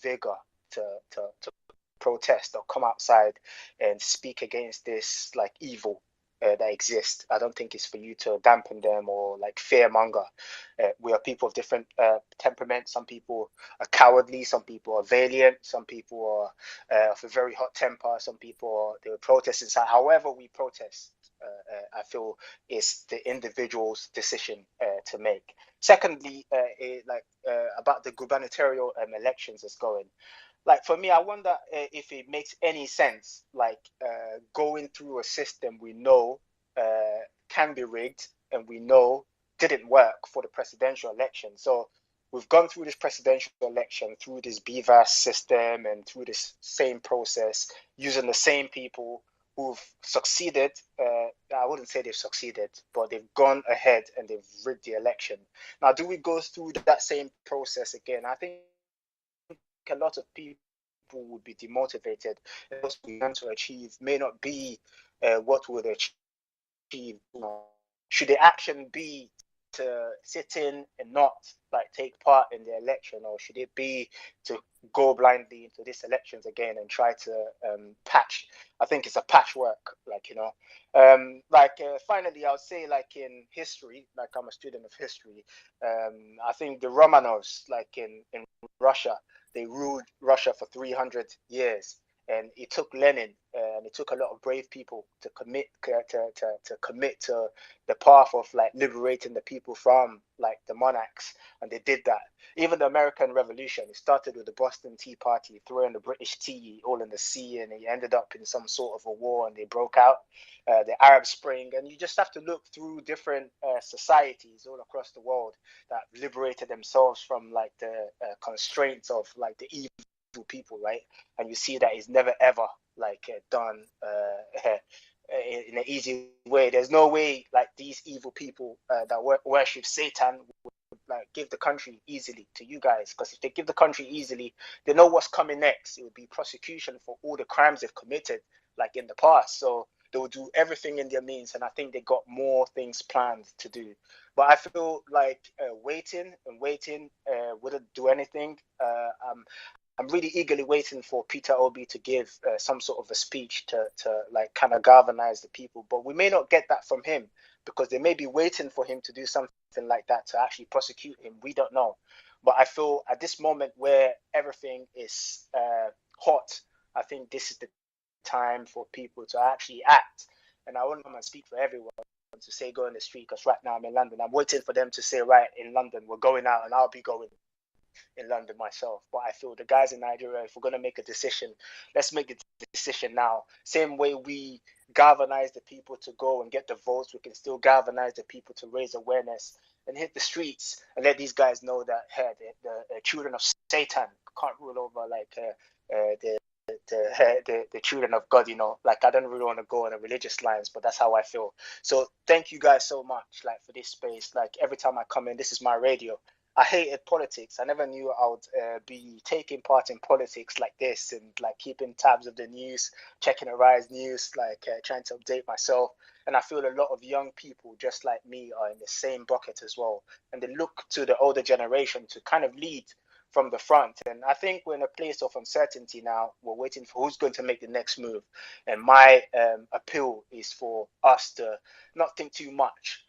vigor to protest or come outside and speak against this like evil that exists. I don't think it's for you to dampen them or like fearmonger. We are people of different temperaments. Some people are cowardly, some people are valiant, some people are of a very hot temper, some people they will protest inside. However we protest, I feel is the individual's decision to make. Secondly, about the gubernatorial elections that's going. Like for me, I wonder if it makes any sense, like going through a system we know can be rigged and we know didn't work for the presidential election. So we've gone through this presidential election through this BVAS system and through this same process using the same people who've succeeded. I wouldn't say they've succeeded, but they've gone ahead and they've rigged the election. Now, do we go through that same process again? I think a lot of people would be demotivated. What we want to achieve may not be what would achieve. Should the action be to sit in and not like take part in the election, or should it be to go blindly into these elections again and try to patch? I think it's a patchwork, finally, I'll say like in history, like I'm a student of history. I think the Romanovs, like in Russia, they ruled Russia for 300 years. And it took Lenin and it took a lot of brave people to commit to the path of like liberating the people from like the monarchs, and they did that. Even the American Revolution, it started with the Boston Tea Party throwing the British tea all in the sea, and it ended up in some sort of a war, and they broke out. The Arab Spring, and you just have to look through different societies all across the world that liberated themselves from like the constraints of like the evil people, right? And you see that it's never ever like done in an easy way. There's no way like these evil people that worship Satan would like give the country easily to you guys, because if they give the country easily, they know what's coming next. It would be prosecution for all the crimes they've committed like in the past. So they will do everything in their means, and I think they got more things planned to do. But I feel like waiting wouldn't do anything. I'm really eagerly waiting for Peter Obi to give some sort of a speech to like kind of galvanize the people. But we may not get that from him because they may be waiting for him to do something like that to actually prosecute him. We don't know. But I feel at this moment where everything is hot, I think this is the time for people to actually act. And I won't come and speak for everyone to say go in the street, because right now I'm in London. I'm waiting for them to say, right, in London, we're going out, and I'll be going in London myself. But I feel the guys in Nigeria, if we're going to make a decision, let's make the decision now. Same way we galvanize the people to go and get the votes, we can still galvanize the people to raise awareness and hit the streets and let these guys know that hey, the children of Satan can't rule over like the children of God, like I don't really want to go on a religious lines, but that's how I feel. So thank you guys so much, like for this space. Like every time I come in, this is my radio. I hated politics. I never knew I would be taking part in politics like this and like keeping tabs of the news, checking the rise news, like trying to update myself. And I feel a lot of young people just like me are in the same bucket as well. And they look to the older generation to kind of lead from the front. And I think we're in a place of uncertainty now. We're waiting for who's going to make the next move. And my appeal is for us to not think too much,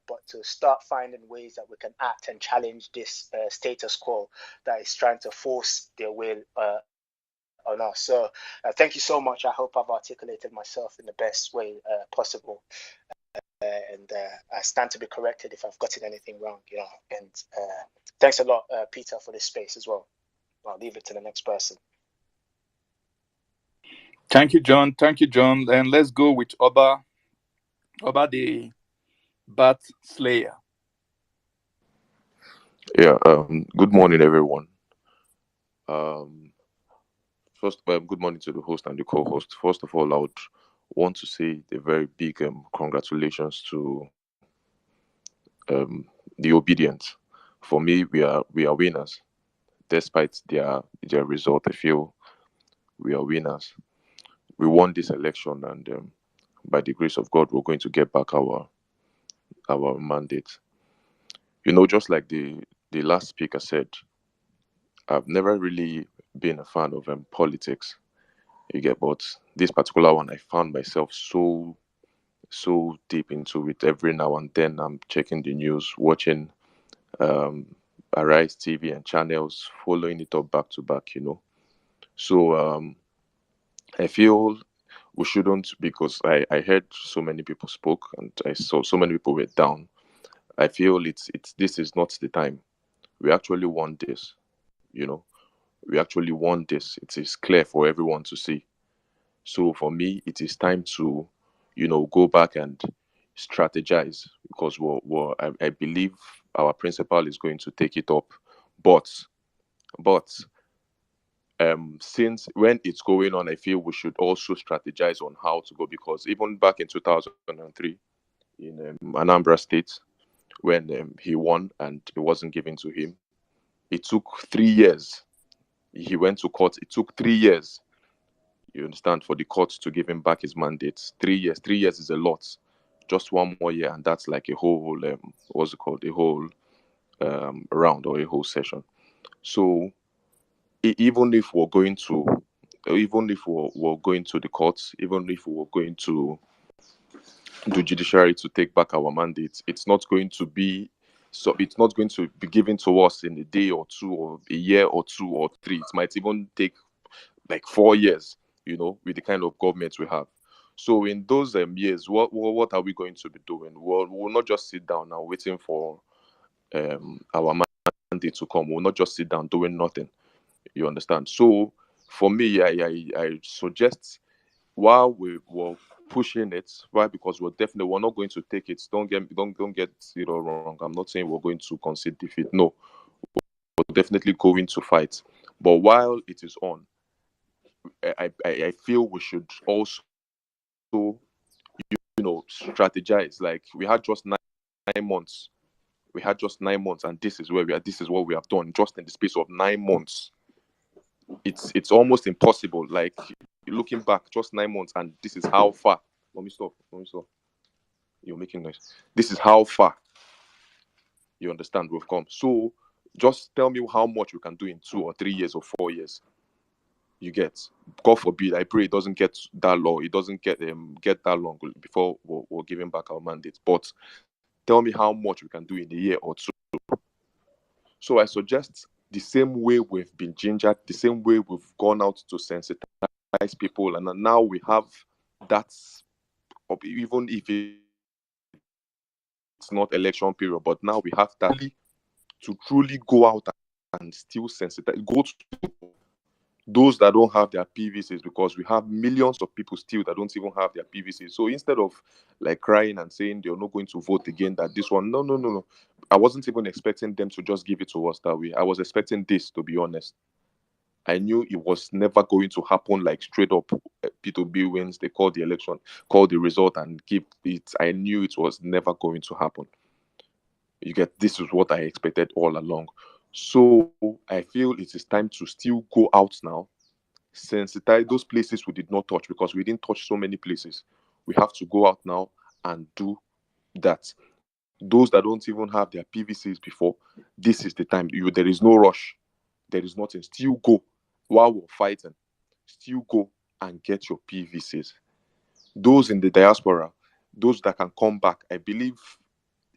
but to start finding ways that we can act and challenge this status quo that is trying to force their will on us. So thank you so much. I hope I've articulated myself in the best way possible. And I stand to be corrected if I've gotten anything wrong, And thanks a lot, Peter, for this space as well. I'll leave it to the next person. Thank you, John. And let's go with Oba the Bat Slayer. Yeah. Good morning, everyone. First, good morning to the host and the co-host. First of all, I would want to say a very big congratulations to the obedient. For me, we are winners, despite their result. I feel we are winners. We won this election, and by the grace of God, we're going to get back our mandate. Just like the last speaker said, I've never really been a fan of politics. You get, but this particular one, I found myself so deep into it. Every now and then, I'm checking the news, watching um, Arise TV and channels, following it up back to back. So I feel we shouldn't, because I heard so many people spoke and I saw so many people were down. I feel it's this is not the time. We actually want this, you know. We actually want this. It is clear for everyone to see. So for me, it is time to, go back and strategize, because I believe our principal is going to take it up. But but since when it's going on, I feel we should also strategize on how to go, because even back in 2003 in Anambra State, when he won and it wasn't given to him, it took 3 years. He went to court. It took 3 years, you understand, for the court to give him back his mandate. 3 years. 3 years is a lot. Just one more year, and that's like a whole, what's it called? A whole round, or a whole session. So even if we're going to, even if we're going to the courts, even if we're going to the judiciary to take back our mandates, it's not going to be, so it's not going to be given to us in a day or two, or a year or 2 or 3. It might even take like 4 years, with the kind of government we have. So in those years, what are we going to be doing? We'll not just sit down now waiting for our mandate to come. We'll not just sit down doing nothing. You understand? So for me, I suggest, while we were pushing it, why? Because we're not going to take it. Don't get it all wrong. I'm not saying we're going to concede defeat. No, we're definitely going to fight. But while it is on, I feel we should also, strategize. Like, we had just 9 months. We had just 9 months, and this is where we are. This is what we have done just in the space of 9 months. It's almost impossible. Like, looking back, just 9 months, and this is how far. Let me stop. You're making noise. This is how far, you understand, we've come. So just tell me how much we can do in 2 or 3 years or 4 years. You get, God forbid, I pray it doesn't get that long. It doesn't get that long before we're giving back our mandate. But tell me how much we can do in a year or two. So I suggest, the same way we've been gingered, the same way we've gone out to sensitize people, and now we have that, even if it's not election period, but now we have that to truly go out and still sensitize, go to those that don't have their PVCs, because we have millions of people still that don't even have their PVCs. So instead of like crying and saying they're not going to vote again, that this one, no. I wasn't even expecting them to just give it to us that way. I was expecting this, to be honest. I knew it was never going to happen like straight up. P2B wins, they call the election, call the result, and give it. I knew it was never going to happen. You get, this is what I expected all along. So I feel it is time to still go out now, sensitize those places we did not touch, because we didn't touch so many places. We have to go out now and do that. Those that don't even have their PVCs before, this is the time. There is no rush. There is nothing. Still go while we're fighting. Still go and get your PVCs. Those in the diaspora, those that can come back, I believe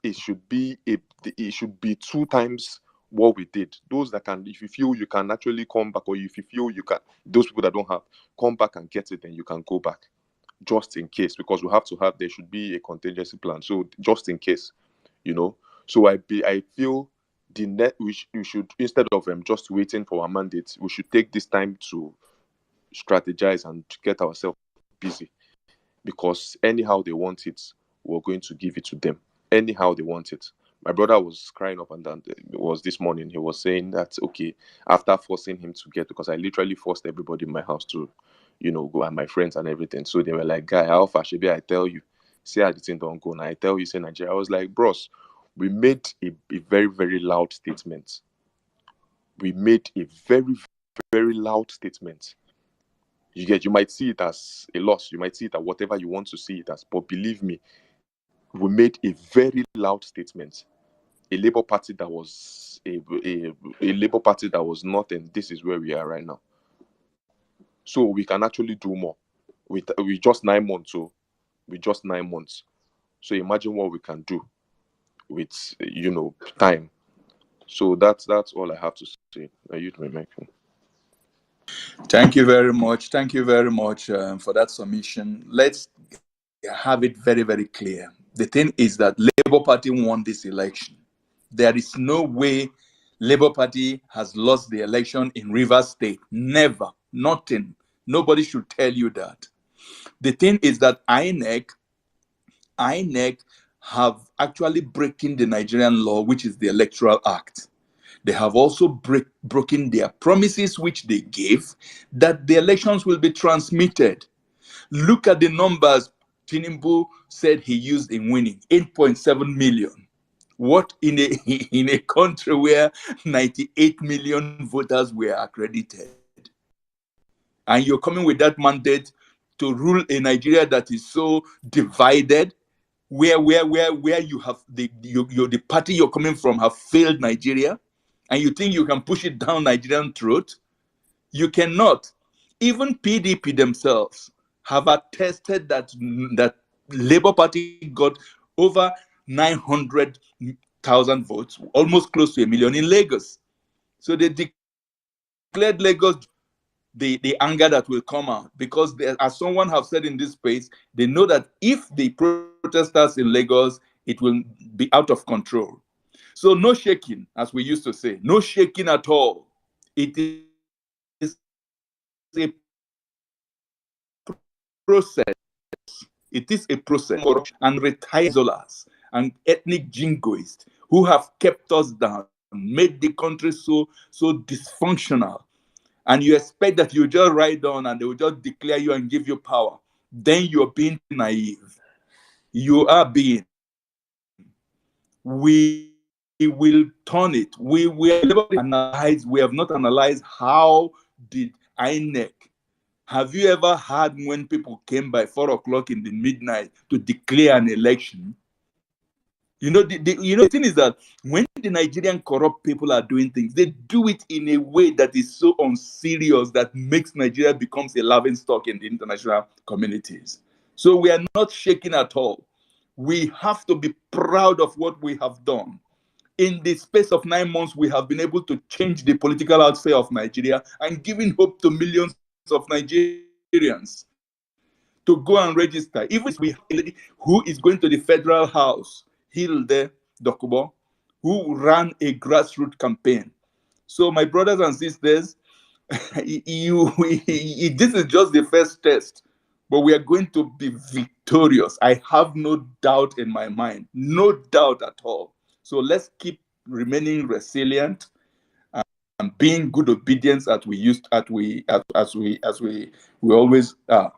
it should be 2 times what we did. Those that can, if you feel you can actually come back, or if you feel you can, those people that don't have, come back and get it, then you can go back, just in case, because we have to have, there should be a contingency plan. So just in case, So I feel we should, instead of just waiting for our mandate, we should take this time to strategize and to get ourselves busy, because anyhow they want it, we're going to give it to them. Anyhow they want it. My brother was crying up and down. It was this morning. He was saying that, okay, after forcing him to get, because I literally forced everybody in my house to, go, and my friends and everything. So they were like, guy, how far should be? I tell you, see how the thing don't go. Now I tell you, say Nigeria. I was like, bros, we made a very, very loud statement. We made a very, very loud statement. You might see it as a loss. You might see it as whatever you want to see it as. But believe me, we made a very loud statement. A Labour Party that was a Labour Party that was nothing, this is where we are right now. So we can actually do more with just 9 months. So with just 9 months. So imagine what we can do with time. So that's all I have to say. You'd be making. Thank you very much. Thank you very much for that submission. Let's have it very, very clear. The thing is that Labour Party won this election. There is no way Labour Party has lost the election in Rivers State. Never. Nothing. Nobody should tell you that. The thing is that INEC have actually breaking the Nigerian law, which is the Electoral Act. They have also broken their promises, which they gave, that the elections will be transmitted. Look at the numbers Tinubu said he used in winning, 8.7 million. What in a country where 98 million voters were accredited? And you're coming with that mandate to rule a Nigeria that is so divided, where you have the party you're coming from have failed Nigeria, and you think you can push it down Nigerian throat? You cannot. Even PDP themselves have attested that Labour Party got over 900,000 votes, almost close to 1 million in Lagos. So they declared Lagos the anger that will come out, because as someone have said in this space, they know that if the protesters in Lagos, it will be out of control. So no shaking, as we used to say, no shaking at all. It is a process. It is a process. And retired Zolas and ethnic jingoists who have kept us down, made the country so dysfunctional. And you expect that you just ride on and they will just declare you and give you power. Then you're being naive. You are being. We will turn it. We have not analyzed how did INEC. Have you ever heard when people came by 4 o'clock in the midnight to declare an election? The thing is that when the Nigerian corrupt people are doing things, they do it in a way that is so unserious that makes Nigeria becomes a laughing stock in the international communities. So we are not shaking at all. We have to be proud of what we have done. In the space of 9 months, we have been able to change the political atmosphere of Nigeria and giving hope to millions of Nigerians to go and register. Even if we have a lady who is going to the federal house, Hilde Dokubo, who ran a grassroots campaign. So my brothers and sisters, this is just the first test, but we are going to be victorious. I have no doubt in my mind, no doubt at all. So let's keep remaining resilient and being good obedience as we always are.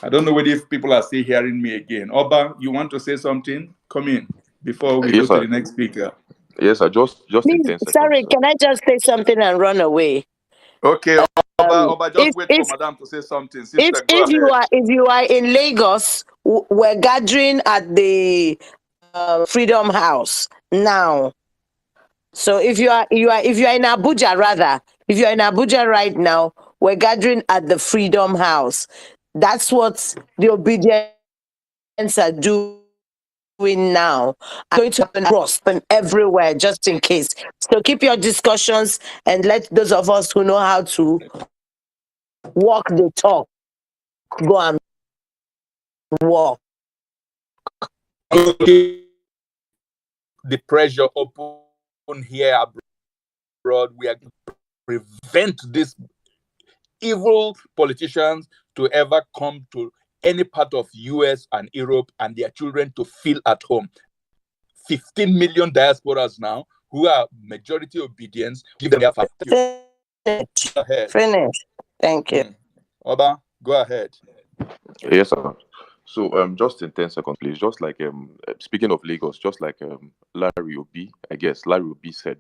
I don't know whether if people are still hearing me again. Oba, you want to say something? Come in before we go to the next speaker. Yes, I just in 10 seconds. Sorry, can I just say something and run away? Okay, Oba, just wait for Madam to say something. Sister, if you are in Lagos, we're gathering at the Freedom House now. So if you are in Abuja, rather, if you are in Abuja right now, we're gathering at the Freedom House. That's what the obedience are doing now. I'm going to happen across and everywhere, just in case. So keep your discussions and let those of us who know how to walk the talk go and walk. Okay. The pressure open here abroad. We are going to prevent these evil politicians to ever come to any part of US and Europe and their children to feel at home. 15 million diasporas now who are majority obedience. Give them their fight. Finish. Thank you. Oba, go ahead. Yes, sir. So just in 10 seconds, please. Just like speaking of Lagos, just like Larry Obi, I guess Larry Obi said,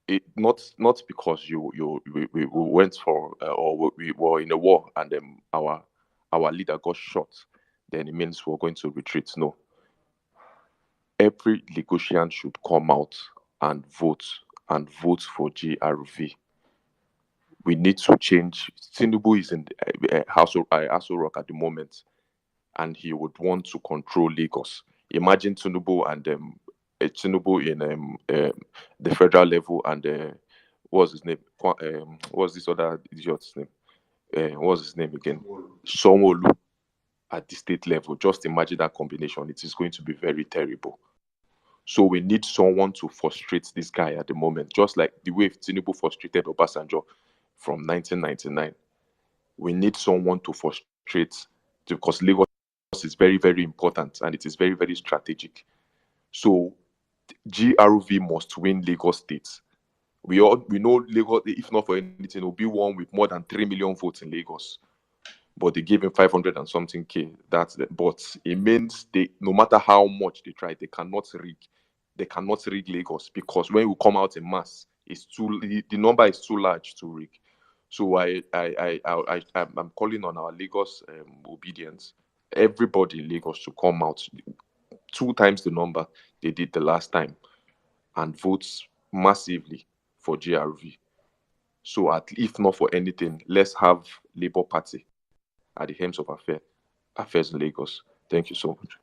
it not because we went for or we were in a war and our leader got shot, then it means we're going to retreat. No. every Lagosian should come out and vote for GRV. We need to change. Tinubu is in Aso Rock at the moment, and he would want to control Lagos. Imagine Tinubu and Tinubu in the federal level, and what's his name? What's this other idiot's name? What's his name again? Sanwo-Olu at the state level. Just imagine that combination. It is going to be very terrible. So we need someone to frustrate this guy at the moment, just like the way Tinubu frustrated Obasanjo from 1999. We need someone to frustrate, because Lagos is very, very important and it is very, very strategic. So GRV must win Lagos State. We know Lagos, if not for anything, will be one with more than 3 million votes in Lagos. But they gave him 500 and something K. But it means no matter how much they try, they cannot rig. They cannot rig Lagos, because when we come out in mass, the number is too large to rig. So I'm calling on our Lagos obedience, everybody in Lagos to come out 2 times the number they did the last time and vote massively for GRV. So if not for anything, let's have Labour Party at the helms of affairs in Lagos. Thank you so much.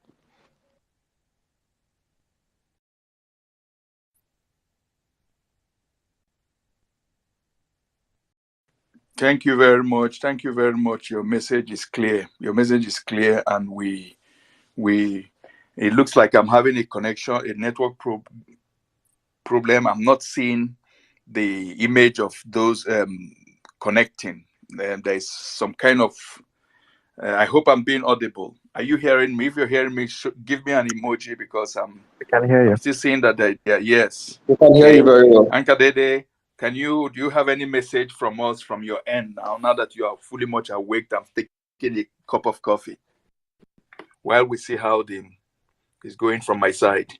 Thank you very much. Thank you very much. Your message is clear. Your message is clear, and we it looks like I'm having a network problem. I'm not seeing the image of those connecting. There is some kind of I hope I'm being audible. Are you hearing me? If you're hearing me, give me an emoji, because I can hear you. I'm still seeing that. Yes. We can hear you very well. Ankadede, do you have any message from us from your end now that you are fully much awake and taking a cup of coffee, while we see how is going from my side?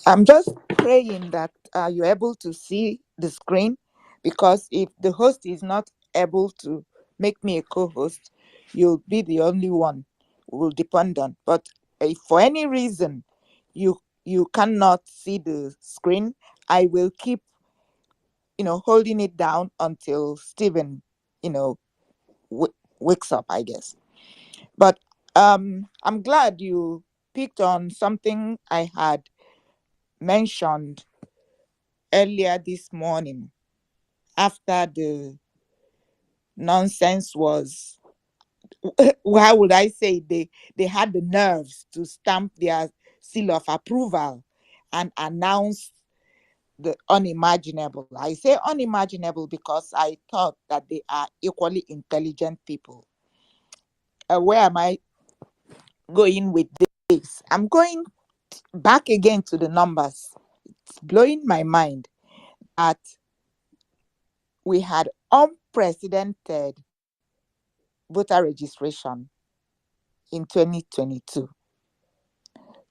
I'm just praying that you're able to see the screen, because if the host is not able to make me a co-host, you'll be the only one we'll depend on. But if for any reason you cannot see the screen, I will keep holding it down until Stephen wakes up, I guess. But I'm glad you picked on something I had mentioned earlier this morning, after the nonsense was, how would I say, they had the nerves to stamp their seal of approval and announce the unimaginable. I say unimaginable because I thought that they are equally intelligent people. Where am I going with this? I'm going back again to the numbers. It's blowing my mind that we had unprecedented voter registration in 2022,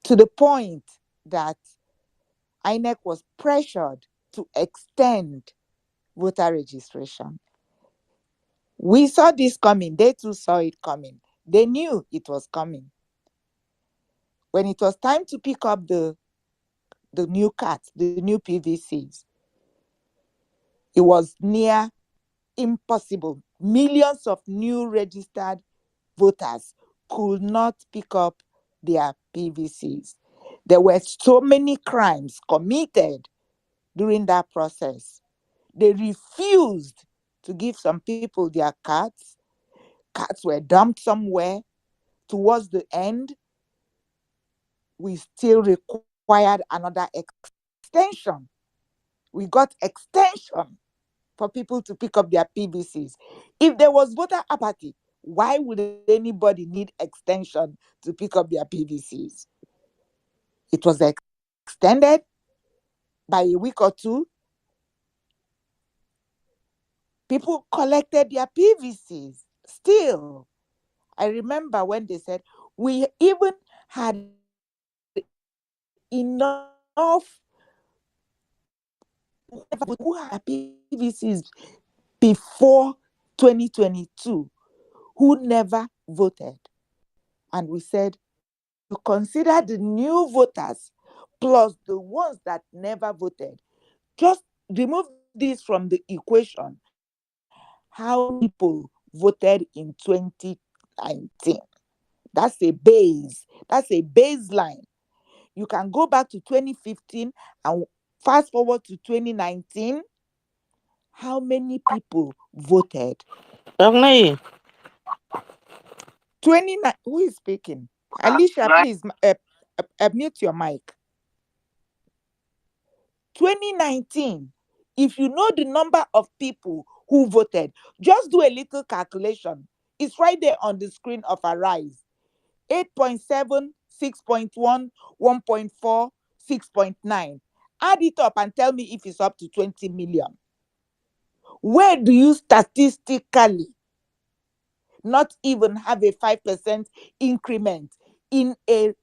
to the point that INEC was pressured to extend voter registration. We saw this coming. They too saw it coming. They knew it was coming. When it was time to pick up the new cards, the new PVCs, it was near impossible. Millions of new registered voters could not pick up their PVCs. There were so many crimes committed during that process. They refused to give some people their cards. Cards were dumped somewhere. Towards the end, we still required another extension. We got extension for people to pick up their PVCs. If there was voter apathy, why would anybody need extension to pick up their PVCs? It was extended by a week or two. People collected their PVCs. Still, I remember when they said we even had enough who had PVCs before 2022 who never voted. And we said, you consider the new voters plus the ones that never voted, just remove this from the equation. How many people voted in 2019? That's a base. That's a baseline. You can go back to 2015 and fast forward to 2019. How many people voted? 29. Who is speaking? Alicia, please mute your mic. 2019. If you know the number of people who voted, just do a little calculation. It's right there on the screen of Arise. 8.7, 6.1, 1.4, 6.9. Add it up and tell me if it's up to 20 million. Where do you statistically not even have a 5% increment in an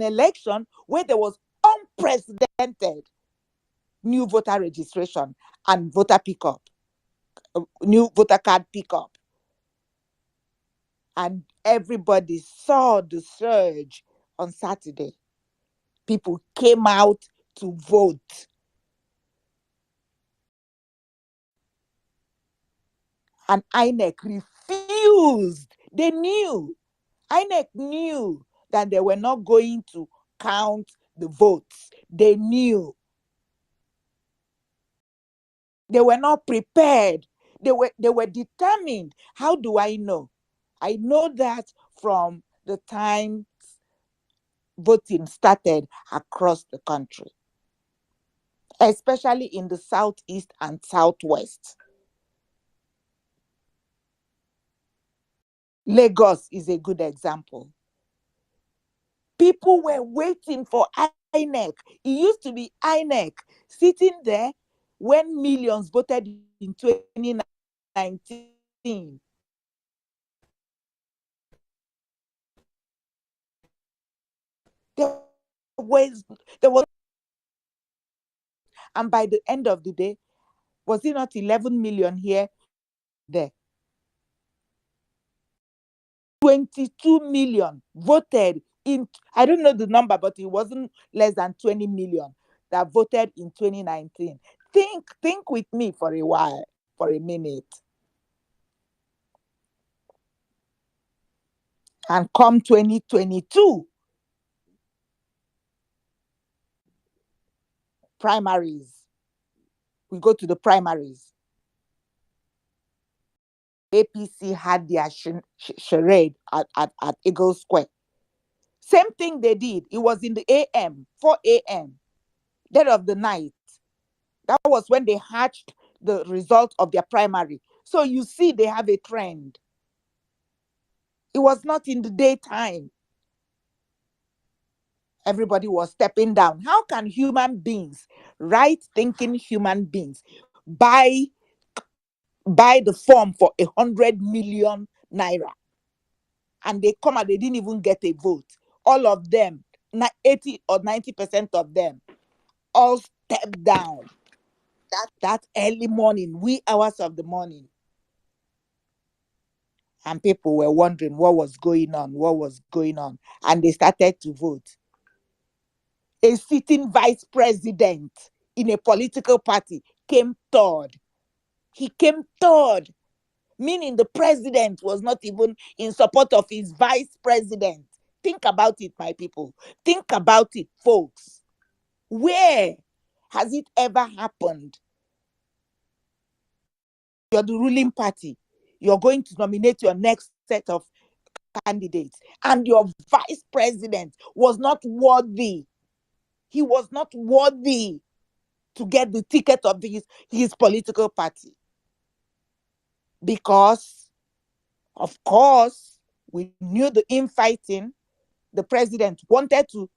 election where there was unprecedented new voter registration and voter pickup, new voter card pickup? And everybody saw the surge on Saturday. People came out to vote. And INEC refused. They knew. INEC knew that they were not going to count the votes. They knew. They were not prepared. They were determined. How do I know? I know that from the time voting started across the country, especially in the southeast and southwest. Lagos is a good example. People were waiting for INEC. It used to be INEC sitting there when millions voted in 2019. There was, and by the end of the day, was it not 11 million here, there? 22 million voted in, I don't know the number, but it wasn't less than 20 million that voted in 2019. Think with me for a while, for a minute. And come 2022, primaries. We go to the primaries. APC had their charade at Eagle Square. Same thing they did. It was in the AM, 4 a.m., dead of the night. That was when they hatched the result of their primary. So you see, they have a trend. It was not in the daytime. Everybody was stepping down. How can human beings, right-thinking human beings, buy the form for 100 million naira? And they come and they didn't even get a vote. All of them, 80 or 90% of them, all stepped down that early morning, wee hours of the morning. And people were wondering what was going on, and they started to vote. A sitting vice president in a political party came third. He came third, meaning the president was not even in support of his vice president. Think about it, my people. Think about it, folks. Where has it ever happened? You're the ruling party. You're going to nominate your next set of candidates, and your vice president was not worthy. He was not worthy to get the ticket of his political party. Because, of course, we knew the infighting. The president wanted to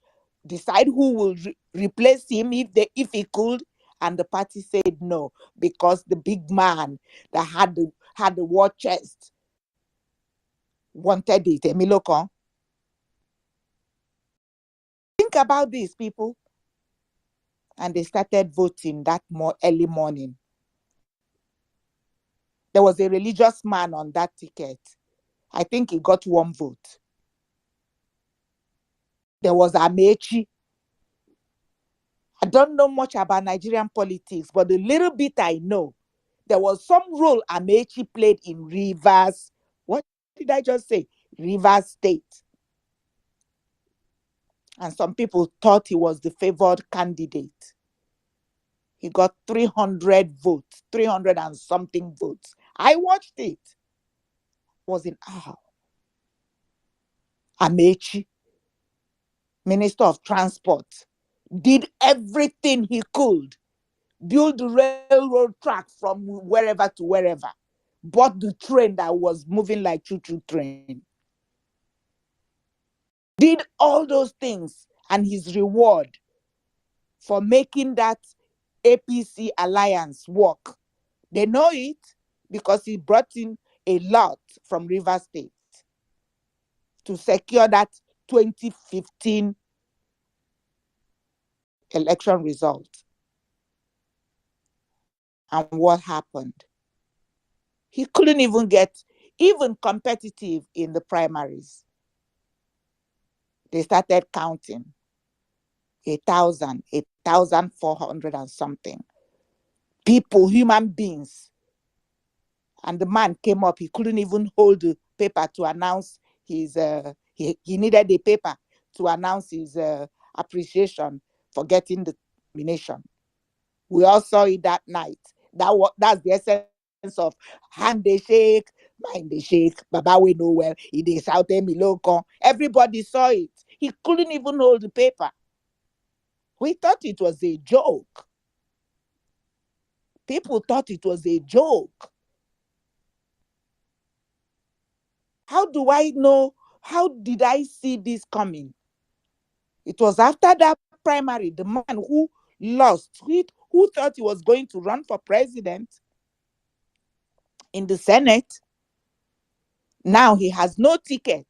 decide who will replace him if he could, and the party said no, because the big man that had the war chest wanted it. Emilokon. Think about this, people. And they started voting that early morning. There was a religious man on that ticket. I think he got one vote. There was Amechi. I don't know much about Nigerian politics, but the little bit I know, there was some role Amechi played in Rivers. What did I just say? Rivers State. And some people thought he was the favored candidate. He got 300 votes, 300 and something votes. I watched it. Was in awe. Amechi, Minister of Transport, did everything he could. Build the railroad track from wherever to wherever. Bought the train that was moving like choo-choo train. Did all those things, and his reward for making that APC alliance work, they know it because he brought in a lot from Rivers State to secure that 2015 election result. And what happened? He couldn't even get even competitive in the primaries. They started counting 1,000, 1,400 and something people, human beings. And the man came up, he couldn't even hold the paper to announce his, he needed the paper to announce his appreciation for getting the nomination. We all saw it that night. That's the essence of hand they shake, mind they shake, Baba we know well, he dey shout Miloko. Everybody saw it. He couldn't even hold the paper. We thought it was a joke. People thought it was a joke. How do I know? How did I see this coming? It was after that primary, the man who lost, who thought he was going to run for president in the Senate, now he has no ticket.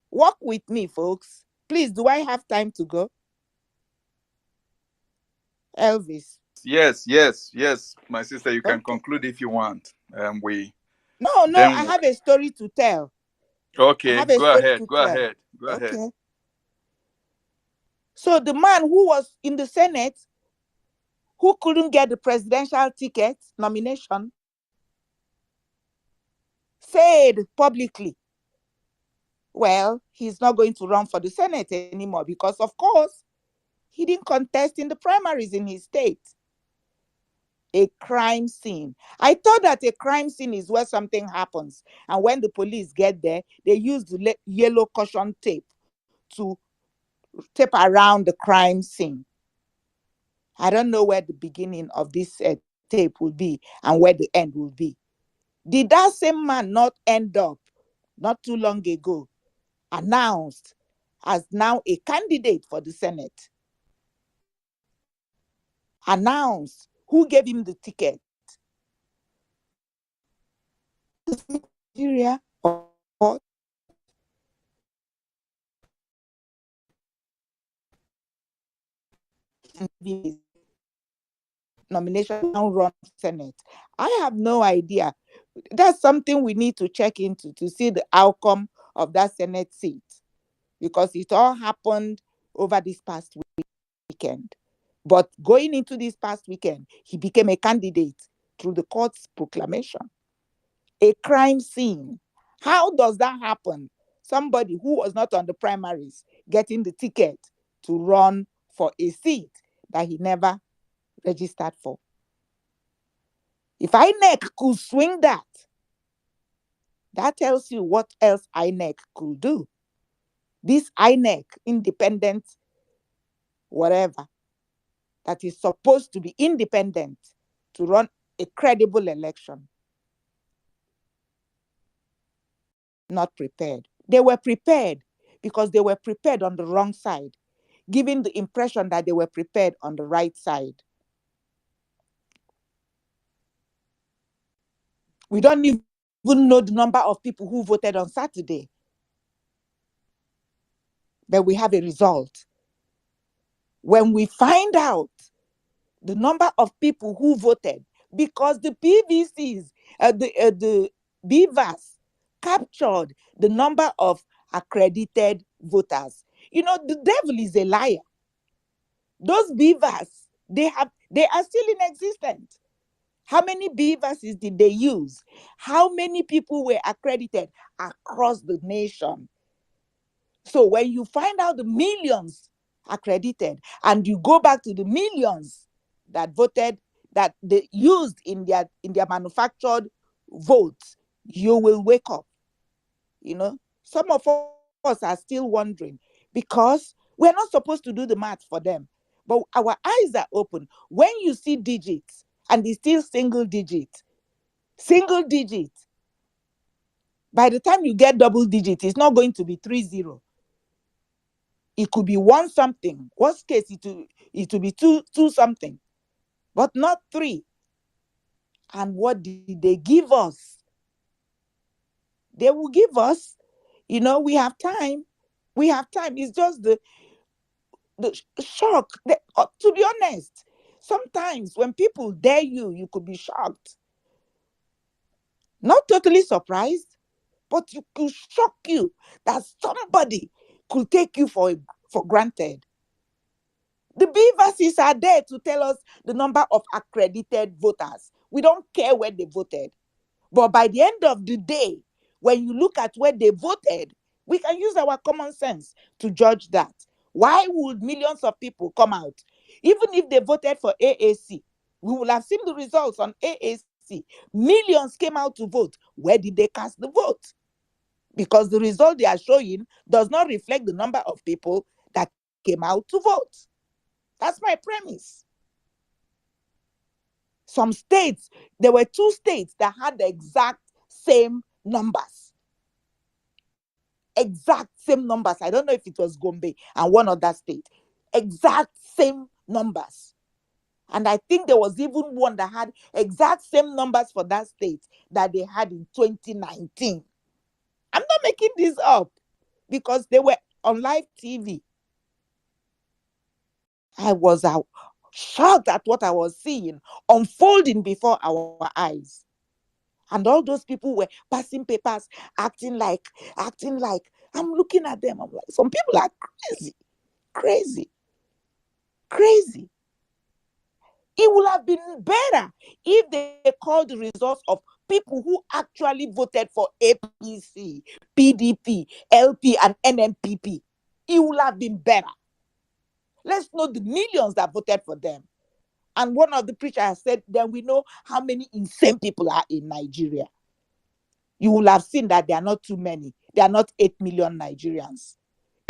Walk with me, folks. Please, do I have time to go? Elvis. Yes, my sister. You can Okay. conclude if you want. No, I have a story to tell. Okay, go ahead. Okay. So the man who was in the Senate, who couldn't get the presidential ticket nomination, said publicly, well, he's not going to run for the Senate anymore because, of course, he didn't contest in the primaries in his state. A crime scene. I thought that a crime scene is where something happens, and when the police get there, they use the yellow caution tape to tape around the crime scene. I don't know where the beginning of this tape will be and where the end will be. Did that same man not end up, not too long ago, announced as now a candidate for the Senate? Announced who gave him the ticket? Nigeria or nomination run Senate. I have no idea. That's something we need to check into to see the outcome of that Senate seat, because it all happened over this past weekend. But going into this past weekend, he became a candidate through the court's proclamation. A crime scene. How does that happen? Somebody who was not on the primaries getting the ticket to run for a seat that he never registered for. If INEC could swing that, that tells you what else INEC could do. This INEC, independent, whatever, that is supposed to be independent to run a credible election, not prepared. They were prepared because they were prepared on the wrong side, giving the impression that they were prepared on the right side. We don't even know the number of people who voted on Saturday. But we have a result. When we find out the number of people who voted, because the PVCs, the BVAS captured the number of accredited voters. The devil is a liar. Those beavers, they are still in existence. How many beavers did they use? How many people were accredited across the nation? So when you find out the millions accredited and you go back to the millions that voted, that they used in their manufactured votes, you will wake up. Some of us are still wondering because we're not supposed to do the math for them. But our eyes are open. When you see digits and it's still single digit, by the time you get double digit, it's not going to be 30. It could be 1 something. Worst case, it will be 2 something, but not 3. And what did they give us? They will give us, we have time. We have time. It's just the shock. To be honest, sometimes when people dare you, you could be shocked. Not totally surprised, but you could shock you that somebody could take you for granted. The BVACs are there to tell us the number of accredited voters. We don't care where they voted. But by the end of the day, when you look at where they voted, we can use our common sense to judge that. Why would millions of people come out? Even if they voted for AAC, we will have seen the results on AAC. Millions came out to vote. Where did they cast the vote? Because the result they are showing does not reflect the number of people that came out to vote. That's my premise. Some states, there were 2 states that had the exact same numbers. Exact same numbers. I don't know if it was Gombe and one other state. Exact same numbers. And I think there was even one that had exact same numbers for that state that they had in 2019. I'm not making this up because they were on live TV. I was shocked at what I was seeing unfolding before our eyes. And all those people were passing papers, acting like. I'm looking at them. I'm like, some people are crazy. It would have been better if they called the results of people who actually voted for APC, PDP, LP, and NNPP. It would have been better. Let's know the millions that voted for them. And one of the preachers said, then we know how many insane people are in Nigeria. You will have seen that there are not too many. There are not 8 million Nigerians.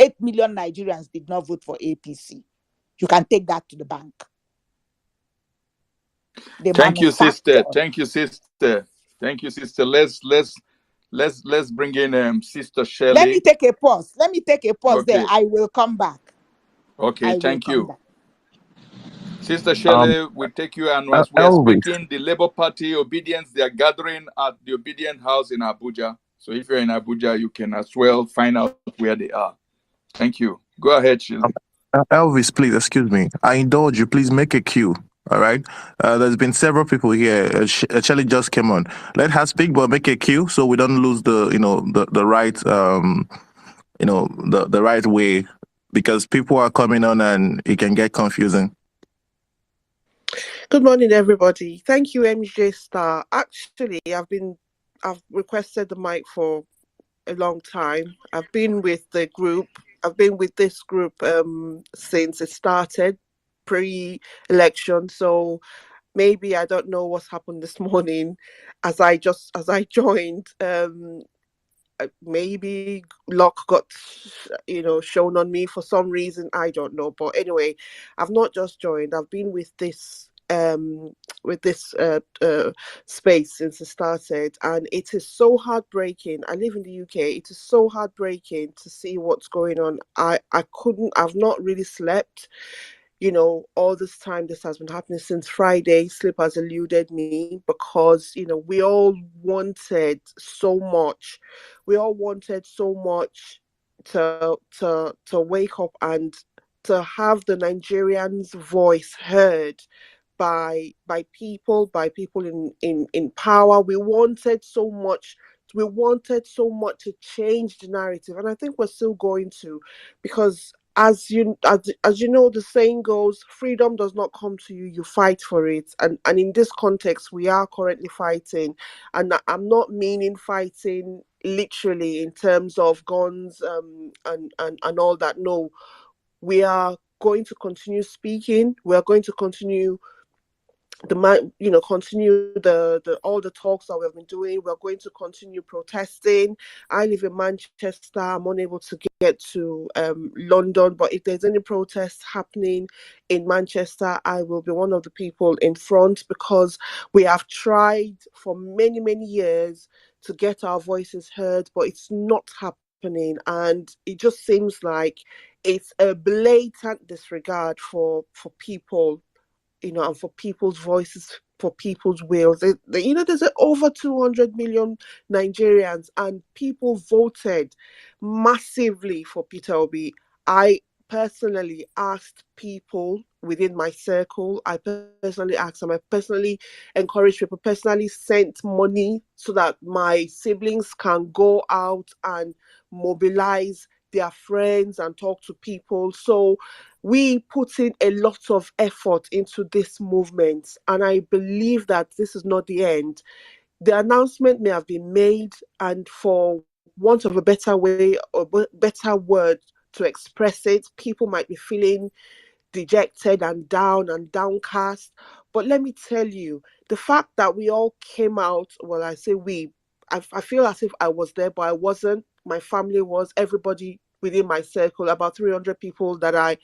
8 million Nigerians did not vote for APC. You can take that to the bank. Thank you, sister. Thank you, sister. Let's bring in Sister Shelley. Let me take a pause. Okay. There. I will come back. Okay, thank you. Sister Shelley, we take you, and as we are speaking, the Labour Party Obedience, they are gathering at the Obedient House in Abuja. So if you're in Abuja, you can as well find out where they are. Thank you. Go ahead, Shelley. Elvis, please, excuse me. I indulge you. Please make a queue. All right. There's been several people here. Shelley just came on. Let her speak, but make a queue so we don't lose the right the right way, because people are coming on and it can get confusing. Good morning, everybody. Thank you, MJ Star. Actually, I've requested the mic for a long time. I've been with this group since it started pre-election. So maybe I don't know what's happened this morning as I joined. Maybe luck got shown on me for some reason. I don't know. But anyway, I've not just joined. I've been with this space since it started, and it is so heartbreaking. I live in the UK. It is so heartbreaking to see what's going on. I've not really slept, all this time. This has been happening since Friday. Sleep has eluded me because we all wanted so much. To wake up and to have the Nigerians' voice heard by people in power. We wanted so much We wanted so much to change the narrative, and I think we're still going to, because as you know, the saying goes, freedom does not come to you, you fight for it. And in this context, we are currently fighting, and I'm not meaning fighting literally in terms of guns and all that. No, we are going to continue speaking. We are going to continue continue the all the talks that we've been doing. We're going to continue protesting. I live in Manchester. I'm unable to get to London, but if there's any protests happening in Manchester, I will be one of the people in front, because we have tried for many years to get our voices heard, but it's not happening, and it just seems like it's a blatant disregard for people, and for people's voices, for people's wills. There's over 200 million Nigerians, and people voted massively for Peter Obi. I personally asked people within my circle. I personally asked them. I personally encouraged people. Personally sent money so that my siblings can go out and mobilize their friends and talk to people. So we put in a lot of effort into this movement, and I believe that this is not the end. The announcement may have been made, and for want of a better way or better word to express it, people might be feeling dejected and down and downcast. But let me tell you, the fact that we all came out, well, I say we, I feel as if I was there, but I wasn't. My family was, everybody within my circle, about 300 people that I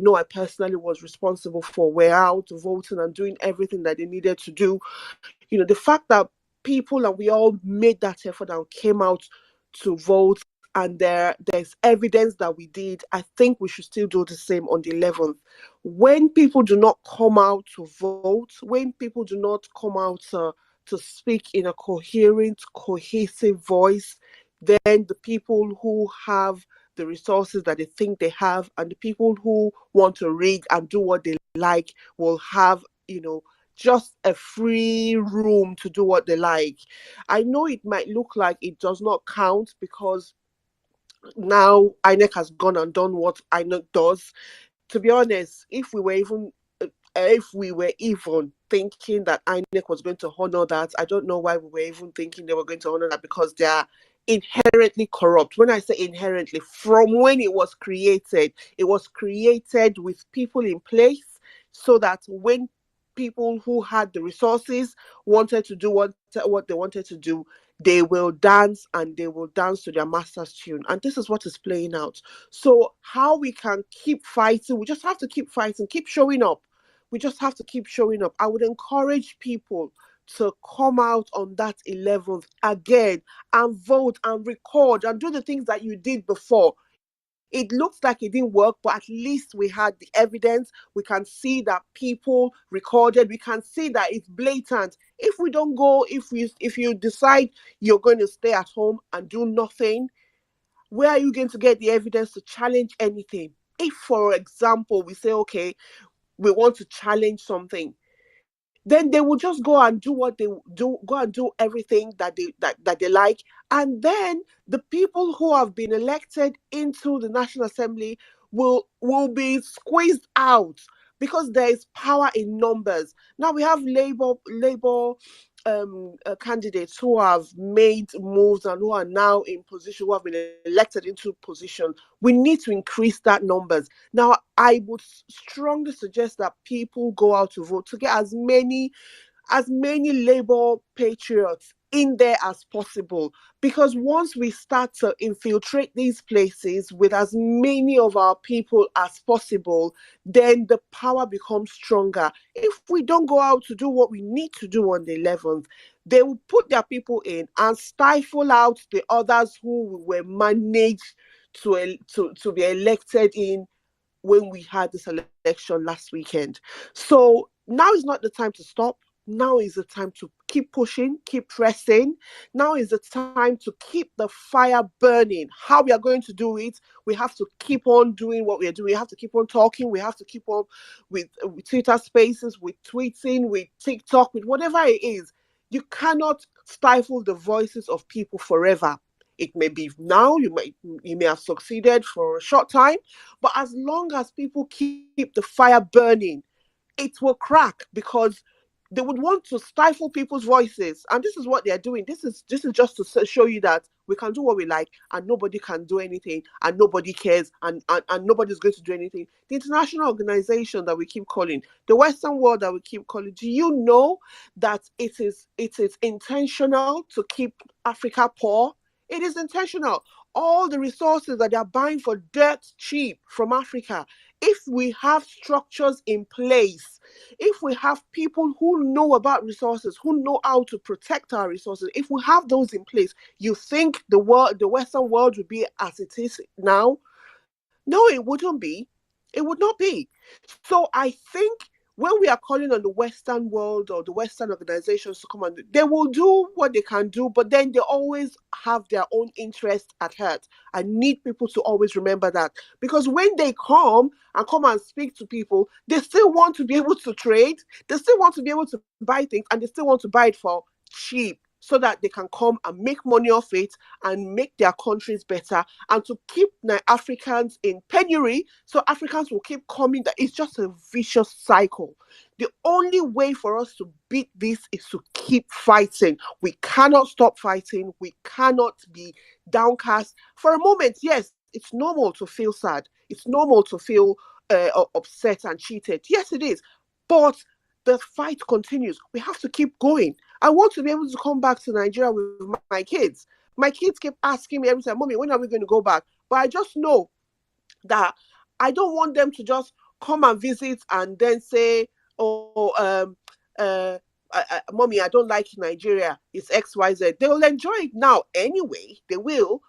know I personally was responsible for, were out voting and doing everything that they needed to do. The fact that people, and we all made that effort and came out to vote, and there's evidence that we did, I think we should still do the same on the 11th. When people do not come out to vote, when people do not come out to speak in a coherent, cohesive voice, then the people who have the resources that they think they have, and the people who want to rig and do what they like, will have, just a free room to do what they like. I know it might look like it does not count, because now INEC has gone and done what INEC does. To be honest, if we were even thinking that INEC was going to honor that, I don't know why we were even thinking they were going to honor that, because they are inherently corrupt. When I say inherently, from when it was created with people in place, so that when people who had the resources wanted to do what they wanted to do, they will dance, and they will dance to their master's tune. And this is what is playing out. So how we can keep fighting, we just have to keep fighting, keep showing up. We just have to keep showing up. I would encourage people to come out on that 11th again and vote and record and do the things that you did before. It looks like it didn't work, but at least we had the evidence. We can see that people recorded. We can see that it's blatant. If we don't go, if you decide you're going to stay at home and do nothing, where are you going to get the evidence to challenge anything? If, for example, we say, okay, we want to challenge something, then they will just go and do what they do, go and do everything that they like. And then the people who have been elected into the National Assembly will be squeezed out, because there is power in numbers. Now we have Labour candidates who have made moves and who are now in position, who have been elected into position. We need to increase that numbers. Now, I would strongly suggest that people go out to vote to get as many Labour patriots in there as possible, because once we start to infiltrate these places with as many of our people as possible, then the power becomes stronger. If we don't go out to do what we need to do on the 11th, they will put their people in and stifle out the others who were managed to be elected in when we had this election last weekend. So now is not the time to stop. Now is the time to keep pushing, keep pressing. Now is the time to keep the fire burning. How we are going to do it, we have to keep on doing what we are doing. We have to keep on talking. We have to keep on with Twitter Spaces, with tweeting, with TikTok, with whatever it is. You cannot stifle the voices of people forever. It may be now, you may have succeeded for a short time, but as long as people keep the fire burning, it will crack, because they would want to stifle people's voices, and this is what they're doing. This is just to show you that we can do what we like, and nobody can do anything, and nobody cares, and nobody's going to do anything. The international organization that we keep calling, the Western world that we keep calling, do you know that it is intentional to keep Africa poor? It is intentional. All the resources that they are buying for dirt cheap from Africa, if we have structures in place, if we have people who know about resources, who know how to protect our resources, if we have those in place, you think the Western world would be as it is now? No, it wouldn't be. It would not be. So I think when we are calling on the Western world or the Western organizations to come on, they will do what they can do, but then they always have their own interest at heart. I need people to always remember that, because when they come and speak to people, they still want to be able to trade, they still want to be able to buy things, and they still want to buy it for cheap, so that they can come and make money off it and make their countries better, and to keep Africans in penury, so Africans will keep coming. That it's just a vicious cycle. The only way for us to beat this is to keep fighting. We cannot stop fighting. We cannot be downcast. For a moment, yes, it's normal to feel sad. It's normal to feel upset and cheated. Yes, it is. But the fight continues. We have to keep going. I want to be able to come back to Nigeria with my kids. My kids keep asking me every time, Mommy, when are we going to go back? But I just know that I don't want them to just come and visit and then say, oh, Mommy, I don't like Nigeria. It's XYZ. They will enjoy it now anyway. They will.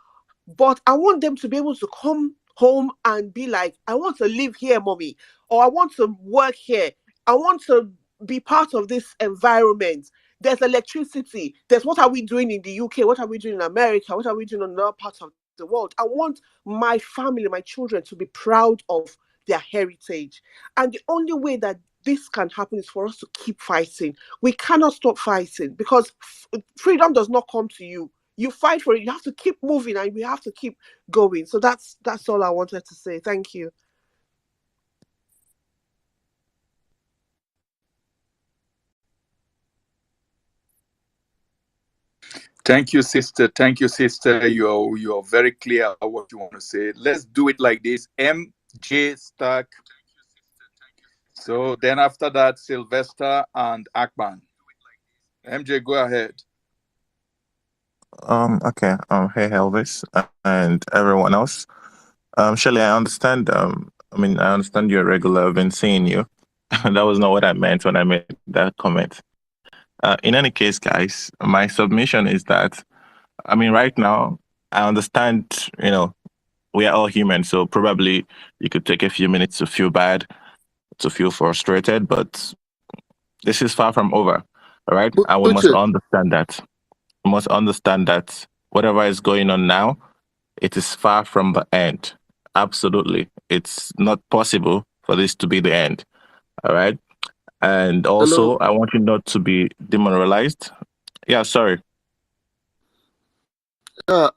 But I want them to be able to come home and be like, I want to live here, Mommy, or I want to work here. I want to be part of this environment. There's electricity. There's what are we doing in the UK? What are we doing in America? What are we doing in other parts of the world? I want my family, my children to be proud of their heritage. And the only way that this can happen is for us to keep fighting. We cannot stop fighting, because freedom does not come to you. You fight for it. You have to keep moving, and we have to keep going. So that's all I wanted to say. Thank you. Thank you, sister. Thank you, sister. You're very clear about what you want to say. Let's do it like this. MJ Stark. So then after that, Sylvester and Akban. MJ, go ahead. Okay. Hey, Elvis and everyone else. Shelley, I understand. I understand you're regular. I've been seeing you. That was not what I meant when I made that comment. In any case, guys, my submission is that, right now, I understand, we are all human, so probably you could take a few minutes to feel bad, to feel frustrated, but this is far from over, all right? And we must understand that. We must understand that whatever is going on now, it is far from the end. Absolutely. It's not possible for this to be the end, all right? And also, hello? I want you not to be demoralized. Yeah, sorry. Yeah,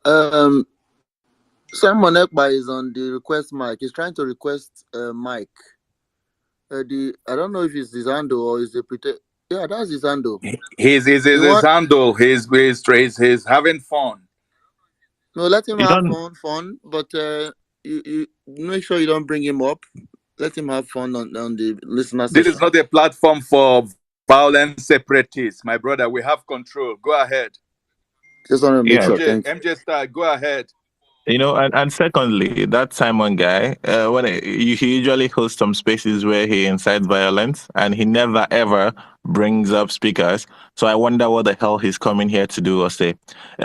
Simon Ekba is on the request mic. He's trying to request a mic. I don't know if it's his handle or is the Yeah, that's his handle. His handle. He's having fun. No, let him have fun. But you make sure you don't bring him up. Let him have fun on the listener session. This is not a platform for violent separatists, my brother. We have control. Go ahead. Just want to make sure. MJ Star, go ahead. And secondly, that Simon guy, he usually hosts some spaces where he incites violence, and he never ever brings up speakers. So I wonder what the hell he's coming here to do or say.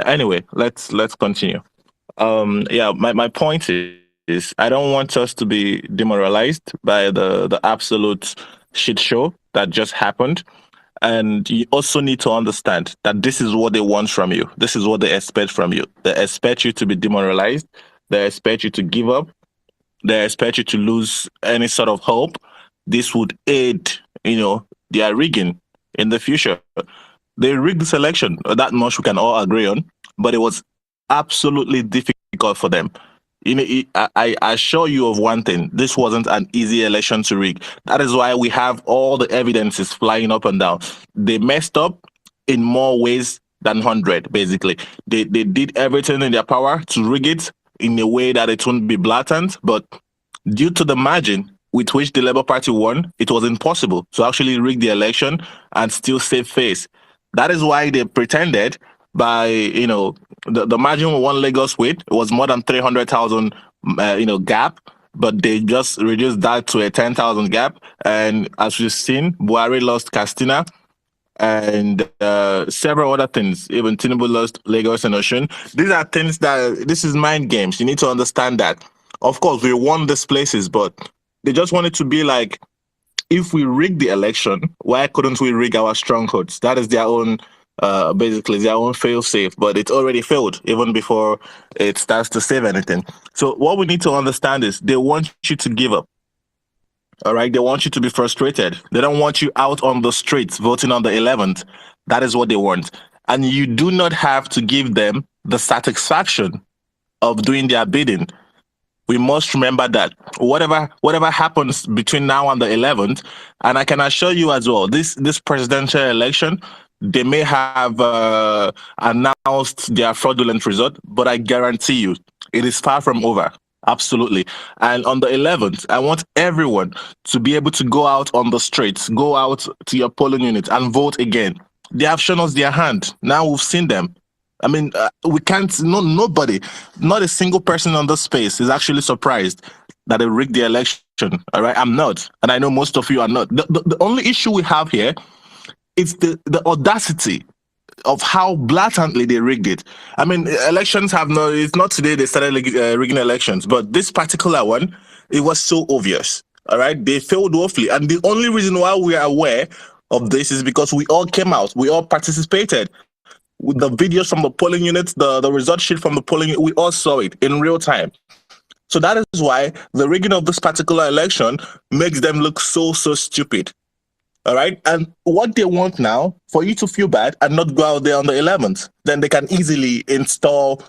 Anyway, let's continue. My point is I don't want us to be demoralized by the absolute shit show that just happened. And you also need to understand that this is what they want from you. This is what they expect from you. They expect you to be demoralized. They expect you to give up. They expect you to lose any sort of hope. This would aid, their rigging in the future. They rigged this election. That much we can all agree on. But it was absolutely difficult for them. You know, I assure you of one thing. This wasn't an easy election to rig. That is why we have all the evidences flying up and down. They messed up in more ways than 100, basically. They did everything in their power to rig it in a way that it wouldn't be blatant, but due to the margin with which the Labour Party won, it was impossible to actually rig the election and still save face. That is why they pretended by, the margin we won Lagos with was more than 300,000, gap, but they just reduced that to a 10,000 gap. And as we've seen, Buhari lost Castina and several other things. Even Tinubu lost Lagos and Osun. These are things this is mind games. You need to understand that. Of course, we won these places, but they just want it to be like, if we rig the election, why couldn't we rig our strongholds? That is their own, basically their own fail-safe, but it already failed even before it starts to save anything. So what we need to understand is they want you to give up. All right, they want you to be frustrated. They don't want you out on the streets voting on the 11th. That is what they want. And you do not have to give them the satisfaction of doing their bidding. We must remember that whatever happens between now and the 11th, and I can assure you as well, this presidential election, they may have announced their fraudulent result, but I guarantee you, it is far from over. Absolutely. And on the 11th, I want everyone to be able to go out on the streets, go out to your polling unit and vote again. They have shown us their hand. Now we've seen them. I mean, we can't, nobody, not a single person on this space is actually surprised that they rigged the election. All right. I'm not. And I know most of you are not. The only issue we have here is the audacity of how blatantly they rigged it. I mean, elections it's not today they started rigging elections, but this particular one, it was so obvious. All right. They failed woefully. And the only reason why we are aware of this is because we all came out, we all participated. With the videos from the polling units, the result sheet from the polling, we all saw it in real time. So that is why the rigging of this particular election makes them look so stupid. All right. And what they want now, for you to feel bad and not go out there on the 11th, then they can easily install,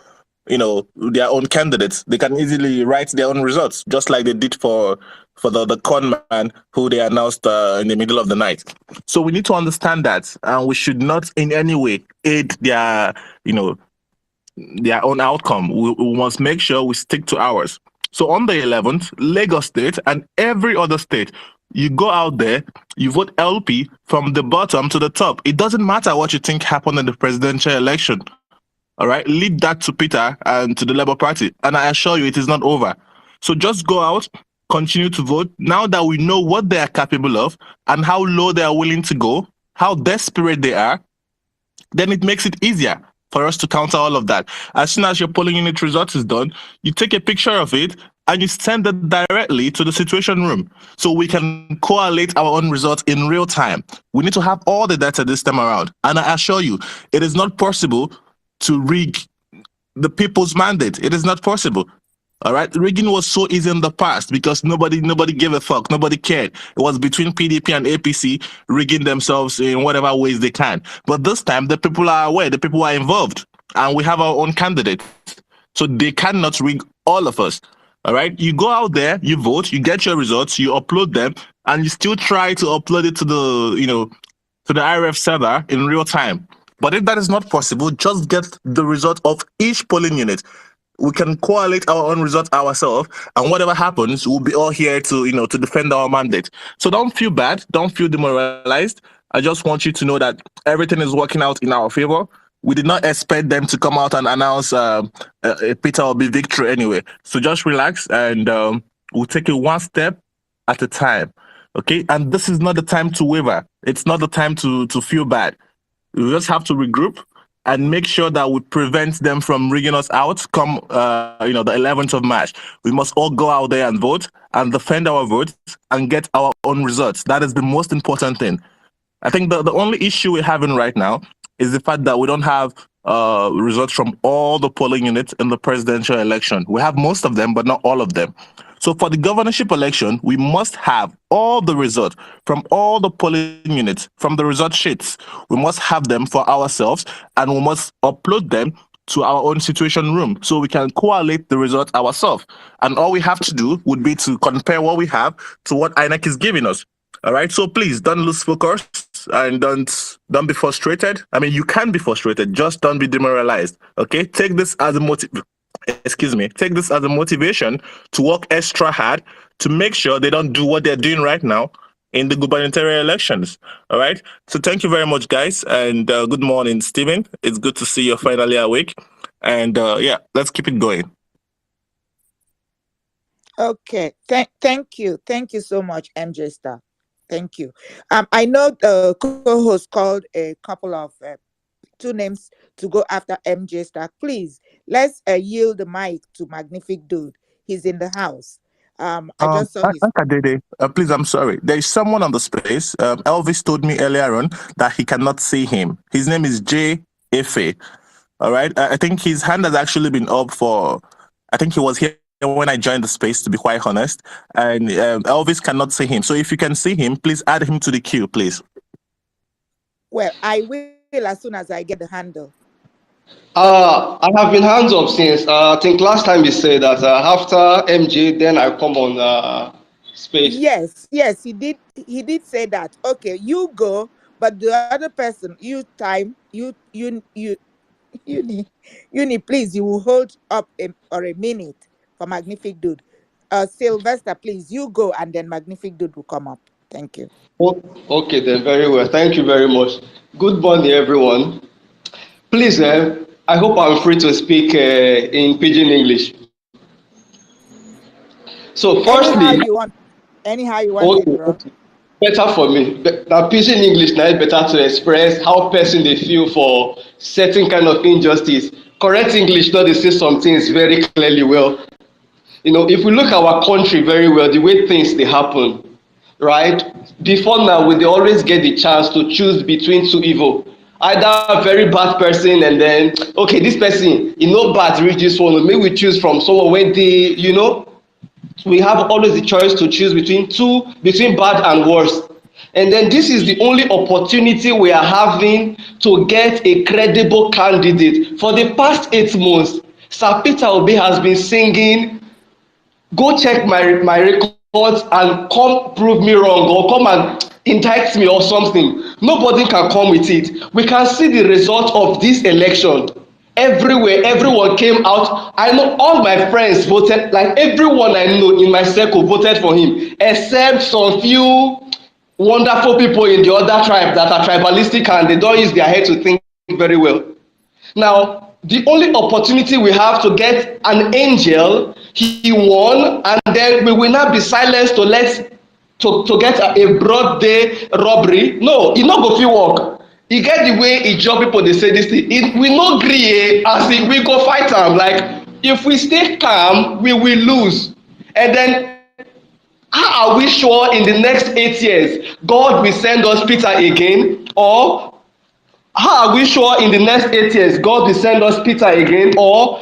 their own candidates. They can easily write their own results, just like they did for the con man who they announced in the middle of the night. So we need to understand that, and we should not in any way aid their own outcome. We must make sure we stick to ours. So on the 11th, Lagos State and every other state, you go out there, you vote LP from the bottom to the top. It doesn't matter what you think happened in the presidential election. All right, leave that to Peter and to the Labour Party. And I assure you, it is not over. So just go out, continue to vote. Now that we know what they are capable of and how low they are willing to go, how desperate they are, then it makes it easier for us to counter all of that. As soon as your polling unit result is done, you take a picture of it and you send it directly to the situation room so we can correlate our own results in real time. We need to have all the data this time around. And I assure you, it is not possible to rig the people's mandate. It is not possible. All right. Rigging was so easy in the past because nobody gave a fuck. Nobody cared. It was between PDP and APC rigging themselves in whatever ways they can. But this time, the people are aware, the people are involved, and we have our own candidates. So they cannot rig all of us. All right. You go out there, you vote, you get your results, you upload them, and you still try to upload it to the IRF server in real time. But if that is not possible, just get the result of each polling unit. We can correlate our own results ourselves, and whatever happens, we'll be all here to defend our mandate. So don't feel bad, don't feel demoralized. I just want you to know that everything is working out in our favor. We did not expect them to come out and announce a Peter Obi victory anyway. So just relax, and we'll take it one step at a time. Okay, and this is not the time to waver. It's not the time to feel bad. We just have to regroup and make sure that we prevent them from rigging us out come the 11th of March. We must all go out there and vote and defend our votes and get our own results. That is the most important thing. I think the only issue we're having right now is the fact that we don't have results from all the polling units in the presidential election. We have most of them, but not all of them. So So for the governorship election, we must have all the results from all the polling units, from the result sheets. We must have them for ourselves, and we must upload them to our own situation room so we can correlate the results ourselves. And all we have to do would be to compare what we have to what INEC is giving us. All right. So please don't lose focus and don't be frustrated. I mean, you can be frustrated, just don't be demoralized. Okay. Take this as a motivation to work extra hard to make sure they don't do what they're doing right now in the gubernatorial elections. All right. So thank you very much, guys. And good morning, Stephen. It's good to see you're finally awake. And yeah, let's keep it going. Okay. Thank you. Thank you so much, MJ Star. Thank you. I know the co-host called a couple of two names to go after MJ Star. Please, let's yield the mic to Magnific Dude. He's in the house. I just saw his... Please, I'm sorry. There is someone on the space. Elvis told me earlier on that he cannot see him. His name is EKPA. All right. I think his hand has actually been up for... I think he was here when I joined the space, to be quite honest. And Elvis cannot see him. So if you can see him, please add him to the queue, please. Well, I will as soon as I get the handle. I have been hands up since I think last time you said that after MJ, then I come on space. Yes, he did. He did say that. Okay, you go, but the other person, Uni, please, you will hold up for a minute for Magnific Dude. Sylvester, please, you go, and then Magnific Dude will come up. Thank you. Oh, okay, then very well. Thank you very much. Good morning, everyone. Please, I hope I'm free to speak in Pidgin English. So, firstly, anyhow you want it, bro. Better for me. That Pidgin English now is better to express how person they feel for certain kind of injustice. Correct English, not they say some things very clearly well. You know, if we look at our country very well, the way things they happen, right? Before now, we always get the chance to choose between two evil. Either a very bad person and then, okay, this person, you know, bad reach this one, maybe we choose from someone when they, you know, we have always the choice to choose between bad and worse. And then this is the only opportunity we are having to get a credible candidate. For the past 8 months, Sir Peter Obi has been singing, go check my records and come prove me wrong, or come and indict me or something. Nobody can come with it. We can see the result of this election. Everywhere, everyone came out. I know all my friends voted, like everyone I know in my circle voted for him, except some few wonderful people in the other tribe that are tribalistic and they don't use their head to think very well. Now, the only opportunity we have to get an angel, he won, and then we will not be silenced to get a broad day robbery. No, it not go fit work. You get the way it job people they say this thing. We no agree as if we go fight them. Like if we stay calm, we will lose. And then how are we sure in the next 8 years God will send us Peter again? Or how are we sure in the next 8 years God will send us Peter again? Or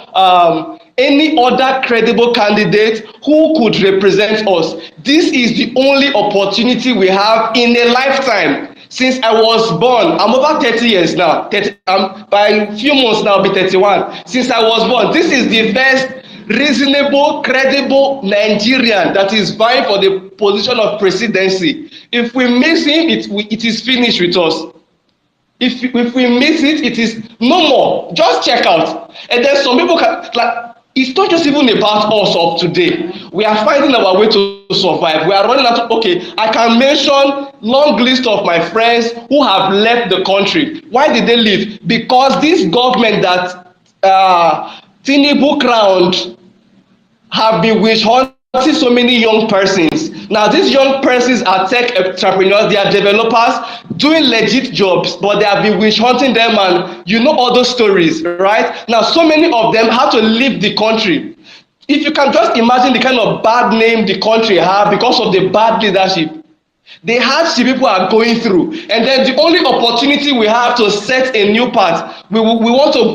any other credible candidate who could represent us? This is the only opportunity we have in a lifetime. Since I was born, I'm over 30 years now. By a few months now, I'll be 31. Since I was born, this is the first reasonable, credible Nigerian that is vying for the position of presidency. If we miss him, it is finished with us. If we miss it, it is no more. Just check out. And then some people can, like, it's not just even about us of today. We are finding our way to survive. We are running out. Okay, I can mention long list of my friends who have left the country. Why did they leave? Because this government that Tinubu crowned have been witch hunting so many young persons. Now these young persons are tech entrepreneurs, they are developers doing legit jobs, but they have been witch hunting them, and you know all those stories, right? Now so many of them have to leave the country. If you can just imagine the kind of bad name the country have because of the bad leadership, the hardship people are going through, and then the only opportunity we have to set a new path, we want to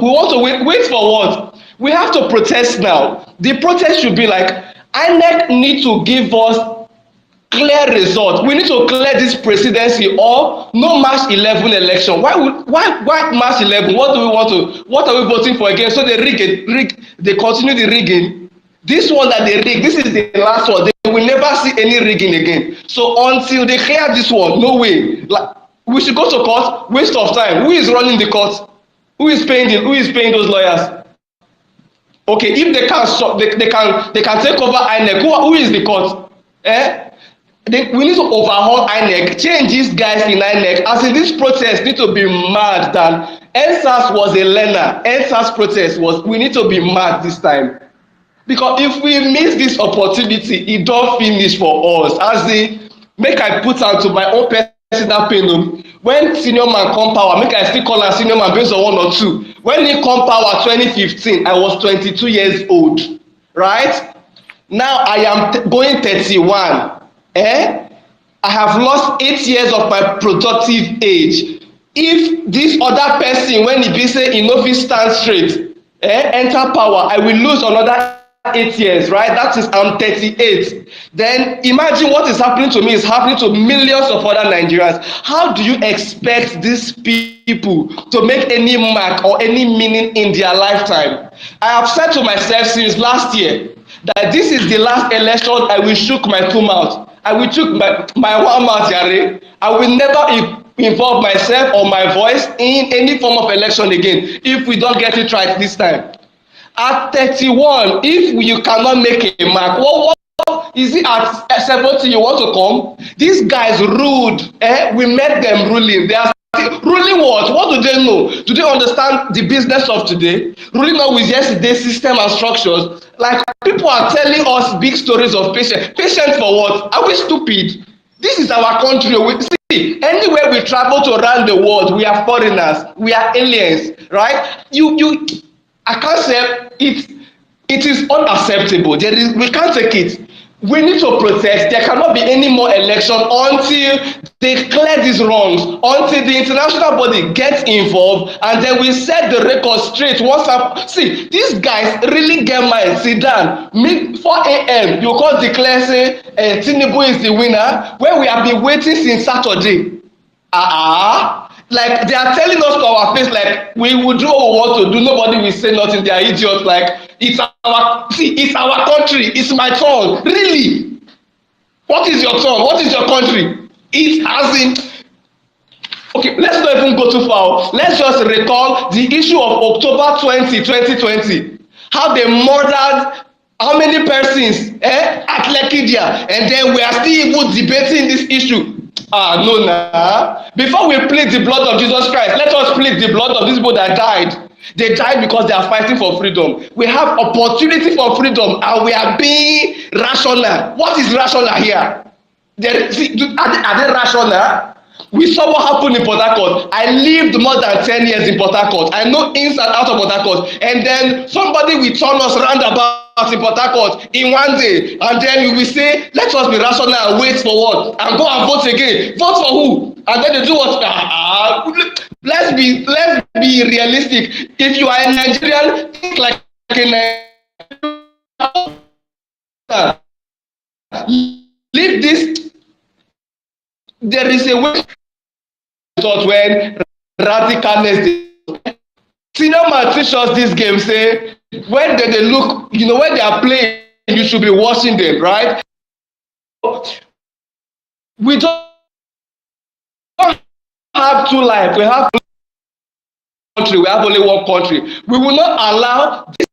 wait for what? We have to protest now. The protest should be like, INEC need to give us clear result. We need to clear this presidency or no March 11 election. Why March 11? What do we want to? What are we voting for again? So they they continue the rigging. This one that they rig, this is the last one. They will never see any rigging again. So until they clear this one, no way. Like, we should go to court. Waste of time. Who is running the court? Who is paying those lawyers? Okay, if they can stop, they can take over INEC. Who is the court? We need to overhaul INEC, change these guys in INEC. As in, this protest need to be mad than NSAS was a learner. NSAS protest was, we need to be mad this time. Because if we miss this opportunity, it don't finish for us. As the, make I put out to my own personal pain. When senior man come power, make I still call am senior man based on 1 or 2. When he come power 2015, I was 22 years old, right? Now I am going 31. I have lost 8 years of my productive age. If this other person, when he be say he no fit stand straight, enter power, I will lose another 8 years, right? That is, I'm 38. Then imagine what is happening to me is happening to millions of other Nigerians. How do you expect these people to make any mark or any meaning in their lifetime? I have said to myself since last year that this is the last election I will shook my 2 mouths. I will chook my 1 mouth, Yare. I will never involve myself or my voice in any form of election again if we don't get it right this time. At 31, if you cannot make a mark, what is it at 70 you want to come? These guys ruled. We met them ruling. They are ruling what? What do they know? Do they understand the business of today? Ruling now with yesterday's system and structures. Like, people are telling us big stories of patience. Patience for what? Are we stupid? This is our country. See, anywhere we travel to around the world, we are foreigners. We are aliens, right? I can't say it. It is unacceptable. We can't take it. We need to protest. There cannot be any more election until they clear these wrongs, until the international body gets involved, and then we set the record straight. See, these guys really get mind. Sit down. 4 a.m. You can't declare say Tinubu is the winner when we have been waiting since Saturday. Like, they are telling us to our face, like, we will do what we want to do. Nobody will say nothing. They are idiots. Like, it's our country. It's my turn. Really? What is your turn? What is your country? It has in. Okay, let's not even go too far. Let's just recall the issue of October 2020. How they murdered how many persons at Lekidia, and then we are still even debating this issue. No, nah. Before we plead the blood of Jesus Christ, let us plead the blood of these people that died. They died because they are fighting for freedom. We have opportunity for freedom, and we are being rational. What is rational here? Are they rational? We saw what happened in Port Harcourt. I lived more than 10 years in Port Harcourt. I know ins and out of Port Harcourt. And then somebody will turn us roundabout in Port Harcourt in 1 day. And then we will say, let us be rational and wait for what? And go and vote again. Vote for who? And then they do what? Let's be realistic. If you are a Nigerian, think like a Nigerian. Leave this. There is a way when radicalness. Senior man teach us this game, say when they look, when they are playing, you should be watching them, right? We don't have 2 lives. We have country. We have only 1 country. We will not allow this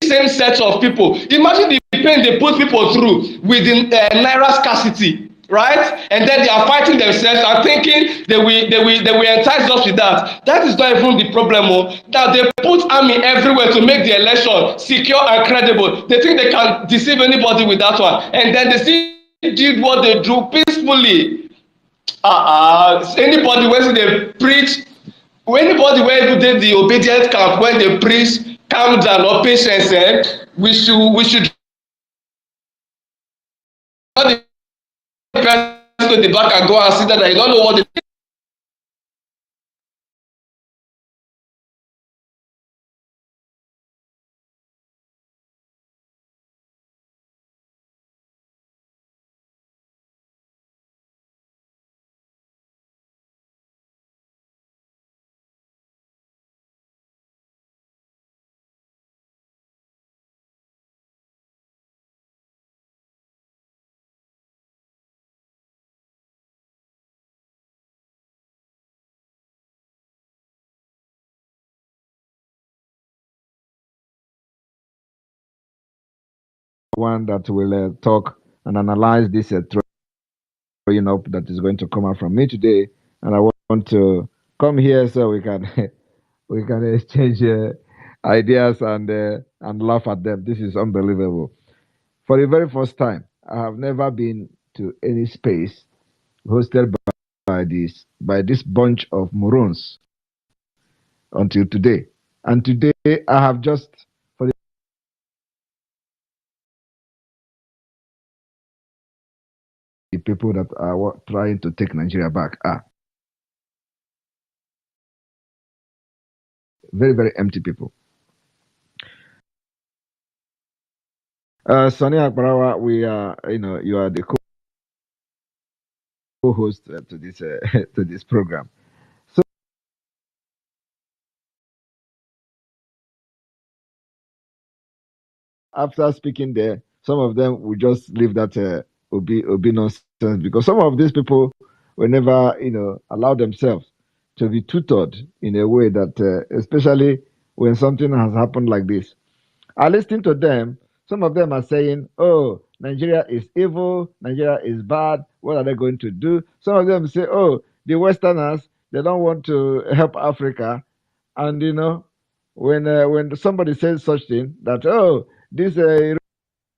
same set of people. Imagine the pain they put people through with the naira scarcity. Right? And then they are fighting themselves and thinking they will entice us with that. That is not even the problem. Now they put army everywhere to make the election secure and credible. They think they can deceive anybody with that one. And then they still did what they do peacefully. Anybody when they preach, anybody where did the obedient camp when they preach calm down or patience, we should to the back and go and see that I don't know what the one that will talk and analyze this throwing up that is going to come out from me today. And I want to come here so we can we can exchange ideas and laugh at them. This is unbelievable. For the very first time, I have never been to any space hosted by this bunch of morons until today. And today I have just for the people that are trying to take Nigeria back are very, very empty people. Sonny Akbarawa, we are, you are the co-host to this to this program. So after speaking there, some of them will just leave that obi nonsense because some of these people will never, allow themselves to be tutored in a way that, especially when something has happened like this. I listened to them. Some of them are saying, "Oh, Nigeria is evil. Nigeria is bad. What are they going to do?" Some of them say, "Oh, the Westerners, they don't want to help Africa." And when somebody says such thing that, "Oh, these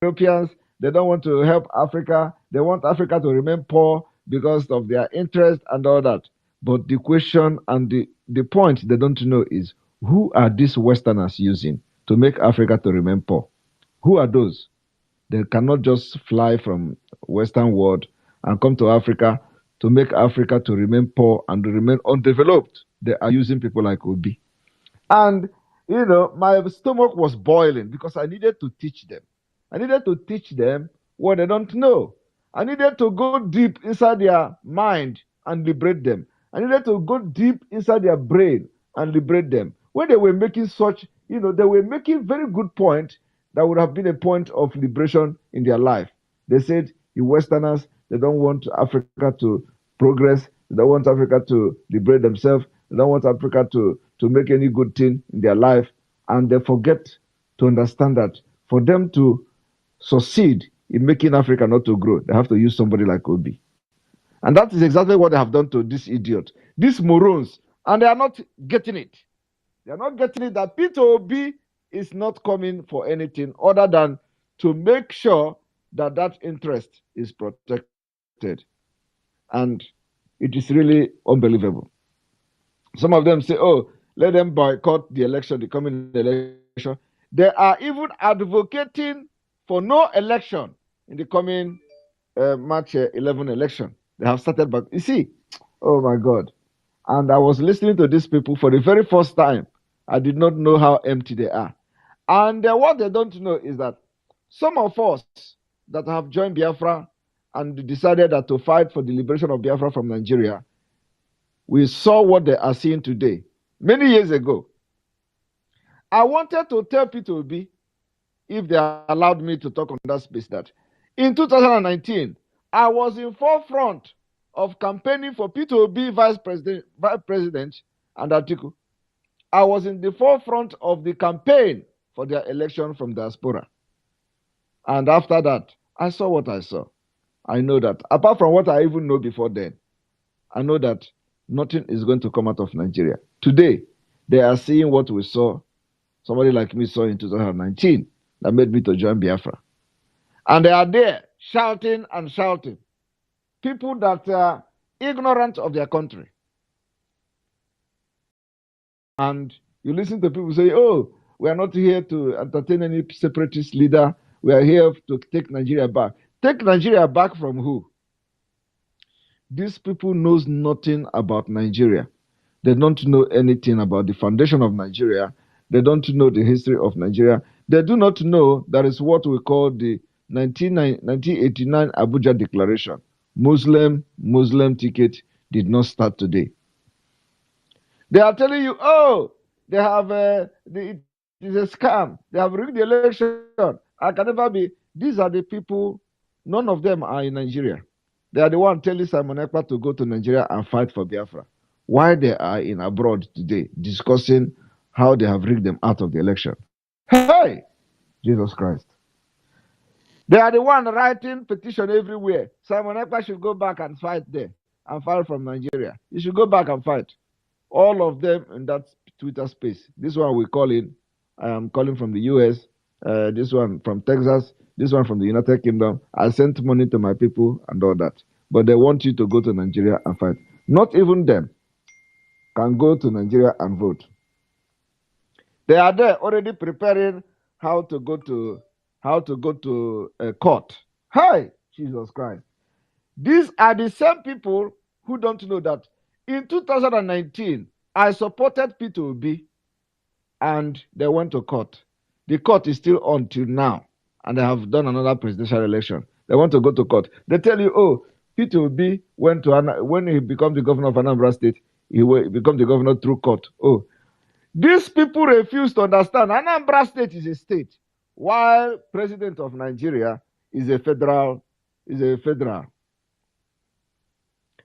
Europeans, they don't want to help Africa. They want Africa to remain poor because of their interest and all that." But the question and the point they don't know is who are these Westerners using to make Africa to remain poor? Who are those? They cannot just fly from Western world and come to Africa to make Africa to remain poor and to remain undeveloped. They are using people like Obi. And, my stomach was boiling because I needed to teach them. I needed to teach them what they don't know. I needed to go deep inside their mind and liberate them. I needed to go deep inside their brain and liberate them. When they were making such, they were making very good point that would have been a point of liberation in their life. They said, the Westerners, they don't want Africa to progress. They don't want Africa to liberate themselves. They don't want Africa to make any good thing in their life. And they forget to understand that for them to succeed in making Africa not to grow, they have to use somebody like Obi. And that is exactly what they have done to this idiot, these morons. And they are not getting it. They are not getting it that Peter Obi is not coming for anything other than to make sure that that interest is protected. And it is really unbelievable. Some of them say, "Oh, let them boycott the election, the coming election." They are even advocating for no election in the coming March 11 election. They have started, but you see, oh my God. And I was listening to these people for the very first time. I did not know how empty they are. And what they don't know is that some of us that have joined Biafra and decided that to fight for the liberation of Biafra from Nigeria, we saw what they are seeing today. Many years ago, I wanted to tell Peter Obi, if they allowed me to talk on that space, that in 2019, I was in forefront of campaigning for Peter Obi vice president and Atiku. I was in the forefront of the campaign for their election from diaspora. And after that, I saw what I saw. I know that, apart from what I even know before then, I know that nothing is going to come out of Nigeria. Today, they are seeing what we saw, somebody like me saw in 2019, that made me to join Biafra. And they are there shouting and shouting. People that are ignorant of their country. And you listen to people say, "Oh, we are not here to entertain any separatist leader. We are here to take Nigeria back." Take Nigeria back from who? These people knows nothing about Nigeria. They don't know anything about the foundation of Nigeria. They don't know the history of Nigeria. They do not know that is what we call the 1989 Abuja Declaration. Muslim ticket did not start today. They are telling you, "Oh, they have it is a scam. They have rigged the election. I can never be." These are the people. None of them are in Nigeria. They are the one telling Simon Ekpa to go to Nigeria and fight for Biafra. Why they are in abroad today discussing how they have rigged them out of the election. Hey, Jesus Christ! They are the one writing petition everywhere. Simon Ekpa should go back and fight there and file from Nigeria. He should go back and fight. All of them in that Twitter space. This one we call in. I am calling from the US. This one from Texas. This one from the United Kingdom. I sent money to my people and all that. But they want you to go to Nigeria and fight. Not even them can go to Nigeria and vote. They are there already preparing how to go to court. Hi, Jesus Christ. These are the same people who don't know that in 2019, I supported P2B and they went to court. The court is still on till now, and they have done another presidential election. They want to go to court. They tell you, oh, P2B went to, when he becomes the governor of Anambra State, he will become the governor through court. Oh, these people refuse to understand. Anambra State is a state, while president of Nigeria is a federal.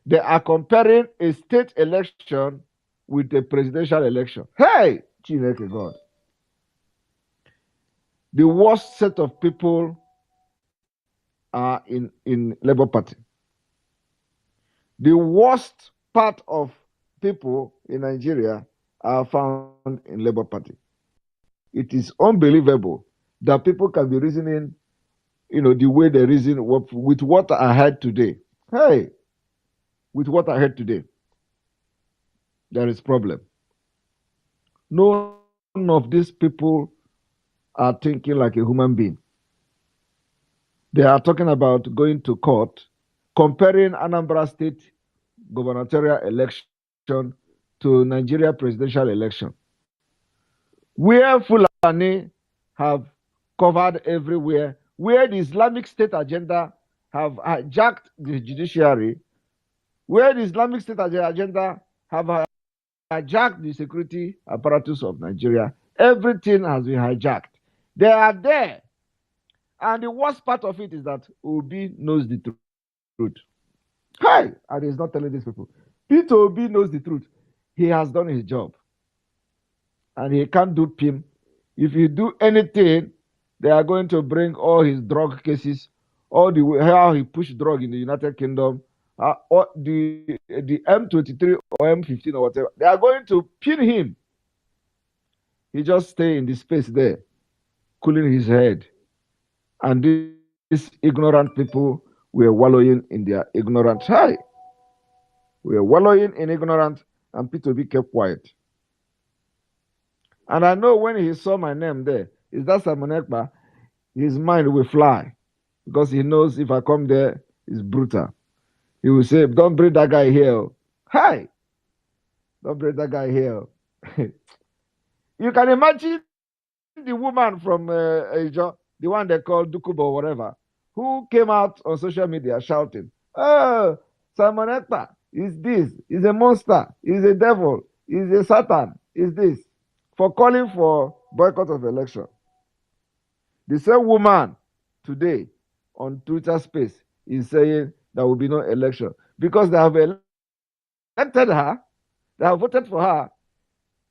They are comparing a state election with a presidential election. Hey, Chineke God. The worst set of people are in Labour Party. The worst part of people in Nigeria are found in Labour Party. It is unbelievable that people can be reasoning, the way they reason with what I heard today. Hey, with what I heard today, there is problem. None of these people are thinking like a human being. They are talking about going to court, comparing Anambra State gubernatorial election to Nigeria presidential election, where Fulani have covered everywhere, where the Islamic State agenda have hijacked the judiciary, where the Islamic State agenda have hijacked the security apparatus of Nigeria. Everything has been hijacked. They are there. And the worst part of it is that Obi knows the truth. Hi! And he's not telling these people. Peter Obi knows the truth. He has done his job. And he can't dupe him. If you do anything, they are going to bring all his drug cases, all the way how he pushed drug in the United Kingdom, or the M23 or M15 or whatever. They are going to pin him. He just stay in the space there, cooling his head. And these ignorant people were wallowing in their ignorance. Hi! We were wallowing in ignorance, and P2B kept quiet. And I know when he saw my name there, is that Simon Ekpa, his mind will fly. Because he knows if I come there, it's brutal. He will say, don't bring that guy here. Hi! Don't bring that guy here. You can imagine the woman from the one they call Dukubo or whatever, who came out on social media shouting, oh, Simon Ekpa is this, is a monster, is a devil, is a Satan, is this, for calling for boycott of election. The same woman today on Twitter space is saying there will be no election because they have elected her, they have voted for her.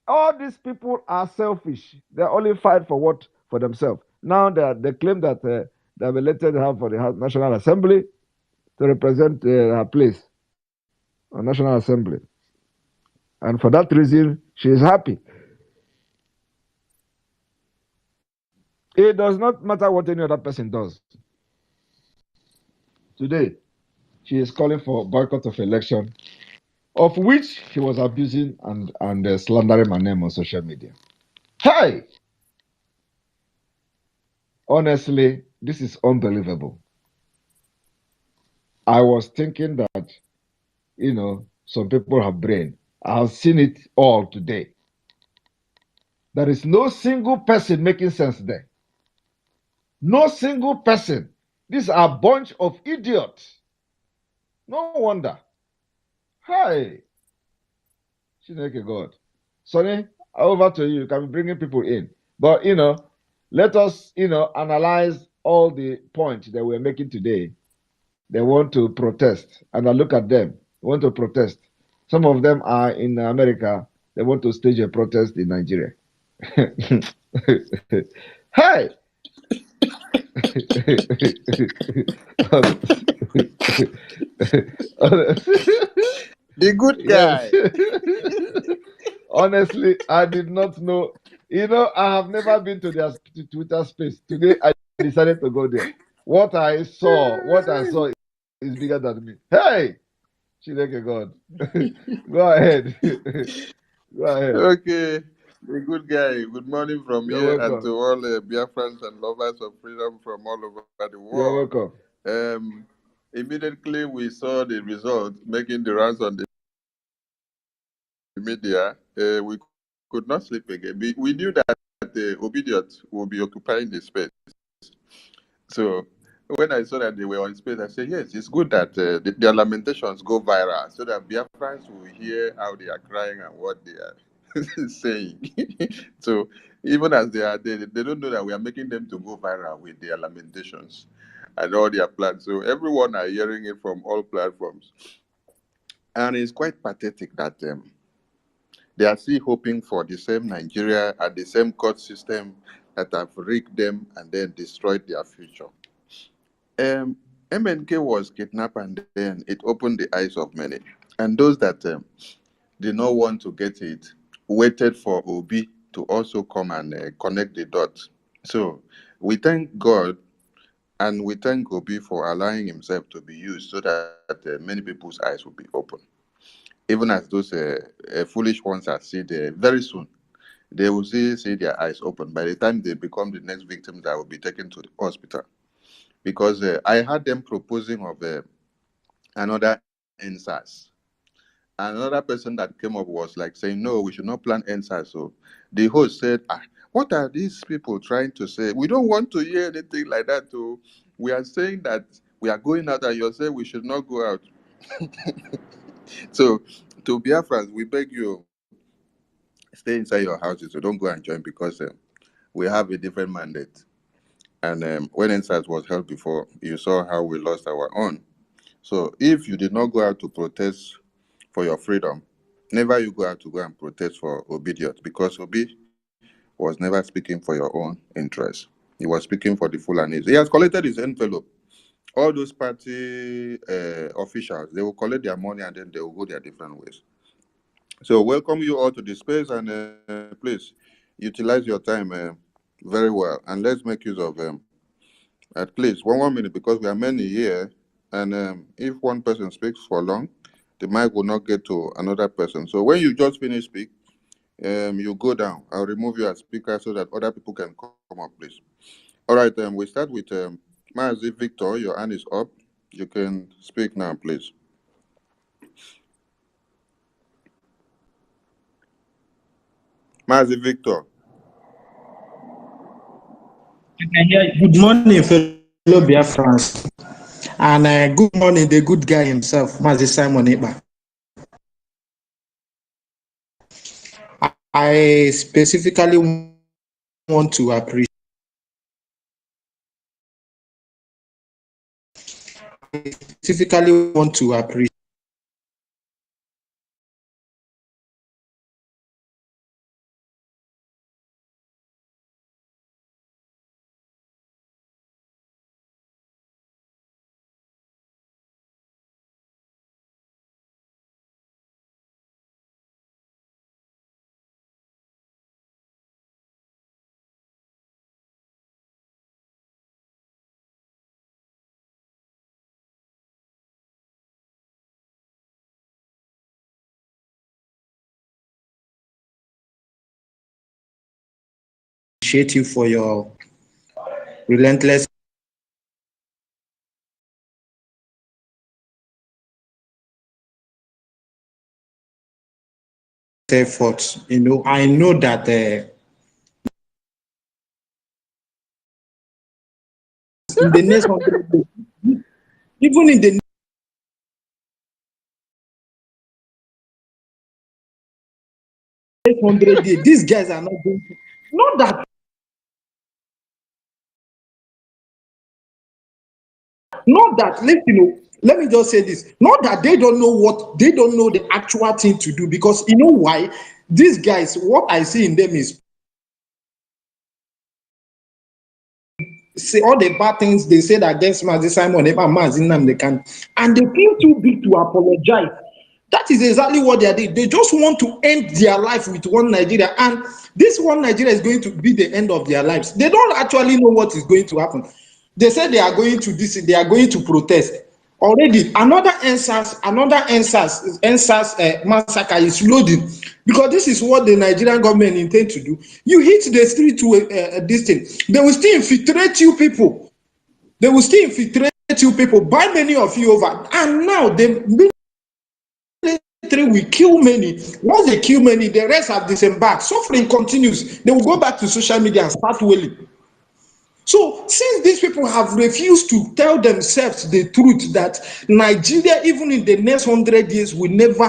All these people are selfish. They only fight for what? For themselves. Now they claim that they have elected her for the National Assembly to represent her place on National Assembly. And for that reason, she is happy. It does not matter what any other person does. Today, she is calling for boycott of election, of which she was abusing and slandering my name on social media. Hey! Honestly, this is unbelievable. I was thinking that, some people have brain. I have seen it all today. There is no single person making sense there. No single person. These are a bunch of idiots. No wonder. Hi. Chineke God. Sonny, over to you. You can be bringing people in. But, let us, analyze all the points that we're making today. They want to protest. And I look at them. They want to protest. Some of them are in America. They want to stage a protest in Nigeria. Hey! The good Yes. guy. Honestly, I did not know. You know, I have never been to their Twitter space. Today, I decided to go there. What I saw is bigger than me. Hey, Chineke God. Go ahead. Go ahead. Okay, the good guy. Good morning from You're here and welcome. to all Biafrans and lovers of freedom from all over the You're world. welcome. Immediately we saw the result making the rounds on the media. We could not sleep again. We knew that the obedient will be occupying the space. So when I saw that they were on space, I said, yes, it's good that their lamentations go viral so that Biafrans will hear how they are crying and what they are saying. So even as they are there, they don't know that we are making them to go viral with their lamentations and all their plans. So everyone are hearing it from all platforms. And it's quite pathetic that they are still hoping for the same Nigeria and the same court system that have rigged them and then destroyed their future. MNK was kidnapped and then it opened the eyes of many. And those that did not want to get it waited for Obi to also come and connect the dots. So we thank God and we thank Obi for allowing himself to be used so that many people's eyes will be open. Even as those foolish ones are see there very soon, they will see their eyes open by the time they become the next victims that will be taken to the hospital. Because I had them proposing of another NSAS. Another person that came up was like saying, no, we should not plan NSAS. So the host said, what are these people trying to say? We don't want to hear anything like that. Too. We are saying that we are going out and you're saying we should not go out. So to Biafrans, we beg you, stay inside your houses. So don't go and join because we have a different mandate. And when NSAS was held before, you saw how we lost our own. So if you did not go out to protest for your freedom, never you go out to go and protest for obedience, because Obi was never speaking for your own interest. He was speaking for the Fulanis. He has collected his envelope. All those party officials, they will collect their money and then they will go their different ways. So welcome you all to the space and please utilize your time very well and let's make use of at least one minute because we are many here. And if one person speaks for long, the mic will not get to another person. So when you just finish speak, you go down. I'll remove you as speaker so that other people can come up, please. All right, we start with Mazi Victor. Your hand is up. You can speak now, please. Mazi Victor. Good morning, fellow Biafrans. And good morning, the good guy himself, Mazi Simon Eba. I specifically want to appreciate you for your relentless efforts. You know, I know that in the next 100 days, even in the 100 days, these guys are not going to. Not that. Not that. Let me just say this. Not that they don't know the actual thing to do, because you know why? These guys, what I see in them is say all the bad things they said against Mazi Simon, they can, and they feel too big to apologize. That is exactly what they are doing. They just want to end their life with one Nigeria, and this one Nigeria is going to be the end of their lives. They don't actually know what is going to happen. They said they are going to this, they are going to protest. Already, another NSAS massacre is loading, because this is what the Nigerian government intend to do. You hit the street to this thing, they will still infiltrate you people. They will still infiltrate you people, buy many of you over, and now the military will kill many. Once they kill many, the rest have disembarked. Suffering continues. They will go back to social media and start wailing. So, since these people have refused to tell themselves the truth that Nigeria, even in the next 100 years, will never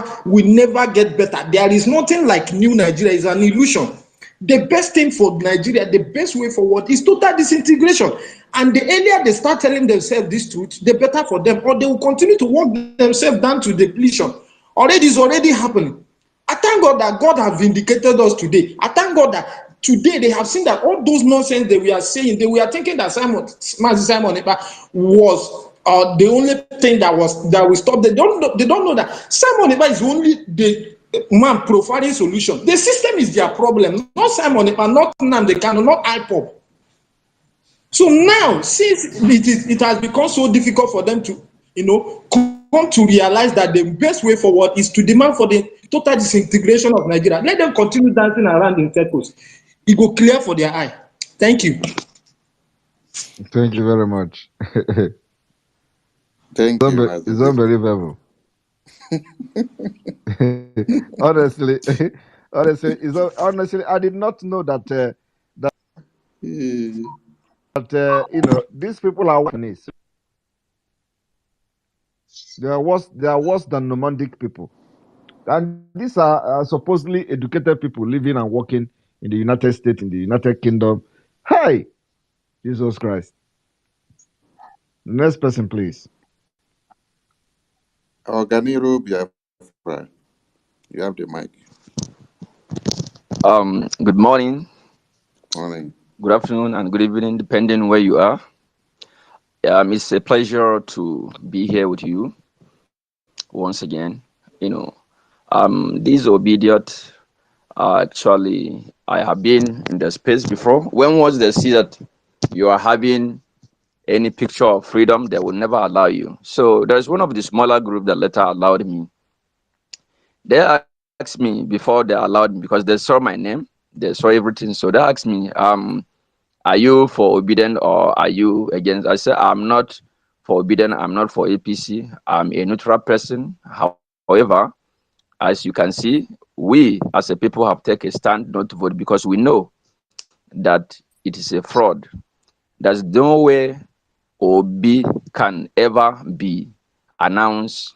get better. There is nothing like new Nigeria. It's an illusion. The best thing for Nigeria, the best way forward is total disintegration. And the earlier they start telling themselves this truth, the better for them, or they will continue to work themselves down to depletion. Already is already happening. I thank God that God has vindicated us today. I thank God that today they have seen that all those nonsense that we are saying, they were thinking that Mazi Simon Ekpa was the only thing that will stop them. They don't know that Simon Ekpa is only the man providing solution. The system is their problem, not Simon Ekpa, not Nnamdi Kanu, not IPOB. So now, since it has become so difficult for them to, come to realize that the best way forward is to demand for the total disintegration of Nigeria. Let them continue dancing around in circles. It go clear for their eye. Thank you. Thank you very much. Thank you, It's unbelievable. honestly, honestly, I did not know that these people are Japanese. They are worse than nomadic people, and these are supposedly educated people living and working in the United States, in the United Kingdom. Hey, Jesus Christ! Next person, please. Organiru Biafra, you have the mic. Good morning, Morning. good afternoon, and good evening, depending where you are. It's a pleasure to be here with you once again. These obedient, actually, I have been in the space before. When was the see that you are having any picture of freedom, they will never allow you. So there's one of the smaller group that later allowed me. They asked me before they allowed me, because they saw my name, they saw everything. So they asked me, are you for obedient or are you against? I said, I'm not for obedient, I'm not for APC, I'm a neutral person. However, as you can see, we as a people have taken a stand not to vote, because we know that it is a fraud. There's no way OB can ever be announced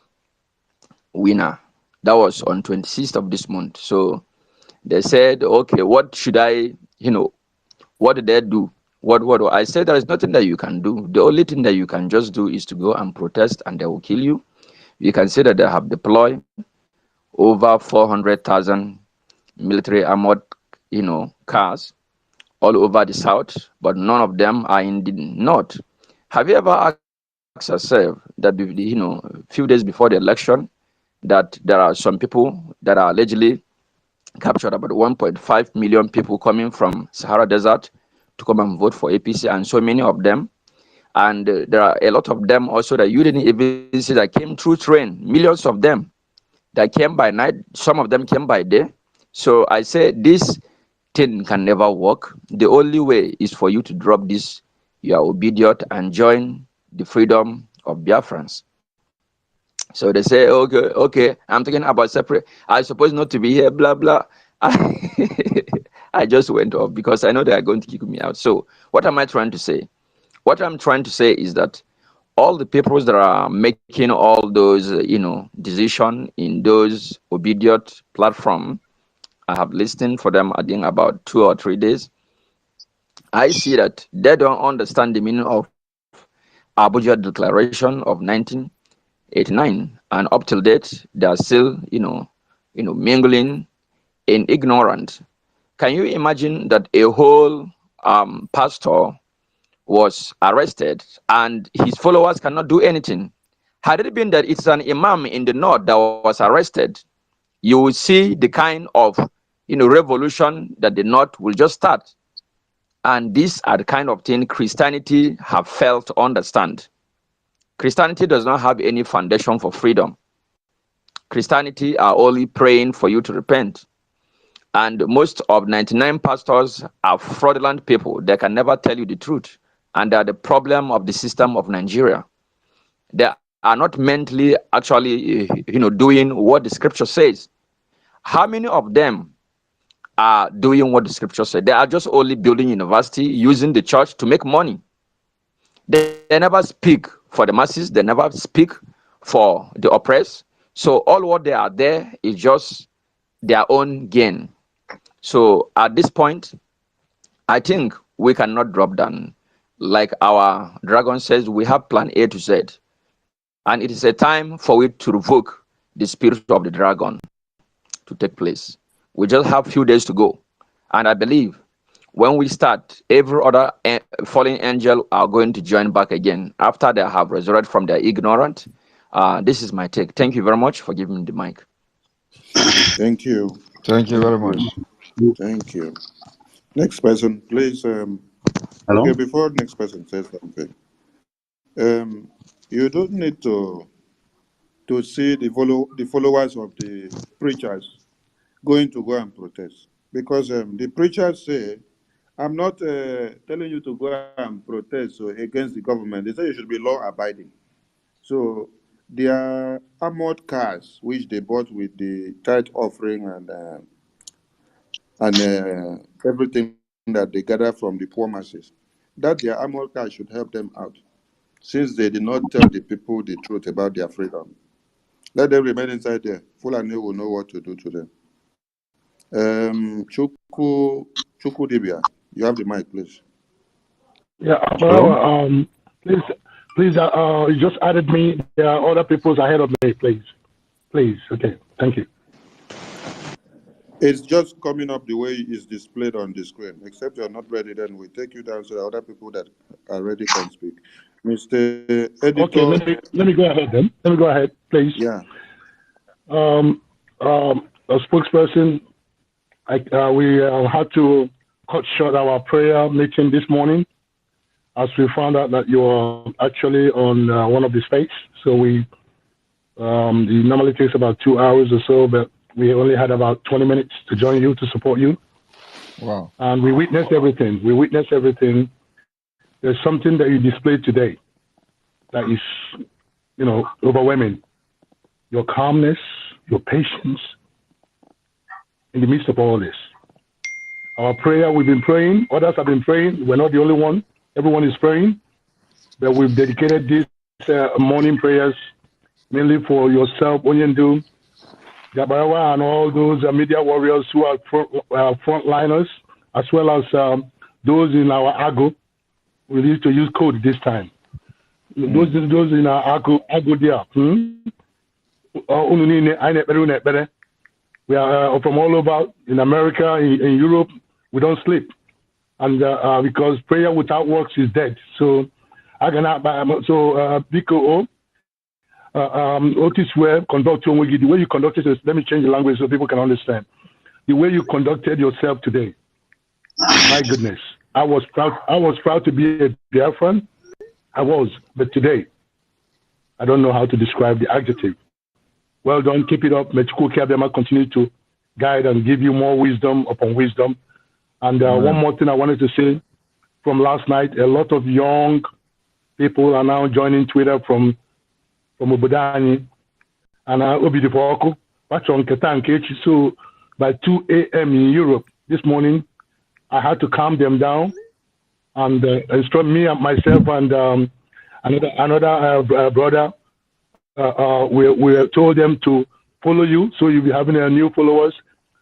winner. That was on 26th of this month. So they said, okay, what should I, what did they do? What I said, there is nothing that you can do. The only thing that you can just do is to go and protest, and they will kill you. You can see that they have deployed over 400,000 military armored, cars all over the south, but none of them are in the north. Have you ever asked yourself that, few days before the election, that there are some people that are allegedly captured, about 1.5 million people coming from Sahara Desert to come and vote for APC, and so many of them, and there are a lot of them also that you didn't even see that came through train, millions of them that came by night, some of them came by day. So I say this thing can never work. The only way is for you to drop this, you are obedient, and join the freedom of Biafrans. So they say, okay, I'm talking about separate. I supposed not to be here, blah, blah. I just went off because I know they are going to kick me out. So what am I trying to say? What I'm trying to say is that all the people that are making all those, decision in those obedient platform, I have listened for them, I think about 2 or 3 days. I see that they don't understand the meaning of Abuja Declaration of 1989, and up till date, they are still, mingling in ignorance. Can you imagine that a whole pastor was arrested and his followers cannot do anything. Had it been that it's an imam in the north that was arrested, you will see the kind of revolution that the north will just start. And these are the kind of thing Christianity have failed to understand. Christianity does not have any foundation for freedom. Christianity are only praying for you to repent. And most of 99 pastors are fraudulent people. They can never tell you the truth. And they are the problem of the system of Nigeria. They are not mentally actually, doing what the scripture says. How many of them are doing what the scripture says? They are just only building university, using the church to make money. They never speak for the masses. They never speak for the oppressed. So all what they are there is just their own gain. So at this point, I think we cannot drop down. Like our dragon says, we have plan A to Z. And it is a time for it to revoke the spirit of the dragon to take place. We just have a few days to go. And I believe when we start, every other fallen angel are going to join back again after they have resurrected from their ignorance. This is my take. Thank you very much for giving me the mic. Thank you. Thank you very much. Thank you. Next person, please. Hello? Okay, before next person says something, you don't need to see the followers of the preachers going to go and protest, because the preachers say, I'm not telling you to go and protest against the government. They say you should be law-abiding. So their armored cars, which they bought with the tithe offering and everything that they gather from the poor masses, that their armored cars should help them out, since they did not tell the people the truth about their freedom. Let them remain inside there. Fulani will know what to do to them. Chuku Dibia, you have the mic, please. Yeah, please, you just added me. There are other people ahead of me, please. Okay, thank you. It's just coming up the way it's displayed on the screen. Except you're not ready, then we take you down so that other people that are ready can speak. Mr. Editor. Okay, let me go ahead then. Let me go ahead, please. Yeah. A spokesperson, we had to cut short our prayer meeting this morning, as we found out that you are actually on one of the states. So it normally takes about 2 hours or so, but we only had about 20 minutes to join you, to support you. Wow. And we witnessed everything. There's something that you displayed today that is, overwhelming. Your calmness, your patience in the midst of all this. Our prayer, we've been praying. Others have been praying. We're not the only one. Everyone is praying. But we've dedicated these morning prayers mainly for yourself, Onyendu, Gabarawa, and all those media warriors who are frontliners, as well as those in our AGO. We need to use code this time. Those in our AGO there. We are from all over, in America, in Europe. We don't sleep. And because prayer without works is dead. So Biko Otis were conducting the way you conducted this. Let me change the language so people can understand. The way you conducted yourself today, my goodness, I was proud to be a Biafran. I was, but today, I don't know how to describe the adjective. Well done, keep it up. May Chukwuka continue to guide and give you more wisdom upon wisdom. And one more thing I wanted to say from last night, a lot of young people are now joining Twitter from Obodani and Obidipoko. So by 2 a.m. in Europe this morning, I had to calm them down and instruct me and myself and another brother. We told them to follow you, so you'll be having new followers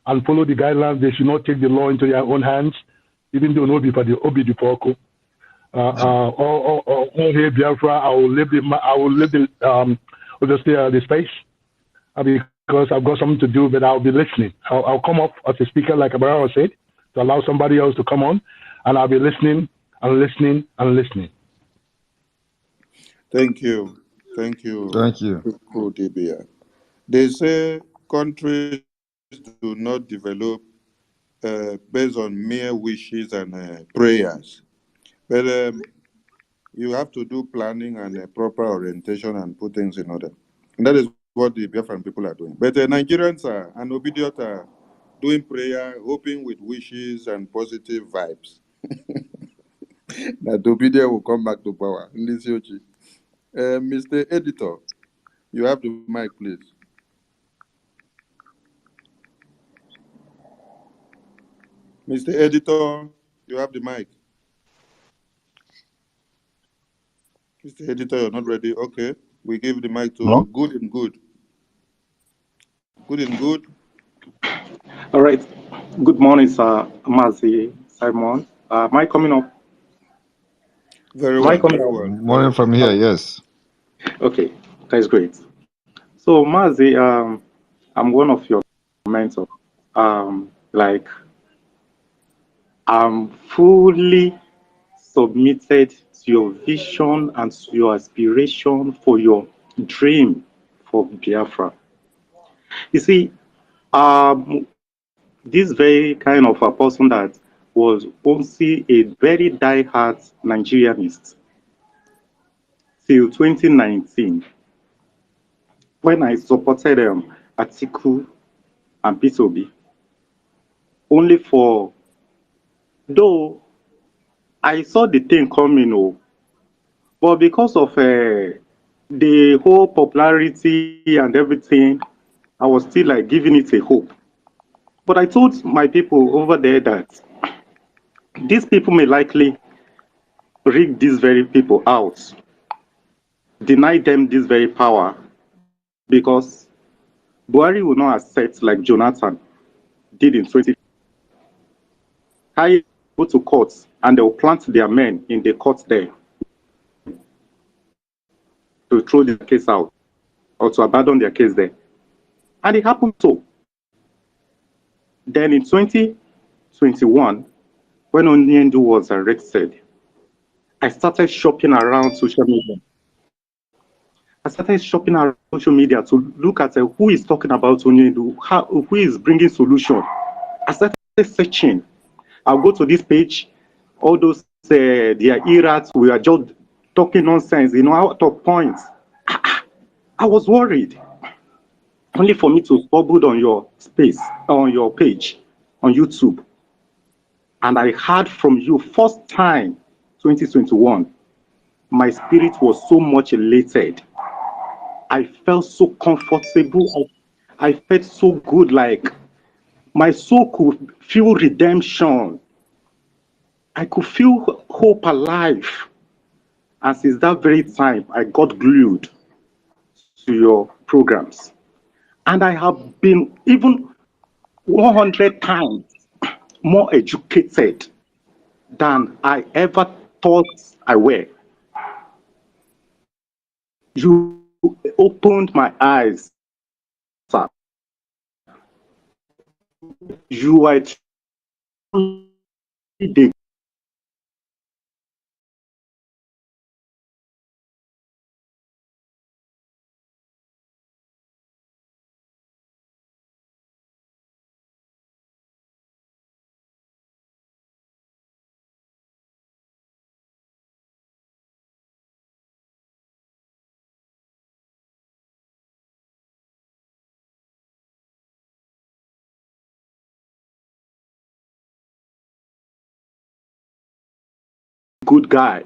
and follow the guidelines. They should not take the law into their own hands, even though no be for the Obidipoko. All here Biafra, I will leave the space because I've got something to do, but I'll be listening. I'll come up as a speaker, like Abara said, to allow somebody else to come on, and I'll be listening and listening and listening. Thank you. Thank you, Thank you. Dibia. They say countries do not develop based on mere wishes and prayers. But you have to do planning and proper orientation and put things in order. And that is what the Biafran people are doing. But Nigerians are and obedient are doing prayer, hoping with wishes and positive vibes that obedient will come back to power. Mr. Editor, you have the mic, please. Mr. Editor, you have the mic. Mr. Editor, you're not ready. Okay. We give the mic Hello? to Good and Good. Good and Good. All right. Good morning, sir. Mazi Simon. Am I coming up? Very Am I well, coming very up? well, very Morning well. from here, yes. Okay, that's great. So, Mazi, I'm one of your mentors. Like, I'm fully submitted to your vision and to your aspiration for your dream for Biafra. You see, this very kind of a person that was only a very die-hard Nigerianist till 2019 when I supported Atiku and P2B, only for, though I saw the thing coming, oh, but because of the whole popularity and everything, I was still like giving it a hope. But I told my people over there that these people may likely rig these very people out, deny them this very power, because Buhari will not accept like Jonathan did in 20. How go to courts and they will plant their men in the court there to throw their case out or to abandon their case there. And it happened so. Then in 2021, when Onyendu was arrested, I started shopping around social media. I started shopping around social media to look at who is talking about Onyendu, who is bringing solution. I started searching. I'll go to this page, all those their errats, we are just talking nonsense, out of points. I was worried, only for me to stumble on your space, on your page, on YouTube. And I heard from you first time, 2021. My spirit was so much elated. I felt so comfortable. I felt so good, like my soul could feel redemption. I could feel hope alive. And since that very time, I got glued to your programs. And I have been even 100 times more educated than I ever thought I were. You opened my eyes, sir. You are the good guy.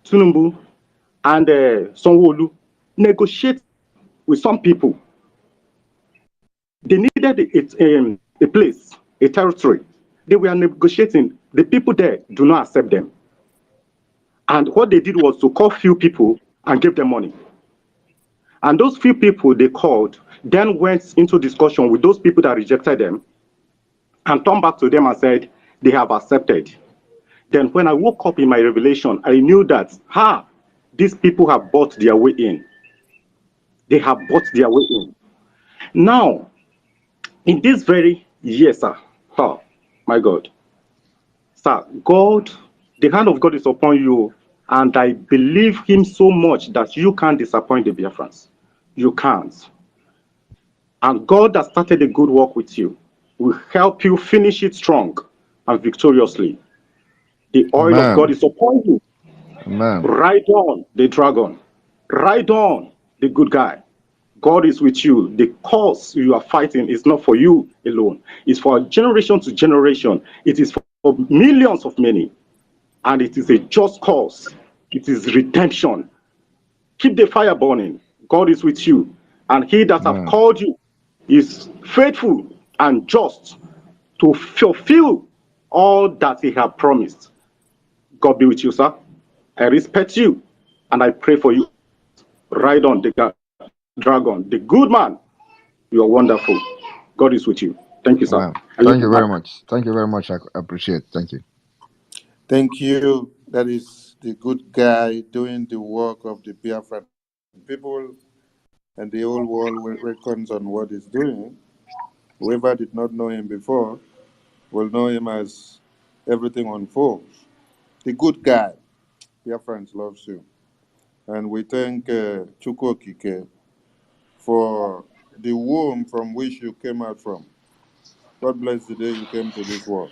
Tinubu and Sanwo-Olu negotiate with some people. They needed a place, a territory. They were negotiating. The people there do not accept them. And what they did was to call few people and give them money. And those few people they called then went into discussion with those people that rejected them and turned back to them and said, they have accepted. Then when I woke up in my revelation, I knew that, these people have bought their way in. They have bought their way in. Now, in this very year, sir, my God, sir, God, the hand of God is upon you, and I believe him so much that you can't disappoint the Biafrans. You can't. And God that started a good work with you will help you finish it strong and victoriously. The oil of God is upon you. Amen. Ride on the dragon. Ride on the good guy. God is with you. The cause you are fighting is not for you alone. It's for generation to generation. It is for millions of many. And it is a just cause. It is redemption. Keep the fire burning. God is with you. And he that have called you is faithful and just to fulfill all that he have promised. God be with you, sir. I respect you. And I pray for you. Ride on the dragon, the good man. You are wonderful. God is with you. Thank you, sir. Wow. Thank you very much. Thank you very much. I appreciate it. Thank you. Thank you. That is the good guy doing the work of the Biafran people, and the whole world reckons on what he's doing. Whoever did not know him before will know him as everything unfolds. The good guy. Biafrans loves you. And we thank Chukwu Okike for the womb from which you came out from. God bless the day you came to this world.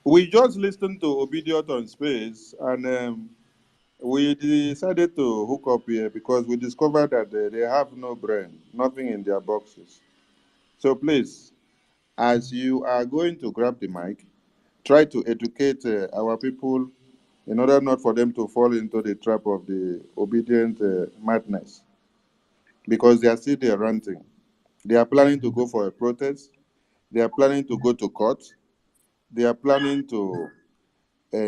We just listened to Obediot on Space, and we decided to hook up here because we discovered that they have no brain, nothing in their boxes. So please, as you are going to grab the mic, try to educate our people in order not for them to fall into the trap of the obedient madness, because they are still there ranting. They are planning to go for a protest. They are planning to go to court. They are planning to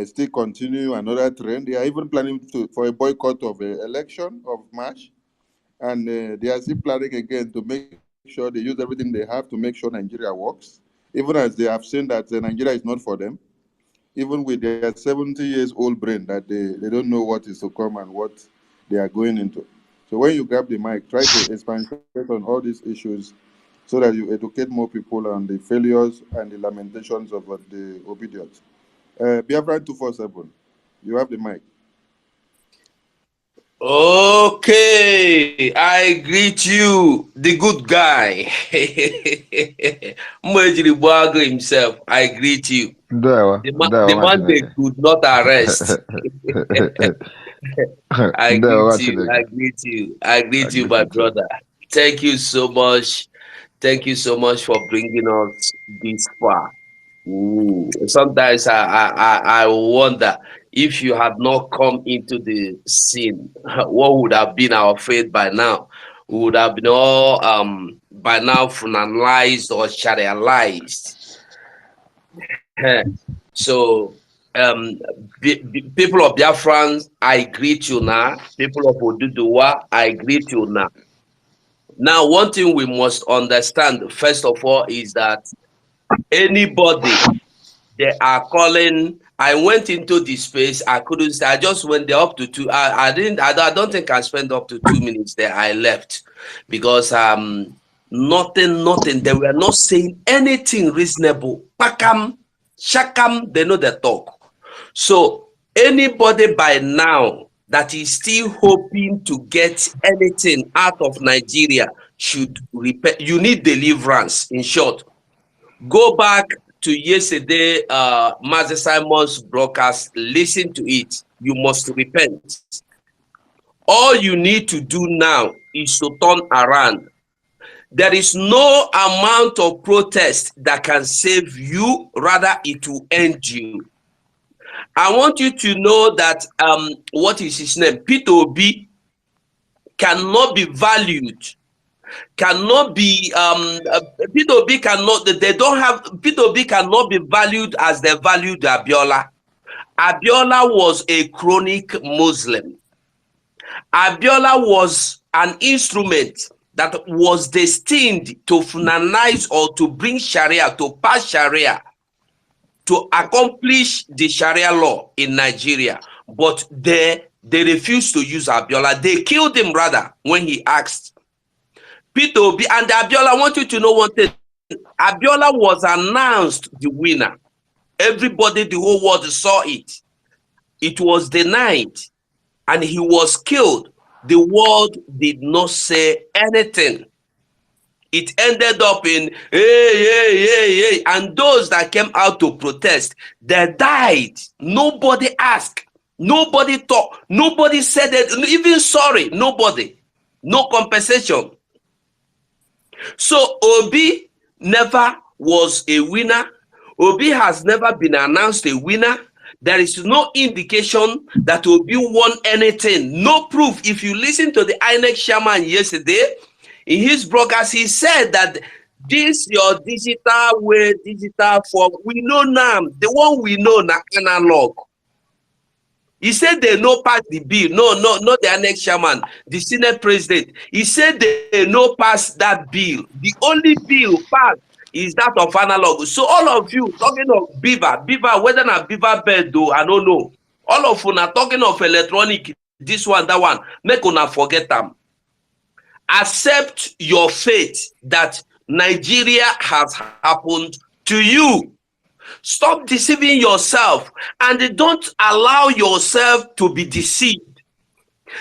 still continue another trend. They are even planning for a boycott of the election of March. And they are still planning again to make sure they use everything they have to make sure Nigeria works, even as they have seen that Nigeria is not for them, even with their 70 years old brain, that they don't know what is to come and what they are going into. So when you grab the mic, try to expand on all these issues so that you educate more people on the failures and the lamentations of the obedient. Biafran 247, you have the mic. Okay, I greet you, the good guy. Mwejiri himself, I greet you. The man they could not arrest. I greet you, I greet you, I greet you, my brother. Thank you so much. Thank you so much for bringing us this far. Ooh. Sometimes I wonder if you had not come into the scene, what would have been our fate by now? We would have been all by now finalized or serialized. So people of Biafrans, I greet you now. People of Oduduwa, I greet you now. Now, one thing we must understand, first of all, is that anybody they are calling. I went into the space. I couldn't say. I just went there up to 2. I don't think I spent up to 2 minutes there. I left because nothing. They were not saying anything reasonable. Pakam, shakam. They know the talk. So anybody by now that is still hoping to get anything out of Nigeria should repent. You need deliverance. In short, go back to yesterday, Master Simon's broadcast, listen to it. You must repent. All you need to do now is to turn around. There is no amount of protest that can save you, rather it will end you. I want you to know that what is his name? Peter Obi cannot be valued, cannot be Peter Obi cannot, they don't have, Peter Obi cannot be valued as they valued Abiola. Abiola was a chronic Muslim. Abiola was an instrument that was destined to finalize or to bring Sharia, to pass Sharia, to accomplish the Sharia law in Nigeria. But they refused to use Abiola. They killed him rather when he asked. Peter Obi and Abiola, I want you to know one thing. Abiola was announced the winner. Everybody, the whole world saw it. It was denied and he was killed. The world did not say anything. It ended up in hey. And those that came out to protest, they died. Nobody asked. Nobody talked. Nobody said it, even sorry. Nobody. No compensation. So Obi never was a winner. Obi has never been announced a winner. There is no indication that Obi won anything. No proof. If you listen to the INEC chairman yesterday, in his broadcast, he said that this your digital way, digital form, we know now. The one we know now, analog. He said they no pass the bill. No, not the INEC chairman, the Senate president. He said they no pass that bill. The only bill passed is that of analog. So all of you talking of beaver, whether not beaver bed though, I don't know. All of you are talking of electronic, this one, that one. Make una forget them. Accept your fate that Nigeria has happened to you. Stop deceiving yourself and don't allow yourself to be deceived.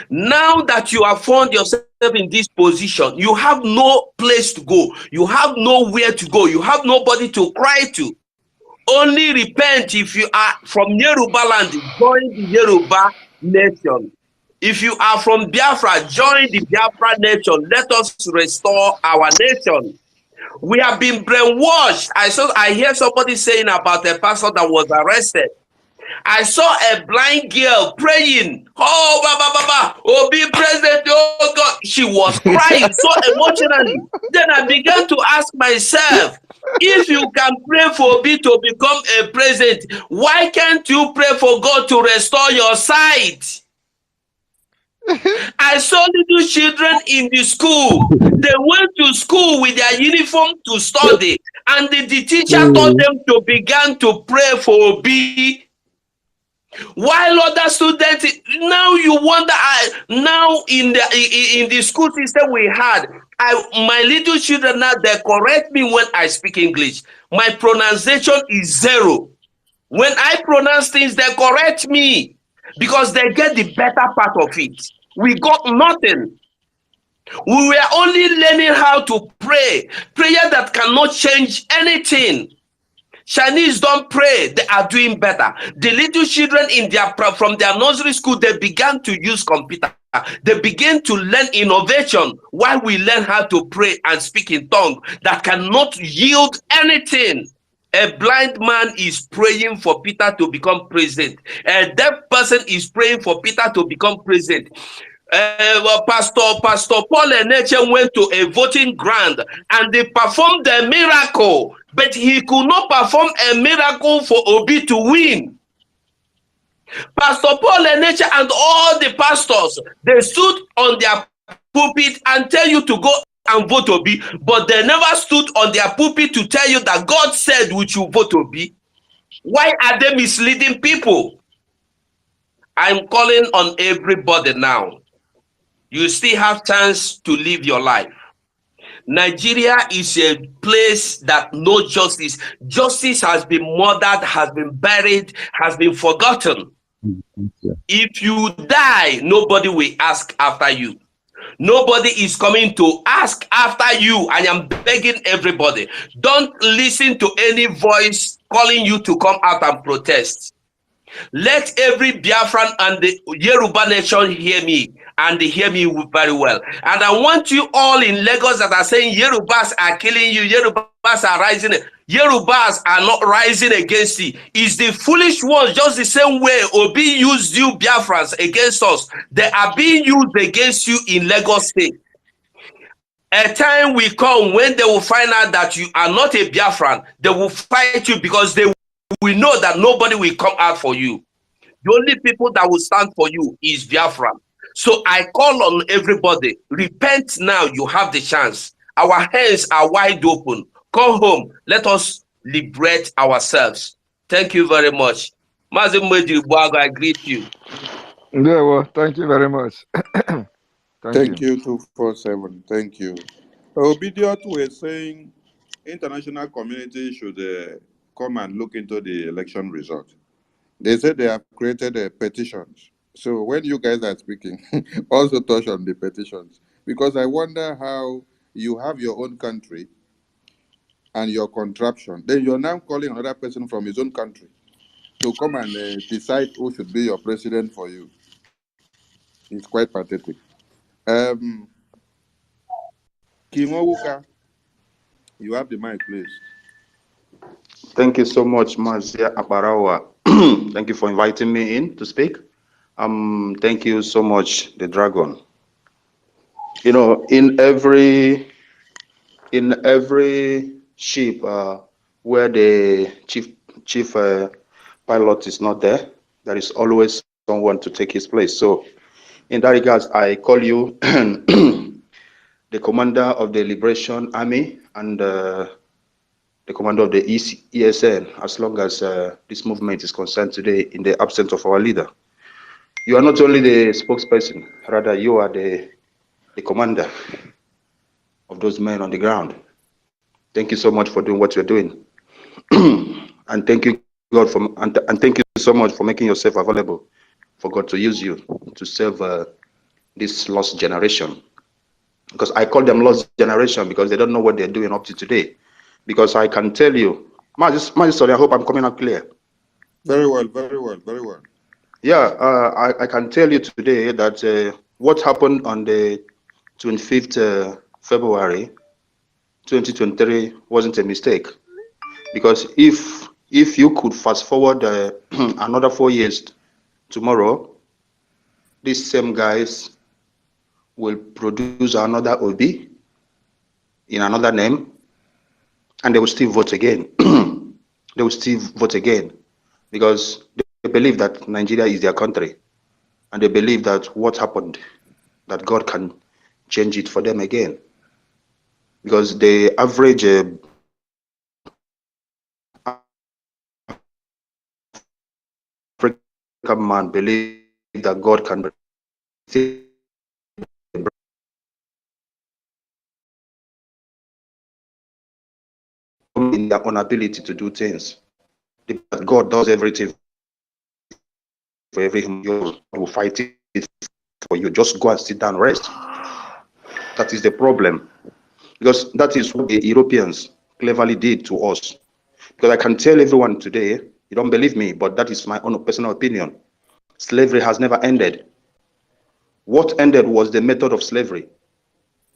Now that you have found yourself in this position, you have no place to go. You have nowhere to go. You have nobody to cry to. Only repent if you are from Yoruba land, join the Yoruba nation. If you are from Biafra, join the Biafra nation. Let us restore our nation. We have been brainwashed. I hear somebody saying about a pastor that was arrested. I saw a blind girl praying. Oh, be president. Oh God. She was crying so emotionally. Then I began to ask myself, if you can pray for Obi to become a president, why can't you pray for God to restore your sight? I saw little children in the school. They went to school with their uniform to study, and the teacher told them to begin to pray for Obi. While other students, now you wonder, now in the school system we had, my little children now, they correct me when I speak English. My pronunciation is 0. When I pronounce things, they correct me because they get the better part of it. We got nothing. We were only learning how to pray. Prayer that cannot change anything. Chinese don't pray, they are doing better. The little children from their nursery school, they began to use computer. They begin to learn innovation while we learn how to pray and speak in tongue that cannot yield anything. A blind man is praying for Peter to become president. A deaf person is praying for Peter to become president. Pastor Paul Eneche went to a voting ground and they performed a miracle, but he could not perform a miracle for Obi to win. Pastor Paul Eneche and all the pastors, they stood on their pulpit and tell you to go and vote Obi, but they never stood on their pulpit to tell you that God said we should vote Obi. Why are they misleading people? I'm calling on everybody now. You still have chance to live your life. Nigeria is a place that no justice. Justice has been murdered, has been buried, has been forgotten. If you die, nobody will ask after you. Nobody is coming to ask after you. I am begging everybody, don't listen to any voice calling you to come out and protest. Let every Biafran and the Yoruba nation hear me. and they hear me very well. And I want you all in Lagos that are saying Yorubas are killing you, Yorubas are rising. Yorubas are not rising against you. It's the foolish ones, just the same way Obi used you, Biafrans, against us. They are being used against you in Lagos State. A time will come when they will find out that you are not a Biafran. They will fight you because they will know that nobody will come out for you. The only people that will stand for you is Biafran. So I call on everybody, repent now, you have the chance. Our hands are wide open. Come home, let us liberate ourselves. Thank you very much. Mazim Buago, I greet you. Yeah, well, thank you very much. Thank you, 247. Thank you. Obidiot were saying international community should come and look into the election result. They said they have created petitions. So when you guys are speaking, also touch on the petitions. Because I wonder how you have your own country and your contraption. Then you're now calling another person from his own country to come and decide who should be your president for you. It's quite pathetic. Kimowuka, you have the mic, please. Thank you so much, Mazia Abarawa. Thank you for inviting me in to speak. Thank you so much, the Dragon. You know, in every ship where the chief pilot is not there, there is always someone to take his place. So, in that regards, I call you the commander of the Liberation Army and the commander of the ESN, as long as this movement is concerned today in the absence of our leader. You are not only the spokesperson, rather you are the commander of those men on the ground. Thank you so much for doing what you're doing. And thank you, God, and thank you so much for making yourself available for God to use you to save this lost generation. Because I call them lost generation because they don't know what they're doing up to today. Because I can tell you, sorry, I hope I'm coming out clear. Very well, very well, very well. Yeah, I can tell you today that what happened on the 25th February 2023 wasn't a mistake. Because if you could fast forward another 4 years tomorrow, these same guys will produce another OB in another name, and they will still vote again. They will still vote again because they believe that Nigeria is their country, and they believe that what happened, that God can change it for them again. Because the average African man believes that God can in their own ability to do things. But God does everything for every human. You will fight it for you. Just go and sit down and rest. That is the problem. Because that is what the Europeans cleverly did to us. Because I can tell everyone today, you don't believe me, but that is my own personal opinion. Slavery has never ended. What ended was the method of slavery.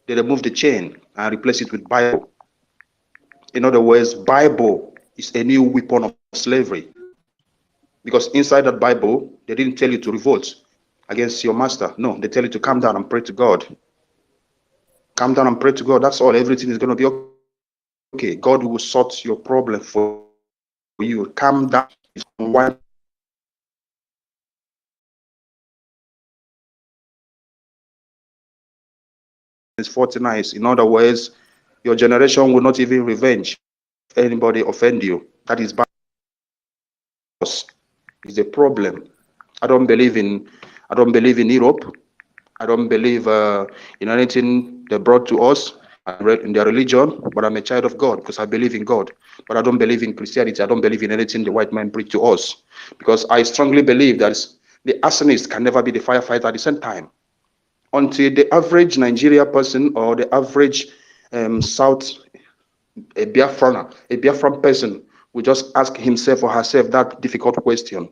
They removed the chain and replaced it with Bible. In other words, Bible is a new weapon of slavery. Because inside that Bible, they didn't tell you to revolt against your master. No, they tell you to calm down and pray to God. Calm down and pray to God. That's all. Everything is going to be okay. God will sort your problem for you. Calm down. One is 49. In other words, your generation will not even revenge if anybody offend you. That is bad. Is a problem. I don't believe in Europe. I don't believe in anything they brought to us in their religion, but I'm a child of God because I believe in God. But I don't believe in Christianity. I don't believe in anything the white man preach to us because I strongly believe that the arsonist can never be the firefighter at the same time. Until the average Nigeria person or the average a Biafran person will just ask himself or herself that difficult question.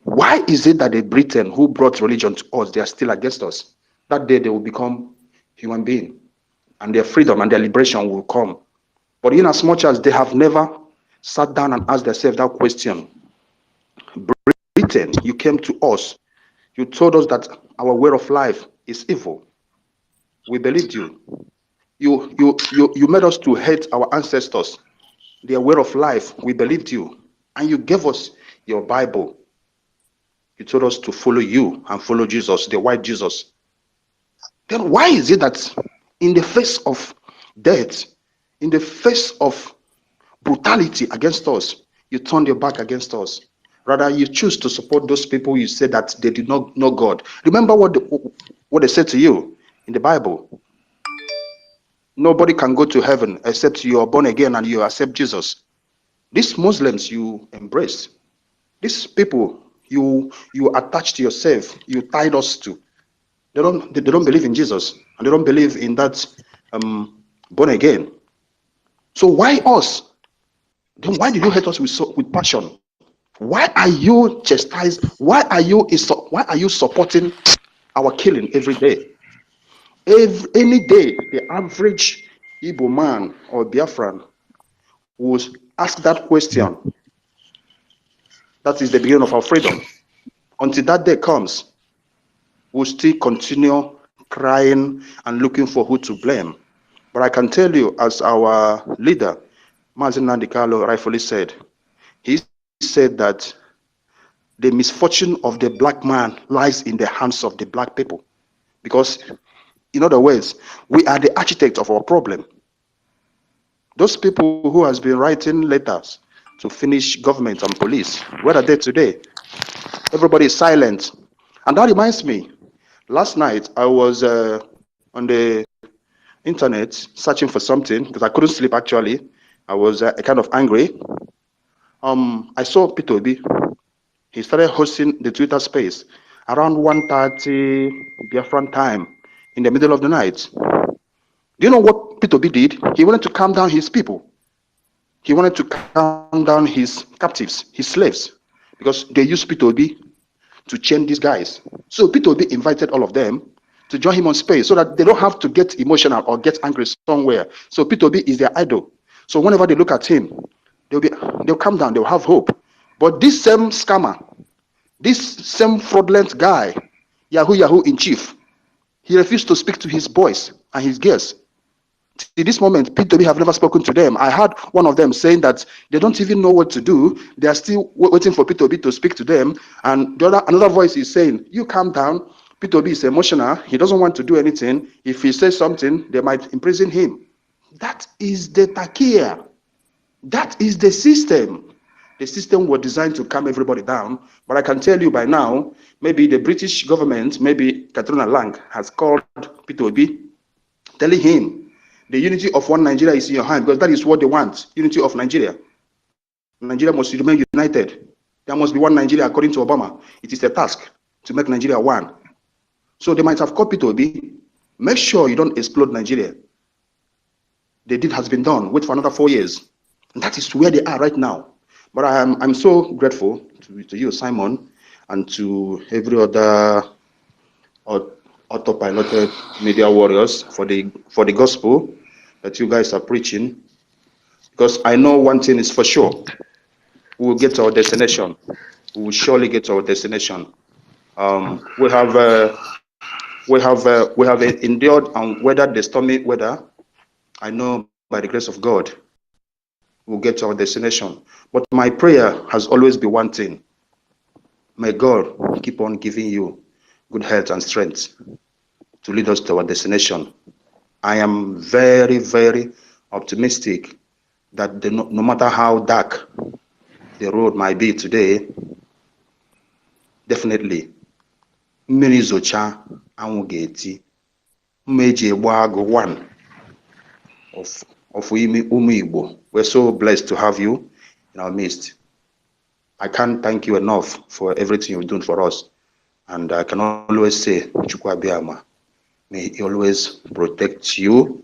Why is it that the Britain who brought religion to us, they are still against us? that day they will become human being, and their freedom and their liberation will come. But in as much as they have never sat down and asked themselves that question, Britain, you came to us, you told us that our way of life is evil. We believed you. You made us to hate our ancestors, their way of life. We believed you. And you gave us your Bible. You told us to follow you and follow Jesus, the white Jesus. Then why is it that in the face of death, in the face of brutality against us, you turned your back against us? Rather, you choose to support those people you said that they did not know God. Remember what they said to you in the Bible. Nobody can go to heaven except you are born again and you accept Jesus. These Muslims you embrace, these people you attached to yourself, you tied us to. They don't believe in Jesus, and they don't believe in that born again. So why us? Then why did you hate us with passion? Why are you chastised? Why are you supporting our killing every day? Any day, the average Igbo man or Biafran will ask that question. That is the beginning of our freedom. Until that day comes, we'll still continue crying and looking for who to blame. But I can tell you, as our leader, Mazen Nandikalo, rightfully said, he said that the misfortune of the black man lies in the hands of the black people. Because, in other words, we are the architect of our problem. Those people who has been writing letters to finish government and police, where are they today? Everybody is silent. And that reminds me, last night I was on the internet searching for something because I couldn't sleep actually. I was kind of angry. I saw Peter Obi. He started hosting the Twitter space around 1:30 Biafran time in the middle of the night. Do you know what Peter Obi did? He wanted to calm down his people. He wanted to calm down his captives, his slaves, because they used Peter Obi to chain these guys. So Peter Obi invited all of them to join him on space so that they don't have to get emotional or get angry somewhere. So Peter Obi is their idol. So whenever they look at him, they'll calm down, they'll have hope. But this same scammer, this same fraudulent guy, Yahoo in chief, he refused to speak to his boys and his girls. To this moment, P2B have never spoken to them. I heard one of them saying that they don't even know what to do. They are still waiting for P2B to speak to them. And another voice is saying, you calm down. P2B is emotional. He doesn't want to do anything. If he says something, they might imprison him. That is the takia. That is the system. The system was designed to calm everybody down. But I can tell you by now, maybe the British government, maybe Katrina Lang has called P2B, telling him, the unity of one Nigeria is in your hand, because that is what they want, unity of Nigeria. Nigeria must remain united. There must be one Nigeria according to Obama. It is a task to make Nigeria one. So they might have copied P2B. Make sure you don't explode Nigeria. The deed has been done. Wait for another 4 years. And that is where they are right now. But I'm so grateful to you, Simon, and to every other autopiloted media warriors for the gospel that you guys are preaching, because I know one thing is for sure: we will get to our destination. We will surely get to our destination. We have endured and weathered the stormy weather. I know by the grace of God, we'll get to our destination. But my prayer has always been one thing: may God keep on giving you good health and strength to lead us to our destination. I am very, very optimistic that no matter how dark the road might be today, definitely, mmiri zocha anwụ ga-eti, mmeji egba agụ one of Umu Igbo. We're so blessed to have you in our midst. I can't thank you enough for everything you're doing for us. And I can always say, Chukwu Abiyama, may he always protect you,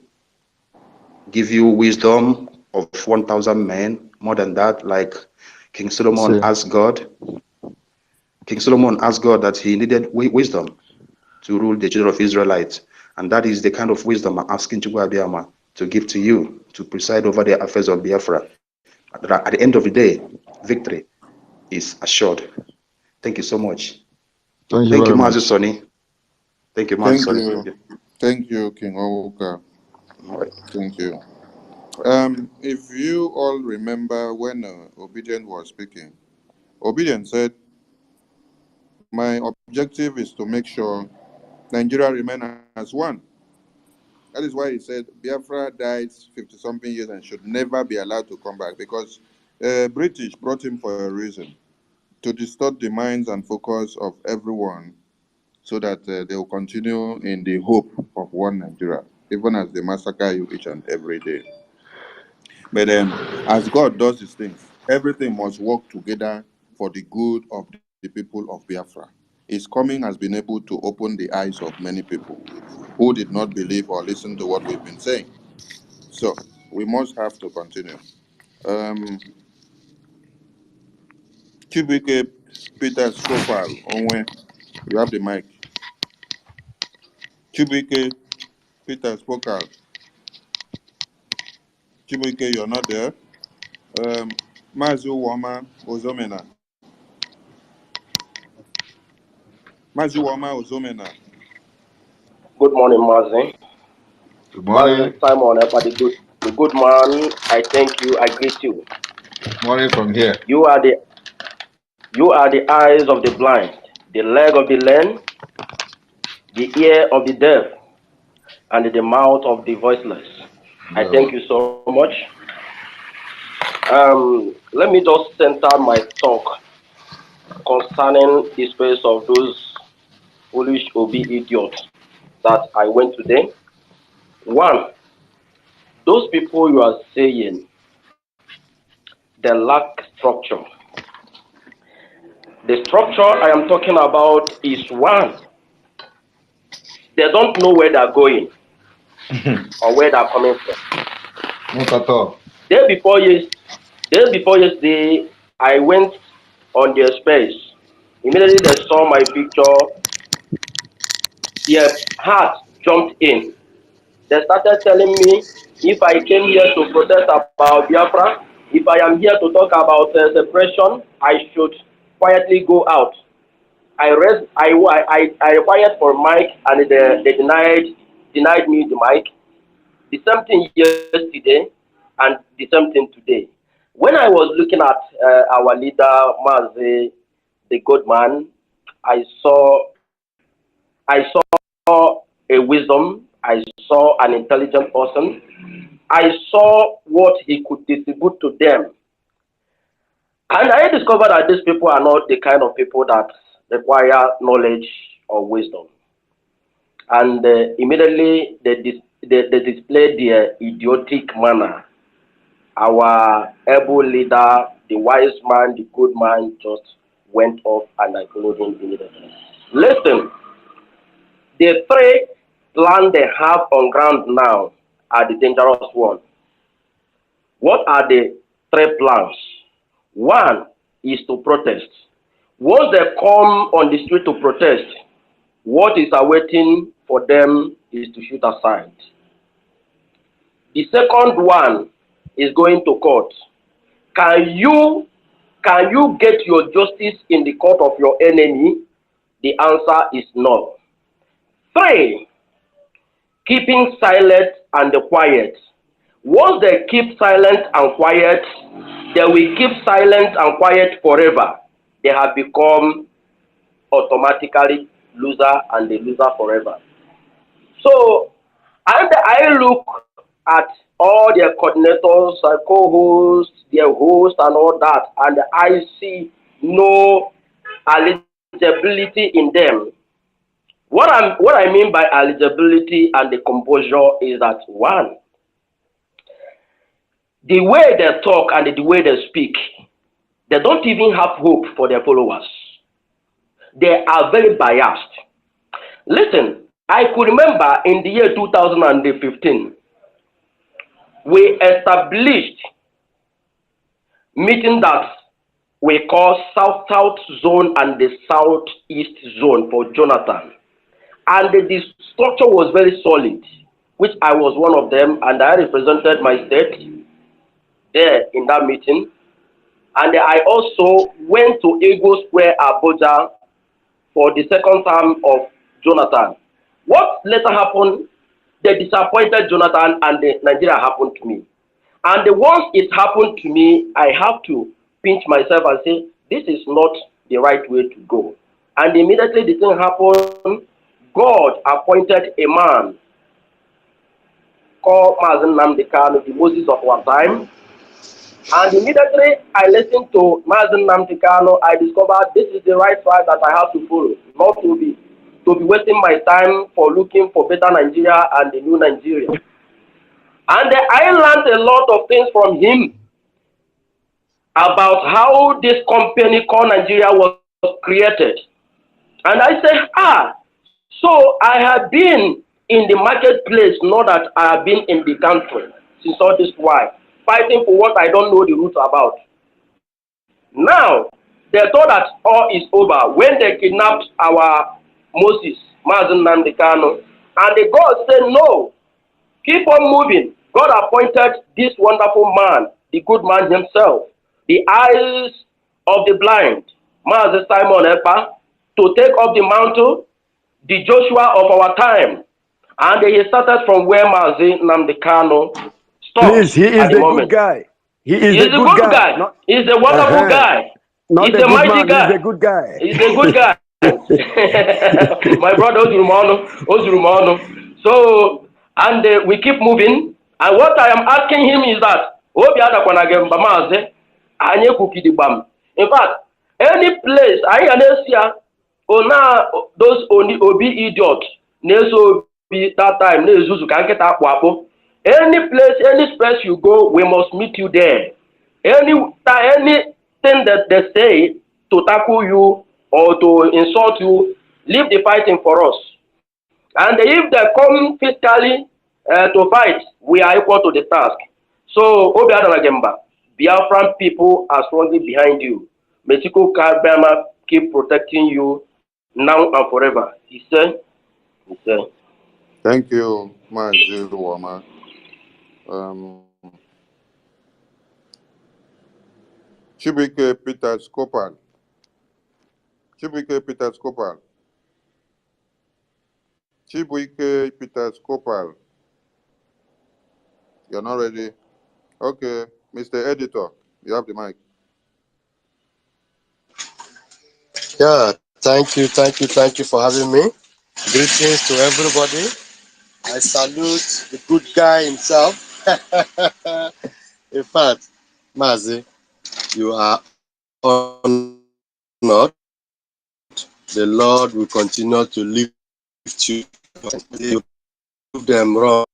give you wisdom of 1,000 men, more than that, like King Solomon asked God. King Solomon asked God that he needed wisdom. to rule the children of Israelites. And that is the kind of wisdom I'm asking Chukwu Abiyama to give to you, to preside over the affairs of Biafra. At the end of the day, victory is assured. Thank you so much. Thank you Thank you, very Mazi much. Sonny. Thank you, Mazi Thank Sonny. you. Thank you, King Owuka. All right. Thank you. If you all remember when Obedient was speaking, Obedient said, my objective is to make sure Nigeria remain as one. That is why he said Biafra died 50-something years and should never be allowed to come back, because British brought him for a reason, to distort the minds and focus of everyone so that they will continue in the hope of one Nigeria, even as they massacre you each and every day. But as God does his things, everything must work together for the good of the people of Biafra. His coming has been able to open the eyes of many people who did not believe or listen to what we've been saying. So we must have to continue. Chibuike Peter Skopal, Onwe, you have the mic. Chibuike Peter Skopal. Chibuike, you're not there. Mazu Wama Ozomena. Mazu Wama Ozomena. Good morning, Mazi. Good Mazi morning. Simon, the good man. I thank you. I greet you. Morning from here. You are the eyes of the blind, the leg of the lame, the ear of the deaf, and the mouth of the voiceless. I thank you so much. Let me just center my talk concerning the space of those foolish Obi idiots that I went today. One, those people you are saying they lack structure. The structure I am talking about is one, they don't know where they're going or where they're coming from. Not at all. Day before yesterday, I went on their space. Immediately they saw my picture, their heart jumped in. They started telling me if I came here to protest about Biafra, if I am here to talk about separation, I should quietly go out. I required for mic and they denied me the mic. The same thing yesterday and the same thing today. When I was looking at our leader Mazi, the good man, I saw a wisdom. I saw an intelligent person. I saw what he could distribute to them. And I discovered that these people are not the kind of people that require knowledge or wisdom. And immediately they displayed their idiotic manner. Our able leader, the wise man, the good man, just went off and I followed him immediately. Listen, the three plans they have on ground now are the dangerous one. What are the three plans? One is to protest. Once they come on the street to protest, what is awaiting for them is to shoot aside. The second one is going to court. Can you get your justice in the court of your enemy? The answer is no. 3, keeping silent and quiet. Once they keep silent and quiet, they will keep silent and quiet forever. They have become automatically loser and the loser forever. So, and I look at all their coordinators, co-hosts, their hosts and all that, and I see no eligibility in them. What I mean by eligibility and the composure is that one, the way they talk and the way they speak, they don't even have hope for their followers. They are very biased. Listen, I could remember in the year 2015, we established meeting that we call South-South Zone and the Southeast Zone for Jonathan. and the structure was very solid, which I was one of them, and I represented my state there in that meeting. And I also went to Ego Square, Abuja, for the second term of Jonathan. What later happened, the disappointed Jonathan and the Nigeria happened to me. And once it happened to me, I have to pinch myself and say, this is not the right way to go. And immediately the thing happened, God appointed a man called Mazen Namdekan, the Moses of our time. And immediately I listened to Mazen Namdekan, I discovered this is the right path that I have to follow, not to be wasting my time for looking for better Nigeria and the new Nigeria. And I learned a lot of things from him about how this company called Nigeria was created. And I said, so I have been in the marketplace, not that I have been in the country since all this while, fighting for what I don't know the roots about. Now, they thought that all is over when they kidnapped our Moses, Mazen Nandekano, and the God said, no, keep on moving. God appointed this wonderful man, the good man himself, the eyes of the blind, Mazen Simon Epa, to take up the mantle, the Joshua of our time. And he started from where Mazen Namdekano stopped. Please, he is at the the moment. good guy. He is He's the a good good guy. guy. He's a wonderful guy. Not He's a a good mighty man. guy. He's a good guy. He's a good guy. My brother Ozurumano. So, and we keep moving. And what I am asking him is that, in fact, any place, those only obi idiot, that time, any place, any space you go, we must meet you there. Anything that they say to tackle you or to insult you, leave the fighting for us. And if they come physically to fight, we are equal to the task. So, Obiadanagemba, Biafran people are strongly behind you. Mexico Kabama keep protecting you now and forever. He said. Thank you, Mazi Wama. Chibike Peter Skopal. Chibuike Peter Skopal. Chibuike Peter Skopal. You're not ready? Okay. Mr. Editor, you have the mic. Yeah, thank you for having me. Greetings to everybody. I salute the good guy himself. In fact, Mazi, you are honored. The Lord will continue to lift you. You prove them wrong.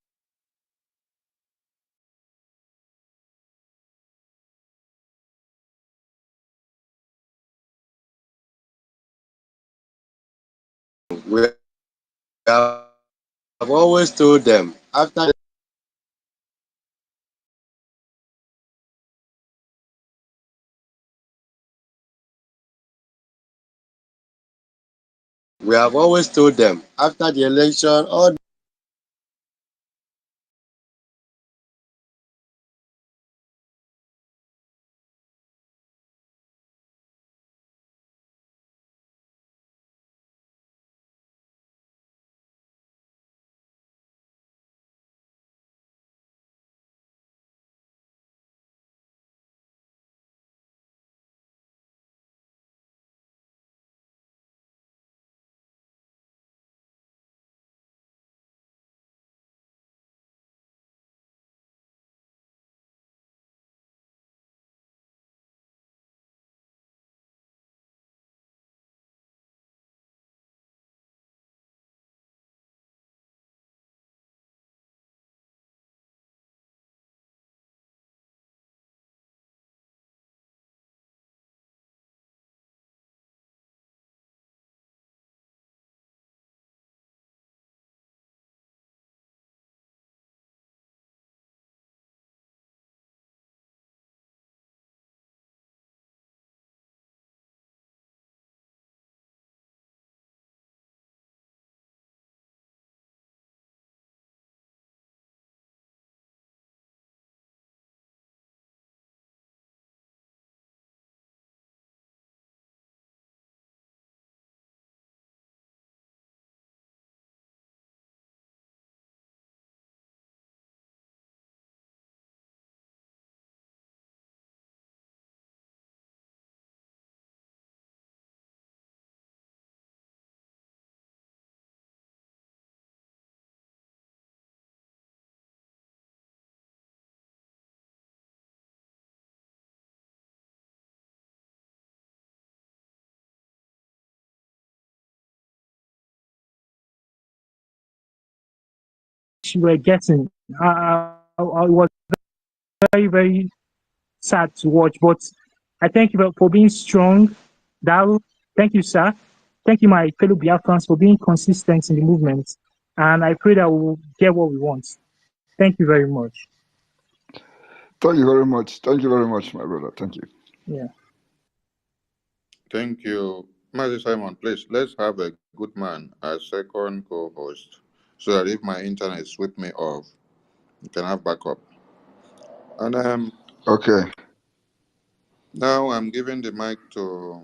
We have always told them after the election, all you were getting. I was very, very sad to watch, but I thank you for being strong. Daru, thank you, sir. Thank you, my fellow Biafrans, for being consistent in the movement. And I pray that we'll get what we want. Thank you very much. Thank you very much. Thank you very much, my brother. Thank you. Yeah. Thank you. Master Simon, please, let's have a good man as second co-host so that if my internet sweep me off, you can have backup. And okay. Now I'm giving the mic to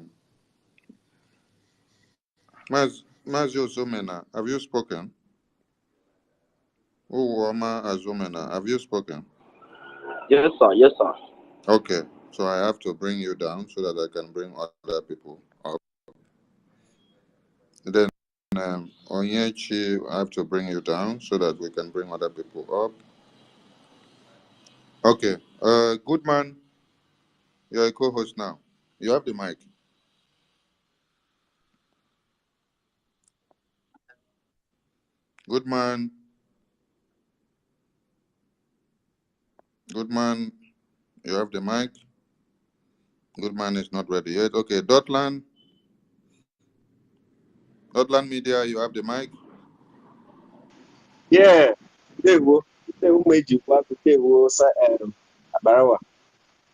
Mazio Zomena. Have you spoken? Uwama Azomena, have you spoken? Yes, sir. Yes, sir. Okay, so I have to bring you down so that I can bring other people up. Then Onyechi, I have to bring you down so that we can bring other people up. Okay, good man, you're a co-host now. You have the mic. Good man. Good man, you have the mic. Good man is not ready yet. Okay, Dotland Media, you have the mic. Yeah, Devo Mejikwa Devo Abarawa.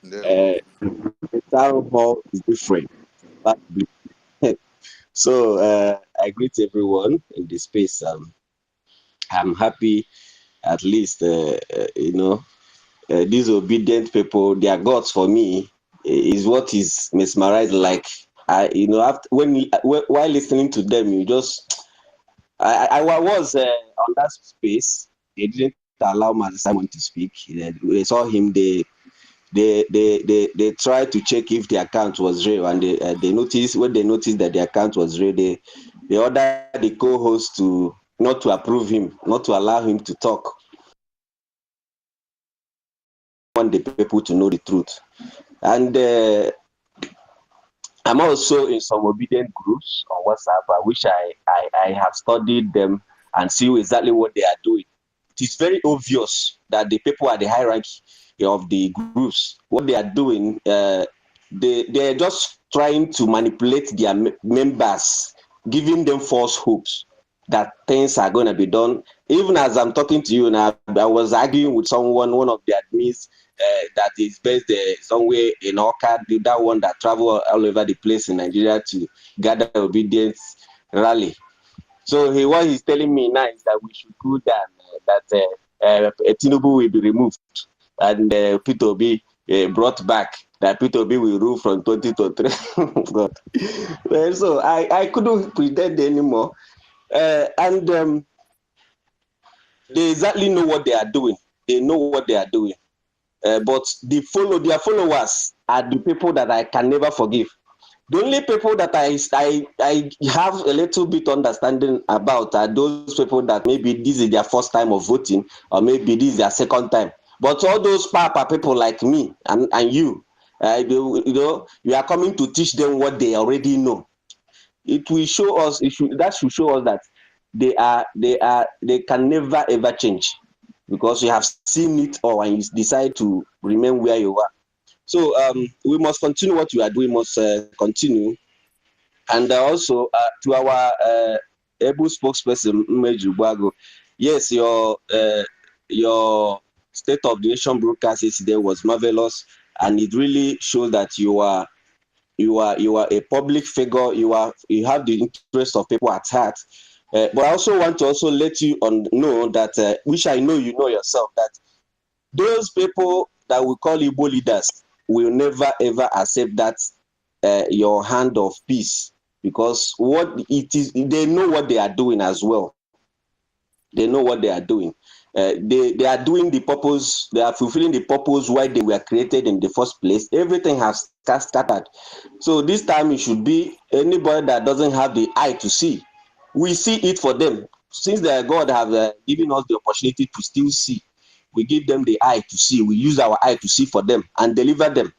The town hall is different. So I greet everyone in the space. I'm happy at least these obedient people, their gods for me is what is mesmerized. Like after while listening to them, you just I was on that space. They didn't allow Master Simon to speak. They saw him. They tried to check if the account was real, and they noticed when they noticed that the account was real, they ordered the co-host to not to approve him, not to allow him to talk. Want the people to know the truth, and I'm also in some obedient groups on WhatsApp. I wish I have studied them and see exactly what they are doing. It is very obvious that the people at the hierarchy of the groups, what they are doing, they're just trying to manipulate their members, giving them false hopes that things are going to be done. Even as I'm talking to you now, I was arguing with someone, one of the admins, that is based somewhere in Orchard, that one that travel all over the place in Nigeria to gather obedience rally. So what he's telling me now is that we should go down, that Tinubu will be removed and Peter Obi brought back, that Peter Obi will rule from 2023. God. Well, so I couldn't pretend anymore. And they exactly know what they are doing. They know what they are doing. But their followers are the people that I can never forgive. The only people that I have a little bit understanding about are those people that maybe this is their first time of voting, or maybe this is their second time. But all those papa people like me and you, you are coming to teach them what they already know. It will show us. That should show us that they can never ever change, because you have seen it all and you decide to remain where you are. So we must continue what we are doing. We must continue. And also to our able spokesperson, Mmeju Gbago, yes, your State of the Nation broadcast yesterday was marvelous, and it really shows that you are a public figure. You have the interest of people at heart. But I also want to let you know that, which I know you know yourself, that those people that we call Igbo leaders will never ever accept that your hand of peace, because what it is, they know what they are doing as well. They know what they are doing. They are doing the purpose. They are fulfilling the purpose why they were created in the first place. Everything has scattered. So this time it should be anybody that doesn't have the eye to see. We see it for them. Since God have given us the opportunity to still see, we give them the eye to see. We use our eye to see for them and deliver them.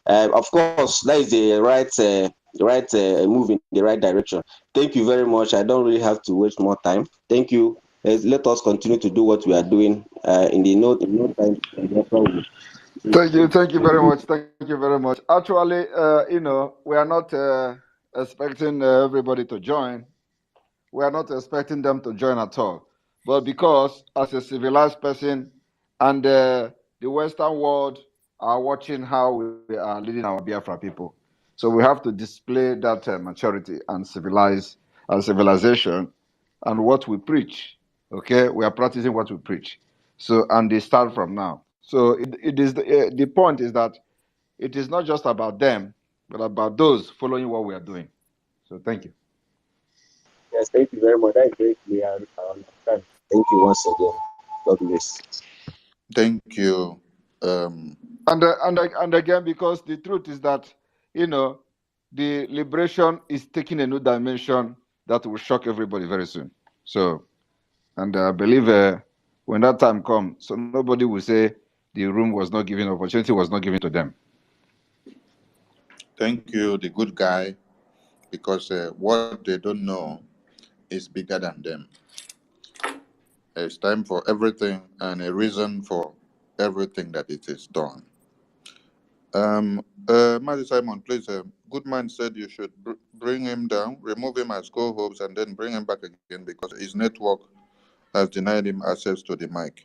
Of course, that is the right move in the right direction. Thank you very much. I don't really have to waste more time. Thank you. let us continue to do what we are doing. In no time, Biafra will. Thank you very much. Thank you very much. Actually, we are not expecting everybody to join. We are not expecting them to join at all. But because, as a civilized person, and the Western world are watching how we are leading our Biafra people, so we have to display that maturity and civilization, and what we preach. Okay, we are practicing what we preach. So, and they start from now. So it is the point is that it is not just about them, but about those following what we are doing. So thank you. Yes, thank you very much. That is very clear. I understand. Thank you once again. God bless. Thank you. And again, because the truth is that the liberation is taking a new dimension that will shock everybody very soon. So, and I believe when that time comes, so nobody will say the room was not given, opportunity was not given to them. Thank you, the good guy, because what they don't know is bigger than them. It's time for everything and a reason for everything that it is done. Matthew Simon, please. Good man said you should bring him down, remove him as co-host, and then bring him back again because his network has denied him access to the mic.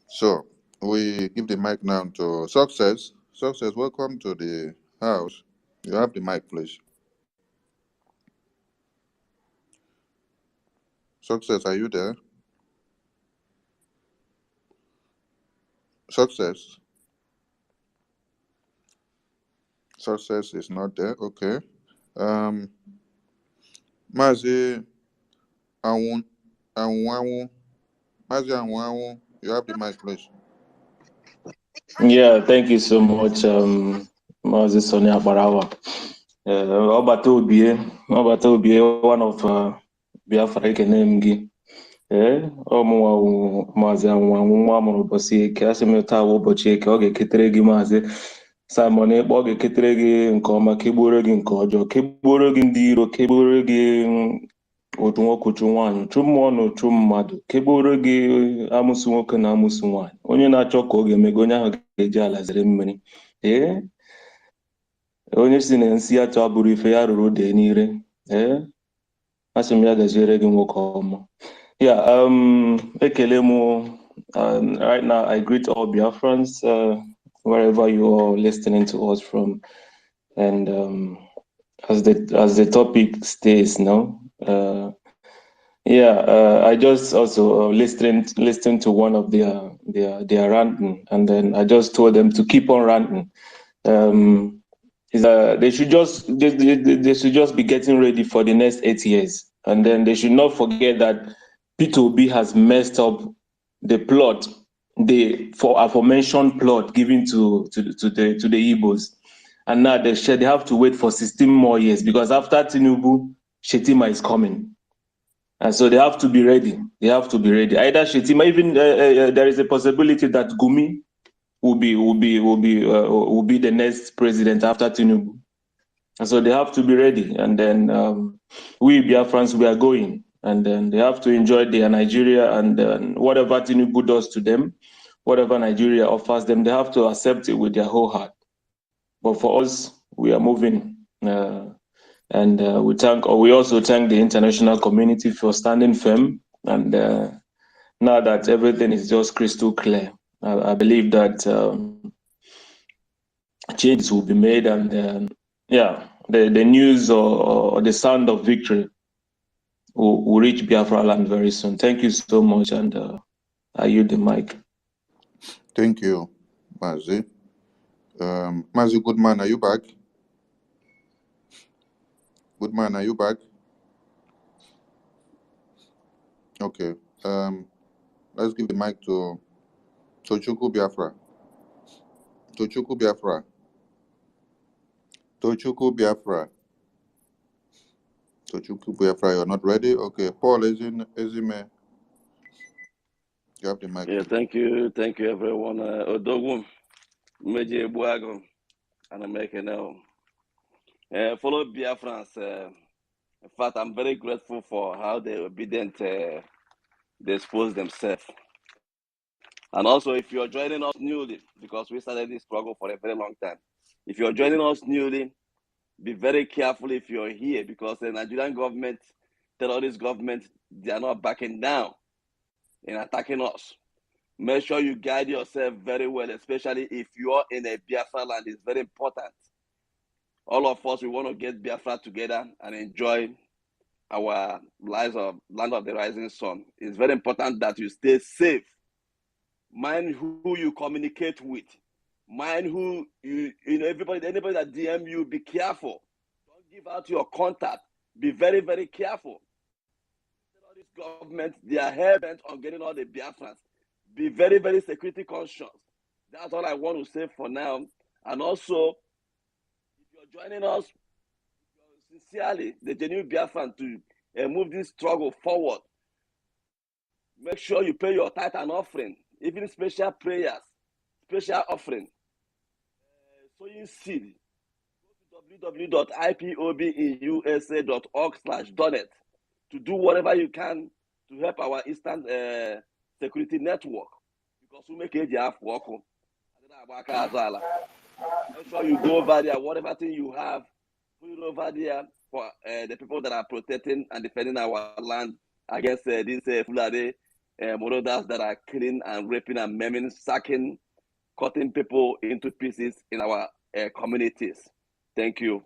So we give the mic now to Success. Success, welcome to the house. You have the mic, please. Success, are you there? Success. Success is not there. Okay. Mazi Anwawu. Mazi Anwawu, you have the mic, please. Yeah, thank you so much, Mazi Sonia Barawa. Obata Obie, one of Biafra Ekenemgi. Ọmụnwa Maazị Anwanwu nwa amụrụ ụbọchị Eke, asị m taa bụ ụbọchị Eke, ọ ga-eketere gị Maazị Simon Ekpa, ọ ga-eketere gị nke ọma, kegburu gị nke ọjọọ, kegburu gị ndị iro, kegburu gị otu nwoke uchu nwaanyị, uchu mmụọ na uchu mmadụ, kegburu gị amụsụ nwoke na amụsụ nwaanyị, onye na-achọ ka ọ ga-emego onye ahụ ga-eji ala zere mmiri. Onye si na nsị ya chọọ bụrụ ife ya rụrụ dee n'ire. Asị m ya gaziere gị nwoke ọma. Yeah, Ekelemu, right now I greet all Biafrans, wherever you are listening to us from. And as the topic states now, I just also listened to one of their ranting, and then I just told them to keep on ranting. They should just be getting ready for the next 8 years, and then they should not forget that P2B has messed up the plot, the aforementioned plot given to the Igbos, and now they have to wait for 16 more years because after Tinubu, Shetima is coming, and so they have to be ready. They have to be ready. Either Shetima, even there is a possibility that Gumi will be the next president after Tinubu, and so they have to be ready. And then we Biafrans, we are going. And then they have to enjoy their Nigeria, and then whatever Tinubu does to them, whatever Nigeria offers them, they have to accept it with their whole heart. But for us, we are moving, and we also thank the international community for standing firm. And now that everything is just crystal clear, I believe that changes will be made, and the news or the sound of victory will reach Biafra land very soon. Thank you so much, and I yield the mic. Thank you, Mazi. Mazi, good man, are you back? Good man, are you back? Okay. Let's give the mic to Tochukwu Biafra. Tochukwu Biafra. Tochukwu Biafra. Tochukwu Biafra, you're not ready? Okay. Paul Ezime. You have the mic. Yeah, thank you, everyone. Odogwu, Meji Ebuago, and I'm making now. Follow Biafrans. In fact, I'm very grateful for how the obedient they expose themselves. And also, if you're joining us newly, because we started this struggle for a very long time, if you're joining us newly, be very careful if you're here, because the Nigerian government, terrorist government, they are not backing down in attacking us. Make sure you guide yourself very well, especially if you're in a Biafra land. It's very important. All of us, we want to get Biafra together and enjoy our lives of land of the rising sun. It's very important that you stay safe. Mind who you communicate with. Mind who anybody that DM you, be careful. Don't give out your contact. Be very, very careful. This government, they are hell-bent on getting all the Biafrans. Be very, very security conscious. That's all I want to say for now. And also, if you're joining us, sincerely, the genuine Biafran, to move this struggle forward, make sure you pay your tithe and offering, even special prayers, special offering. Sowing seed. Go to www.ipobinUSA.org/donate to do whatever you can to help our Eastern security network. Because we make it work. Make sure you go over there, whatever thing you have, put it over there for the people that are protecting and defending our land against these Fulani marauders that are killing and raping and maiming, sacking, cutting people into pieces in our communities. Thank you.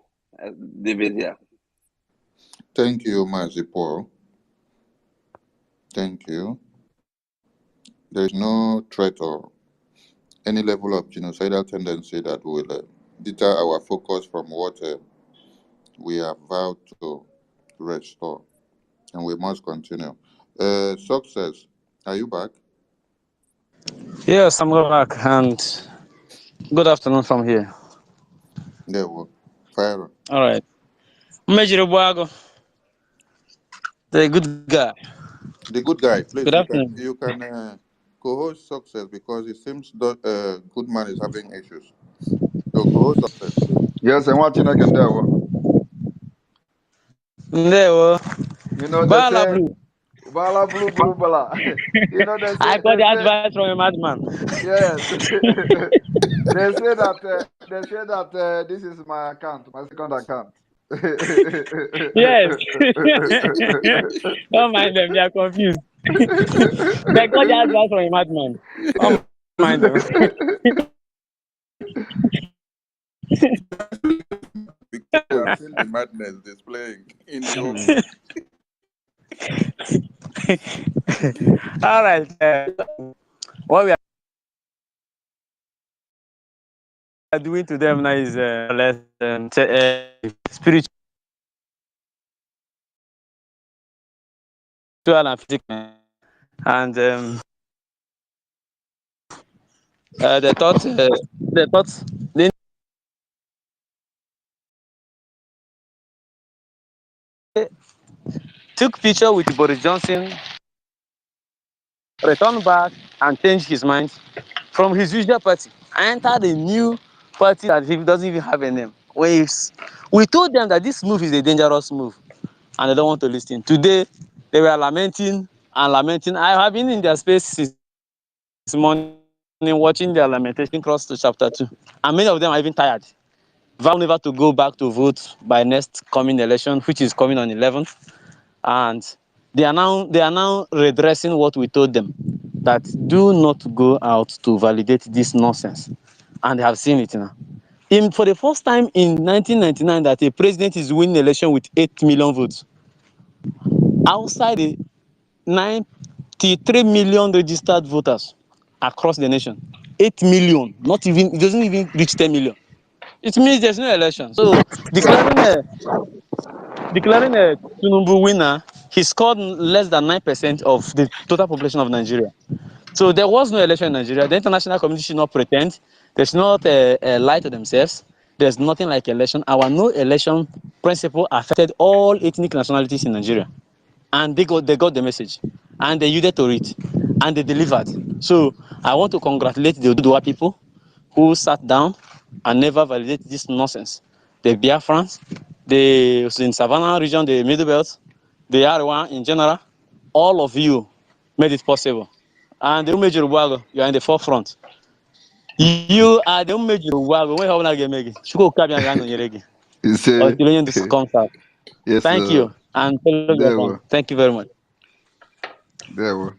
David here. Thank you, Mazi Paul. Thank you. There is no threat or any level of genocidal tendency that will deter our focus from what we have vowed to restore. And we must continue. Success, are you back? Yes, I'm back, and good afternoon from here. There we fire. All right. Major Buago, the good guy. The good guy, please. Good afternoon. You can co-host Success because it seems that good man is having issues. So co-host Success, please. Yes, and what you can do. You know, they Bala say, Blue. Bala blue, blue, bala. You know, they I say, got the advice from a madman. yes. They say that this is my account, my second account. Yes. Don't mind them, they are confused. They got the advice from a madman. Don't mind them. Because you have seen the madness displaying in the All right. What we are doing to them now is less spiritual and physical, and they thought they took picture with Boris Johnson, returned back and changed his mind from his usual party and entered a new party that he doesn't even have a name. We told them that this move is a dangerous move and they don't want to listen. Today, they were lamenting and lamenting. I have been in their space since morning watching their lamentation cross to chapter 2. And many of them are even tired. Vow never to go back to vote by next coming election, which is coming on 11th. And they are now redressing what we told them, that do not go out to validate this nonsense. And they have seen it now. For the first time in 1999 that a president is winning election with 8 million votes. Outside the 93 million registered voters across the nation. 8 million, it doesn't even reach 10 million. It means there's no election. So declaring a Tinubu winner, he scored less than 9% of the total population of Nigeria. So there was no election in Nigeria. The international community should not pretend. They should not lie to themselves. There's nothing like election. Our no election principle affected all ethnic nationalities in Nigeria. And they got the message. And they used to it. And they delivered. So I want to congratulate the Oduduwa people who sat down and never validated this nonsense. The Biafrans, in Savannah region, the Middle Belt, the Arewa in general, all of you made it possible. And the Umeji you are in the forefront. You are the Umeji Ruwago. When have I make it? Shuko Kabian Yango You say, until this comes out. yes, Thank you. And there were, thank you very much. there were.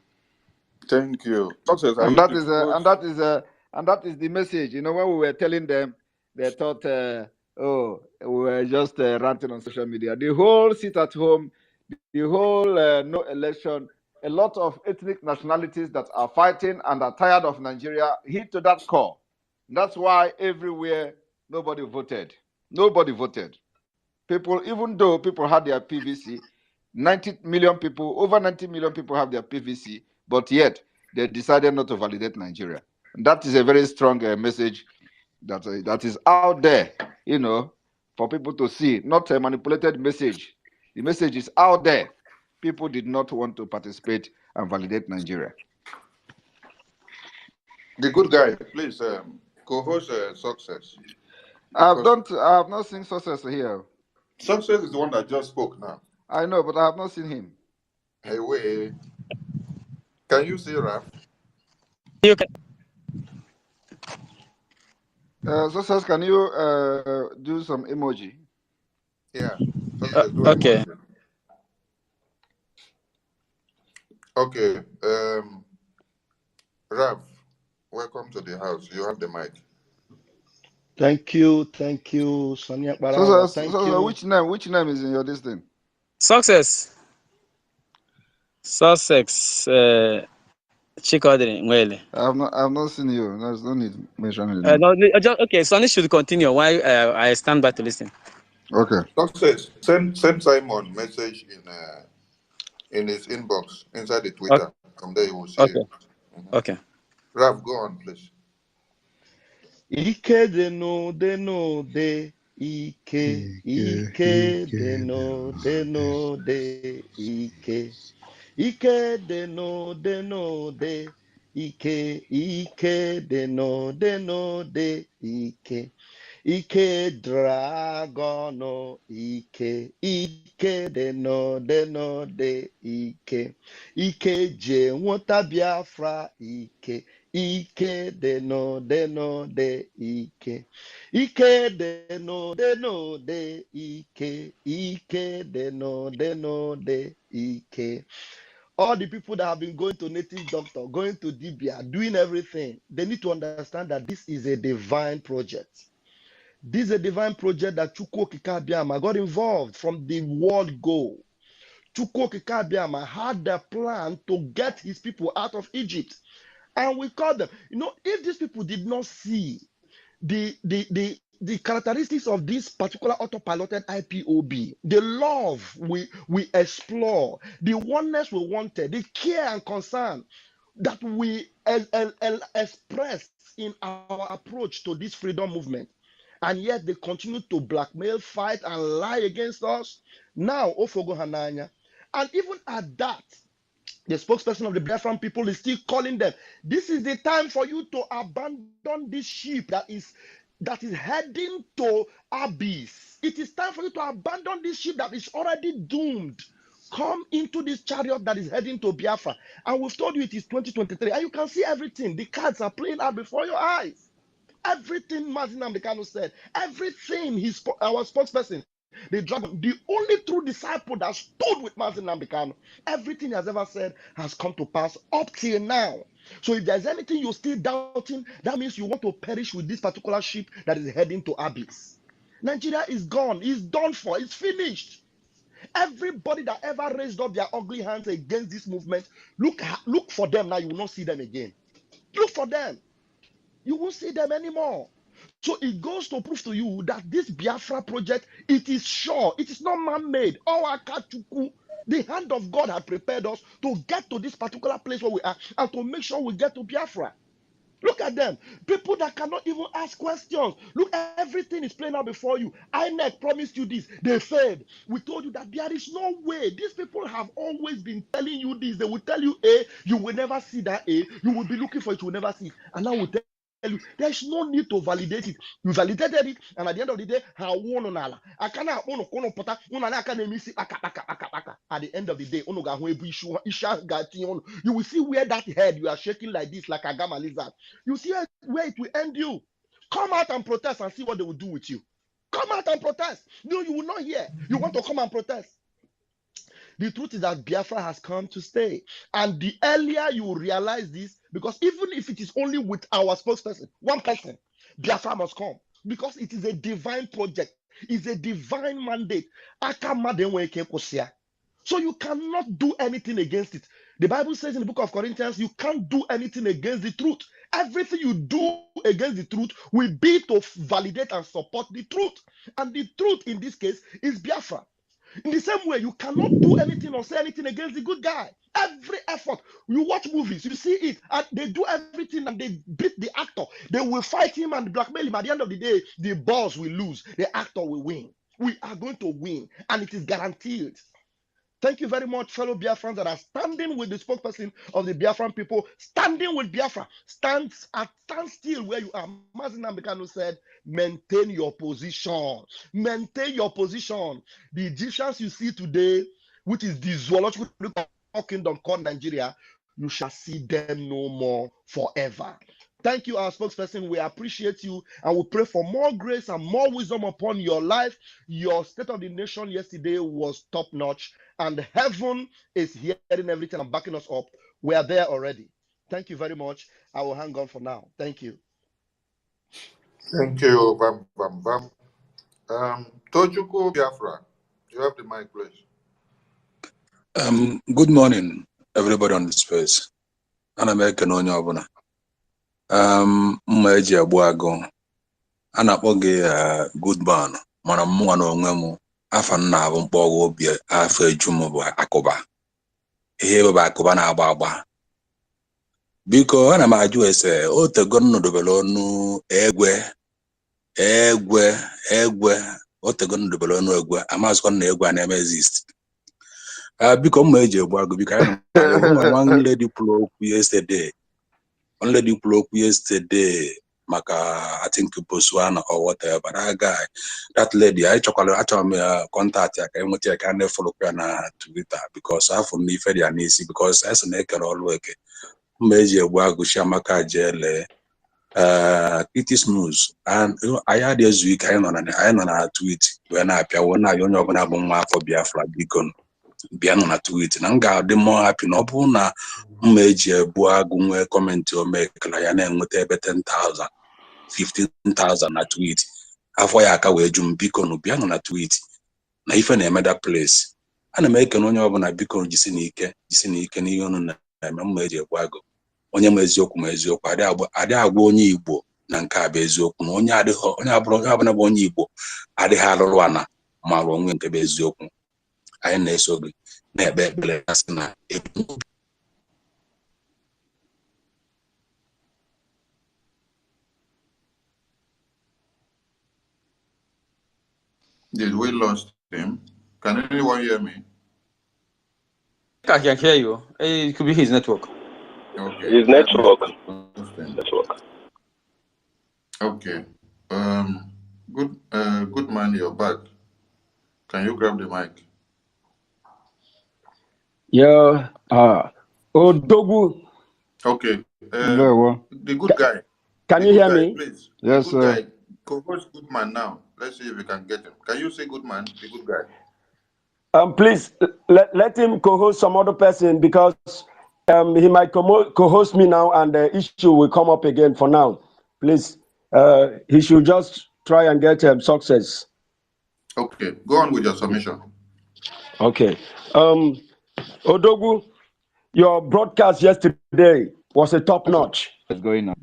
Thank you. Success, are And you that the is first? and that is the message. You know, when we were telling them, they thought, oh, we were just ranting on social media. The whole sit at home, the whole no election, a lot of ethnic nationalities that are fighting and are tired of Nigeria hit to that core. That's why everywhere nobody voted. Nobody voted. People, even though people had their PVC, 90 million people, over 90 million people have their PVC, but yet they decided not to validate Nigeria. And that is a very strong message that is out there, you know, for people to see, not a manipulated message. The message is out there. People did not want to participate and validate Nigeria. The good guy, please co-host Success. I have not seen Success here. Success is the one that just spoke now. I know, but I have not seen him. Hey, wait. Can you see Raf? You can. Success, can you do some emoji? Yeah. Success, do Okay. emoji. Okay. Raf, welcome to the house. You have the mic. Thank you, Sonia Barawa. Thank you. Which name is in your listing? Success. Chikodri Nwele. I have not seen you. There's no need mentioning it. No, okay, Sonny should continue while I stand by to listen. Okay. Success. Send Simon message in his inbox inside the Twitter. Okay. From there you will see Okay. it. Okay. Raf, go on, please. Ike de no de Ike de no de Ike de no de Ike de no de Ike dragon Ike de no de Ike je nwota Biafra Ike de no de Ike de no de Ike de no de Ike. All the people that have been going to native doctor, going to Dibia, doing everything, they need to understand that this is a divine project. This is a divine project that Chukwu Kikabiama got involved from the world go. Chukwu Kikabiama had the plan to get his people out of Egypt. And we call them, if these people did not see the characteristics of this particular autopiloted IPOB, the love we explore, the oneness we wanted, the care and concern that we expressed in our approach to this freedom movement, and yet they continue to blackmail, fight, and lie against us. Now, Ofogo Hananya, and even at that, the spokesperson of the Biafran people is still calling them. This is the time for you to abandon this ship that is heading to abyss. It is time for you to abandon this ship that is already doomed. Come into this chariot that is heading to Biafra. And we've told you it is 2023. And you can see everything. The cards are playing out before your eyes. Everything Mazin Amdekano said, everything our spokesperson, the dragon, the only true disciple that stood with Mazin Amdekano, everything he has ever said has come to pass up till now. So if there's anything you're still doubting, that means you want to perish with this particular ship that is heading to abyss. Nigeria is gone. It's done for. It's finished. Everybody that ever raised up their ugly hands against this movement, look for them now. You will not see them again. Look for them. You won't see them anymore. So it goes to prove to you that this Biafra project, it is sure, it is not man-made. The hand of God had prepared us to get to this particular place where we are and to make sure we get to Biafra. Look at them. People that cannot even ask questions. Look, everything is playing out before you. INEC promised you this. They failed. We told you that there is no way. These people have always been telling you this. They will tell you A, you will never see that A. You will be looking for it, you will never see it. And now we tell you. There's no need to validate it. You validated it, and at the end of the day, how one nala. I cannot pota at the end of the day, you will see where that head you are shaking like this, like a gamma lizard. You see where it will end you. Come out and protest and see what they will do with you. Come out and protest. No, you will not hear. You want to come and protest. The truth is that Biafra has come to stay. And the earlier you realize this, because even if it is only with our spokesperson, one person, Biafra must come. Because it is a divine project. It's a divine mandate. So you cannot do anything against it. The Bible says in the book of Corinthians, you can't do anything against the truth. Everything you do against the truth will be to validate and support the truth. And the truth in this case is Biafra. In the same way, you cannot do anything or say anything against the good guy. Every effort, you watch movies, you see it, and they do everything and they beat the actor. They will fight him and blackmail him. At the end of the day, the boss will lose, the actor will win. We are going to win, and it is guaranteed. Thank you very much, fellow Biafrans that are standing with the spokesperson of the Biafran people, standing with Biafra. Stand still where you are. Mazin Nambekano said, maintain your position. Maintain your position. The Egyptians you see today, which is the zoological kingdom called Nigeria, you shall see them no more forever. Thank you, our spokesperson. We appreciate you and we pray for more grace and more wisdom upon your life. Your State of the Nation yesterday was top notch, and heaven is hearing everything and backing us up. We are there already. Thank you very much. I will hang on for now. Thank you. Thank you, Bam Bam Bam. Tojuko Biafra, you have the mic, please. Good morning, everybody on the space. And I'm Ekenonyo Abuna. Mma eji agbu agụ a na-akpọ gị good man mana mụnwa na onwe m afa nna abụ mkpọgụ obi afọ eju m bụ akụba ihe bụ akụba na-agba agba biko ana m ajụ ese otego nnọdụbere ọnụ egwe otego nnọdụbere ọnụ egwe amazịkwa na egwe a na-eme exist biko mma eji agbu agụ biko anyị one lady kwuru okwu yesterday. One lady broke yesterday, Maka, I think Botswana or whatever. That lady, I actually contact her. I can't follow her on Twitter because I have me very uneasy because as an acre all work. Major Wagushia Maka Jele, it is news. And I had this week I on a tweet when I appear when I don't know when I'm for Biafra beacon. Biano na tweet nanga the more happy no na mmeji ebu agu nwe comment o make la ya na enweta ebe 10,000 15,000 na tweet afọ ya aka wee jum biko no biano na tweet na ife na eme that place ana m eke onye ọbụla biko jisi n'ike n'ihe ọnụ na eme mmeji ebu agu onye ma eziokwu adị agwa onye Igbo na nke a bụ eziokwu na onye abụrụ ọbụla bụ onye Igbo adịghị alụrụ ana marụ onwe nke bụ eziokwu. I na-eso gị na-ekpe ekpere asị na Did we lost him? Can anyone hear me? I can hear you. It could be his network. Okay. His network. Okay. Good man, you're back. Can you grab the mic? Yeah. Dogu. Okay. The good guy. Can you hear me? Please. Yes, good sir. Guy. Co-host good man now. Let's see if we can get him. Can you say good man, the good guy? Please let him co-host some other person because he might co-host me now and the issue will come up again for now. Please, he should just try and get success. Okay, go on with your submission. Okay. Odogu, your broadcast yesterday was a top notch. What's going on?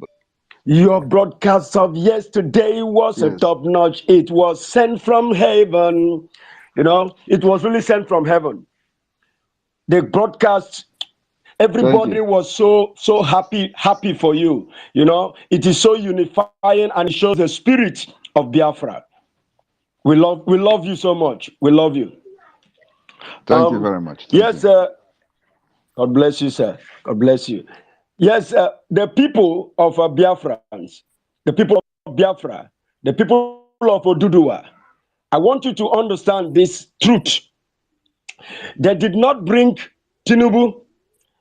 Your broadcast of yesterday was a top notch. It was sent from heaven. You know, it was really sent from heaven. The broadcast, everybody was so happy for you. You know, it is so unifying and it shows the spirit of Biafra. We love you so much. We love you. Thank you very much. Yes, sir. God bless you, sir. God bless you. Yes, the people of Biafrans, the people of Biafra, the people of Oduduwa, I want you to understand this truth. They did not bring Tinubu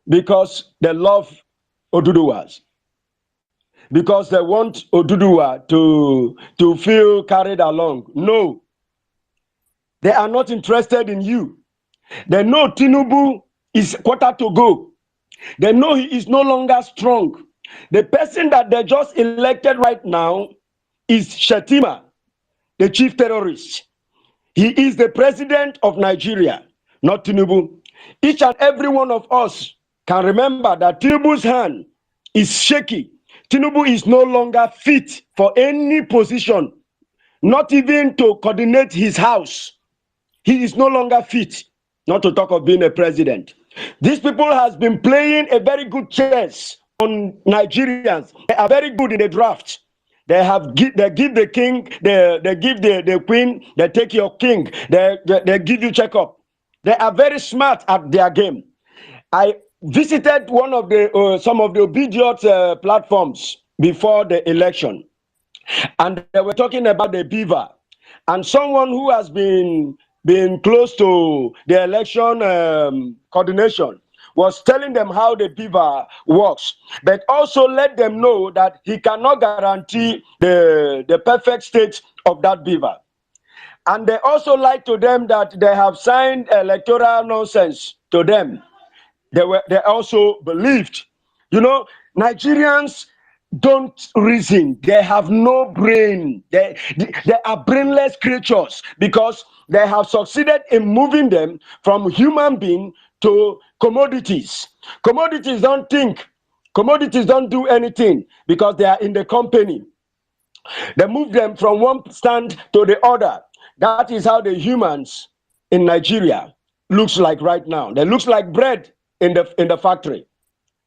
because they love Oduduwas, because they want Oduduwa to feel carried along. No, they are not interested in you. They know Tinubu is quarter to go. They know he is no longer strong. The person that they just elected right now is Shetima, the chief terrorist. He is the president of Nigeria, not Tinubu. Each and every one of us can remember that Tinubu's hand is shaky. Tinubu is no longer fit for any position, not even to coordinate his house. He is no longer fit, not to talk of being a president. These people has been playing a very good chess on Nigerians. They are very good in the draft. They give the king, they give the queen, they take your king, they give you checkup. They are very smart at their game. I visited one of the some of the obedient platforms before the election, and they were talking about the beaver, and someone who has been close to the election coordination was telling them how the beaver works, but also let them know that he cannot guarantee the perfect state of that beaver. And they also lied to them that they have signed electoral nonsense to them. They also believed. You know, Nigerians don't reason. They have no brain. They are brainless creatures because they have succeeded in moving them from human being to commodities. Commodities don't think. Commodities don't do anything because they are in the company. They move them from one stand to the other. That is how the humans in Nigeria looks like right now. They looks like bread in the factory.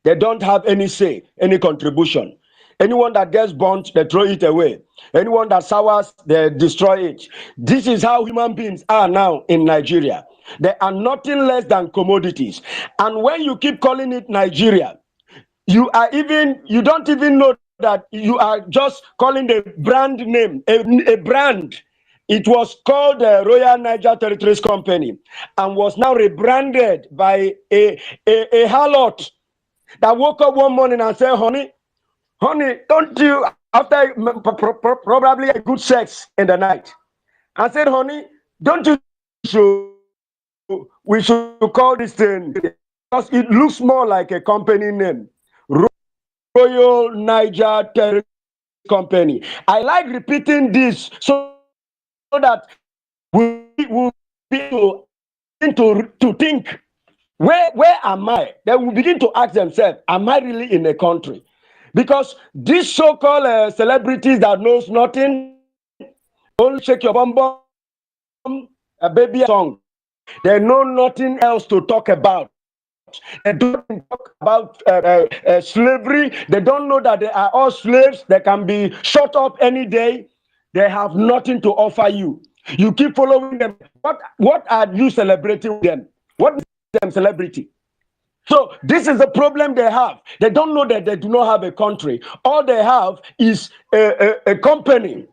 They don't have any say, any contribution. Anyone that gets burnt, they throw it away. Anyone that sours, they destroy it. This is how human beings are now in Nigeria. They are nothing less than commodities. And when you keep calling it Nigeria, you don't even know that you are just calling the brand name, a brand. It was called the Royal Niger Territories Company and was now rebranded by a harlot that woke up one morning and said, honey, don't you, after probably a good sex in the night, I said, honey, don't you, we should call this thing, because it looks more like a company name, Royal Niger Territories Company. I like repeating this so that we will begin to think, where am I? They will begin to ask themselves, am I really in a country? Because these so-called celebrities that knows nothing, only shake your bum bum, a baby song. They know nothing else to talk about. They don't talk about slavery. They don't know that they are all slaves. They can be shut up any day. They have nothing to offer you. You keep following them. What are you celebrating with them? What is them celebrity? So this is the problem they have. They don't know that they do not have a country. All they have is a company.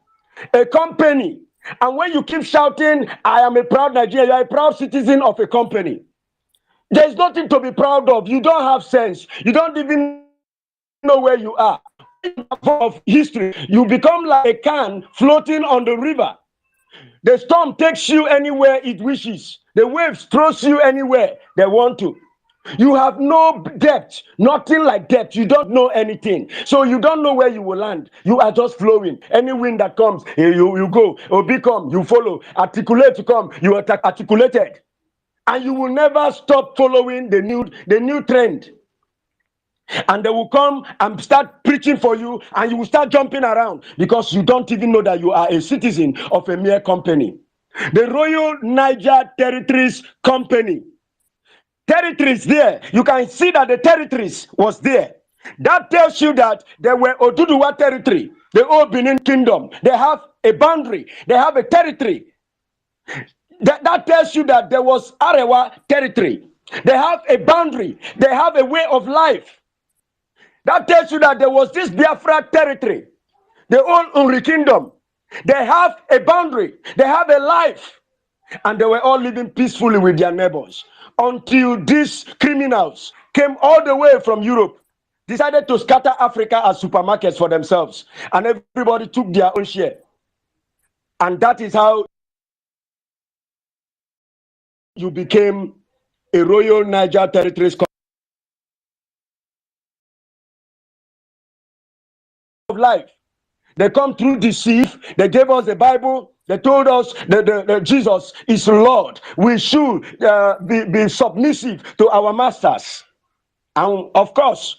A company. And when you keep shouting, I am a proud Nigerian, you are a proud citizen of a company. There's nothing to be proud of. You don't have sense. You don't even know where you are. Of history, you become like a can floating on the river. The storm takes you anywhere it wishes. The waves throws you anywhere they want to. You have no depth, nothing like depth. You don't know anything. So you don't know where you will land. You are just flowing. Any wind that comes, you go. Obi come, you follow. Articulate to come, you are articulated. And you will never stop following the new trend. And they will come and start preaching for you, and you will start jumping around because you don't even know that you are a citizen of a mere company. The Royal Niger Territories Company. Territories there. You can see that the territories was there. That tells you that there were Oduduwa territory, the old Benin Kingdom. They have a boundary. They have a territory. That tells you that there was Arewa territory. They have a boundary. They have a way of life. That tells you that there was this Biafra territory. They own Uri Kingdom. They have a boundary. They have a life. And they were all living peacefully with their neighbors until these criminals came all the way from Europe, decided to scatter Africa as supermarkets for themselves, and everybody took their own share. And that is how you became a Royal Niger Territories of life. They come through deceive. They gave us the Bible. They told us that Jesus is Lord. We should be submissive to our masters. And of course,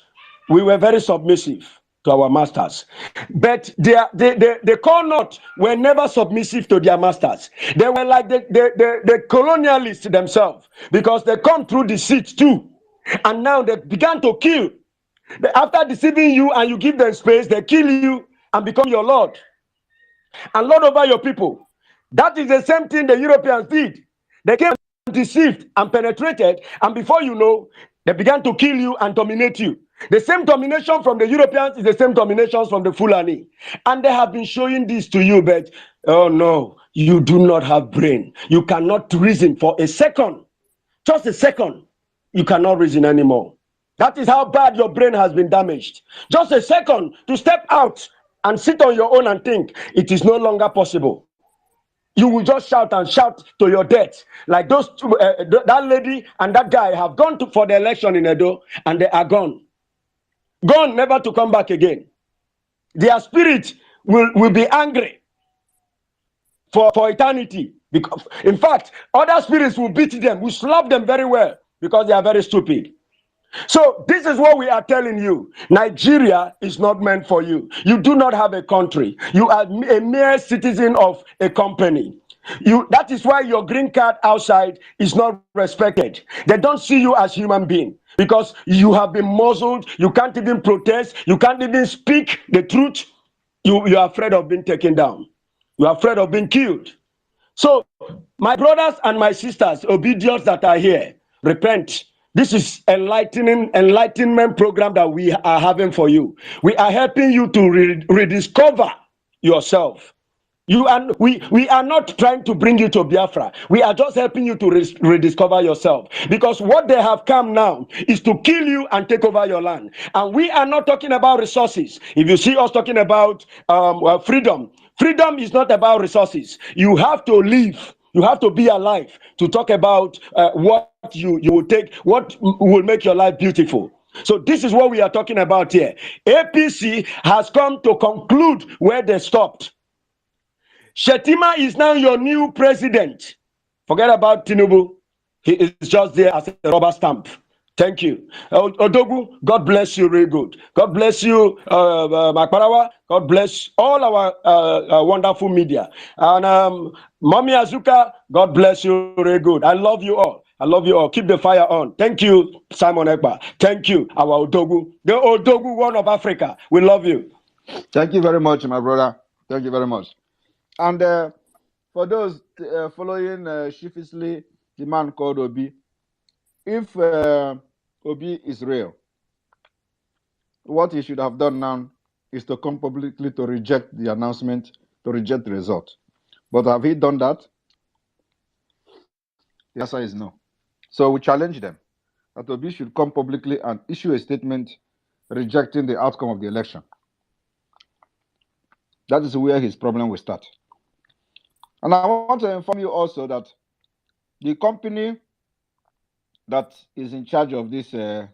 we were very submissive to our masters. But the core not were never submissive to their masters. They were like the colonialists themselves, because they come through deceit too. And now they began to kill. After deceiving you and you give them space, they kill you and become your Lord. And Lord over your people. That is the same thing the Europeans did. They came deceived and penetrated, and before you know, they began to kill you and dominate you. The same domination from the Europeans is the same dominations from the Fulani. And they have been showing this to you, but oh no, you do not have brain. You cannot reason for a second. Just a second. You cannot reason anymore. That is how bad your brain has been damaged. Just a second to step out and sit on your own and think. It is no longer possible. You will just shout and shout to your death. Like those two, that lady and that guy have gone for the election in Edo, and they are gone. Gone, never to come back again. Their spirit will be angry for eternity. Because, in fact, other spirits will beat them, will slap them very well, because they are very stupid. So this is what we are telling you. Nigeria is not meant for you. You do not have a country. You are a mere citizen of a company. That is why your green card outside is not respected. They don't see you as human being, because you have been muzzled. You can't even protest. You can't even speak the truth. You are afraid of being taken down. You are afraid of being killed. So my brothers and my sisters, obedience that are here, repent. This is enlightenment program that we are having for you. We are helping you to rediscover yourself. We are not trying to bring you to Biafra. We are just helping you to rediscover yourself. Because what they have come now is to kill you and take over your land. And we are not talking about resources. If you see us talking about freedom, freedom is not about resources. You have to live. You have to be alive to talk about what you will take, what will make your life beautiful. So this is what we are talking about here. APC has come to conclude where they stopped. Shetima is now your new president. Forget about Tinubu. He is just there as a rubber stamp. Thank you. Odogu, God bless you very good. God bless you, Makparawa. God bless all our wonderful media. And Mami Azuka, God bless you very good. I love you all. I love you all. Keep the fire on. Thank you, Simon Ekpa. Thank you, our Odogu. The Odogu one of Africa. We love you. Thank you very much, my brother. Thank you very much. And for those following sheepishly the man called Obi, if Obi is real, what he should have done now is to come publicly to reject the announcement, to reject the result. But have he done that? The answer is no. So we challenge them that Obi should come publicly and issue a statement rejecting the outcome of the election. That is where his problem will start. And I want to inform you also that the company that is in charge of this INEC,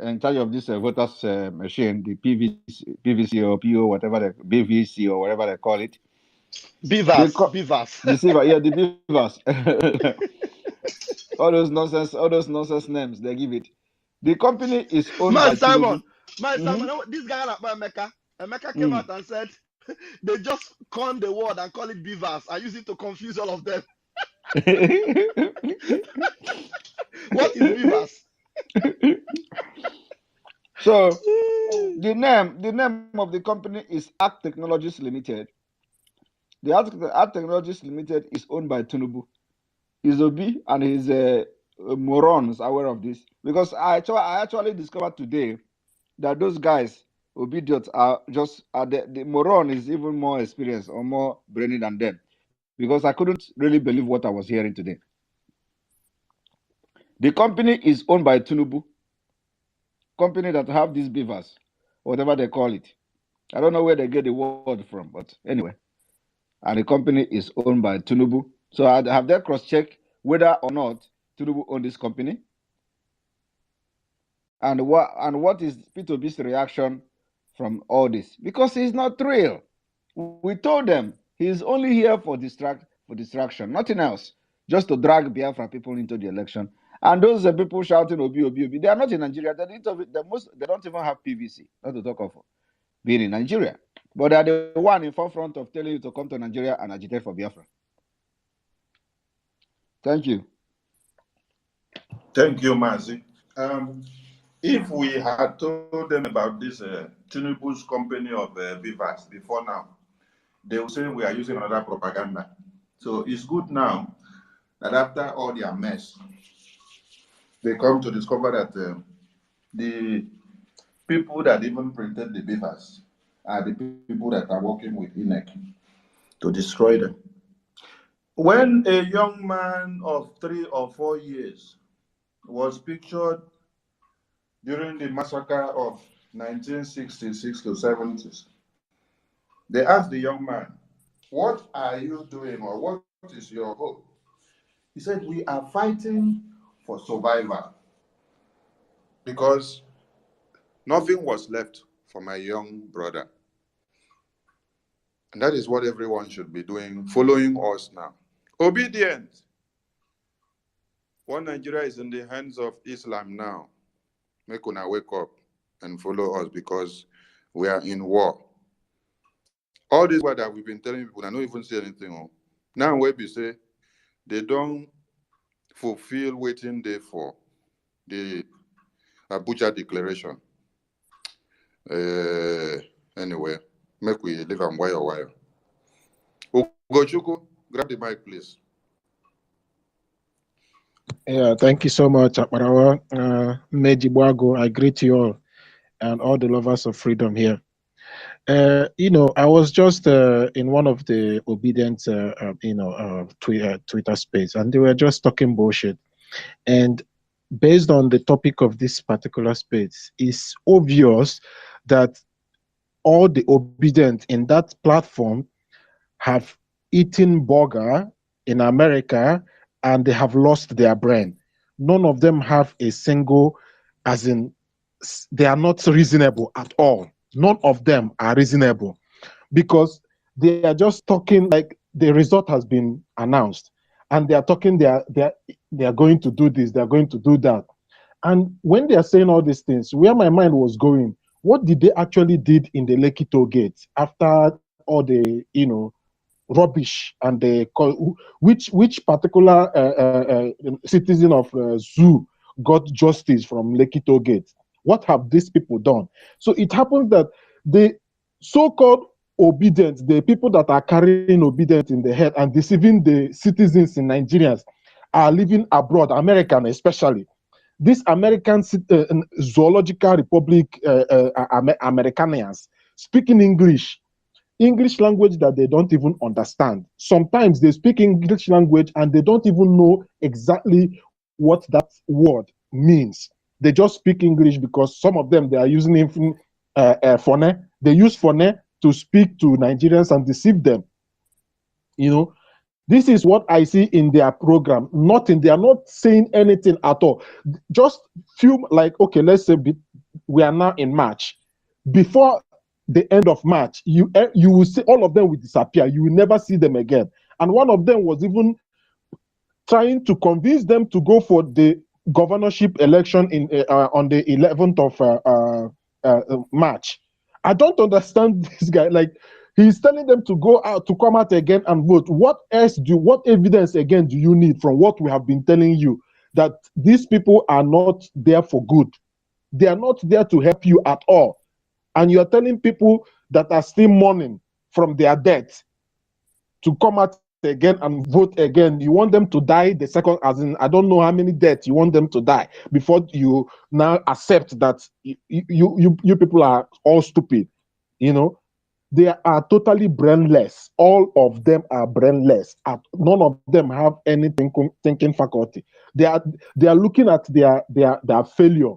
in charge of this voters machine, the PVC or PO, whatever, BVC or whatever they call it. Beavers. The beavers. all those nonsense names they give it. The company is owned by Simon. Simon, This guy like Emeka came out and said they just coined the word and call it beavers. I use it to confuse all of them. What is beavers? So the name of the company is Arc Technologies Limited. The Arc Technologies Limited is owned by Tinubu. Izobi and his morons aware of this? Because I actually discovered today that those guys, obedient, are the moron is even more experienced or more brainy than them. Because I couldn't really believe what I was hearing today. The company is owned by Tinubu, company that have these beavers, whatever they call it. I don't know where they get the word from, but anyway. And the company is owned by Tinubu. So have they cross-checked whether or not Tinubu own this company? And what is P2B's reaction from all this? Because he's not real. We told them he's only here for distraction, nothing else, just to drag Biafra people into the election. And those people shouting Obi, Obi, Obi, they are not in Nigeria. They don't even have PVC, not to talk of being in Nigeria. But they are the one in forefront of telling you to come to Nigeria and agitate for Biafra. Thank you. Thank you, Mazi. If we had told them about this Tinubu's company of beavers before now, they will say we are using another propaganda. So it's good now that after all their mess, they come to discover that the people that even printed the beavers are the people that are working with INEC to destroy them. When a young man of 3 or 4 years was pictured during the massacre of 1966 to 70s, they asked the young man, "What are you doing, or what is your hope?" He said, "We are fighting for survival because nothing was left for my young brother." And that is what everyone should be doing, following us now. Obedient. One Nigeria is in the hands of Islam now. Make una wake up and follow us because we are in war. All this word that we've been telling people, I don't even say anything. Now, where we say they don't fulfill waiting there for the Abuja Declaration. Anyway, make we live on wire. Ugochukwu, grab the mic, please. Yeah, thank you so much, Akbarawa. Meji Bwago, I greet you all and all the lovers of freedom here. I was just in one of the obedient, Twitter space, and they were just talking bullshit. And based on the topic of this particular space, it's obvious that all the obedient in that platform have eaten burger in America and they have lost their brain. None of them have a single, as in, they are not reasonable at all. None of them are reasonable because they are just talking like the result has been announced and they are talking, they are going to do this, they are going to do that. And when they are saying all these things, where my mind was going, what did they actually did in the Lekki toll gate after all the, rubbish and the which particular citizen of Zoo got justice from Lekki toll gate? What have these people done? So it happens that the so-called obedient, the people that are carrying obedience in the head and deceiving the citizens in Nigerians are living abroad, American especially. This American zoological republic Americanians speaking English language that they don't even understand. Sometimes they speak English language and they don't even know exactly what that word means. They just speak English because some of them, they are using phone. They use phone to speak to Nigerians and deceive them. This is what I see in their program. They are not saying anything at all. Just few, like, okay, let's say we are now in March. Before the end of March, you will see all of them will disappear. You will never see them again. And one of them was even trying to convince them to go for the governorship election on the 11th of March. I don't understand this guy. Like, he's telling them to go out, to come out again and vote. What evidence again do you need from what we have been telling you, that these people are not there for good? They are not there to help you at all. And you're telling people that are still mourning from their death to come out again and vote again. You want them to die the second, as in, I don't know how many deaths you want them to die before you now accept that you people are all stupid. You know, they are totally brainless. All of them are brainless. None of them have any thinking faculty. They are looking at their failure,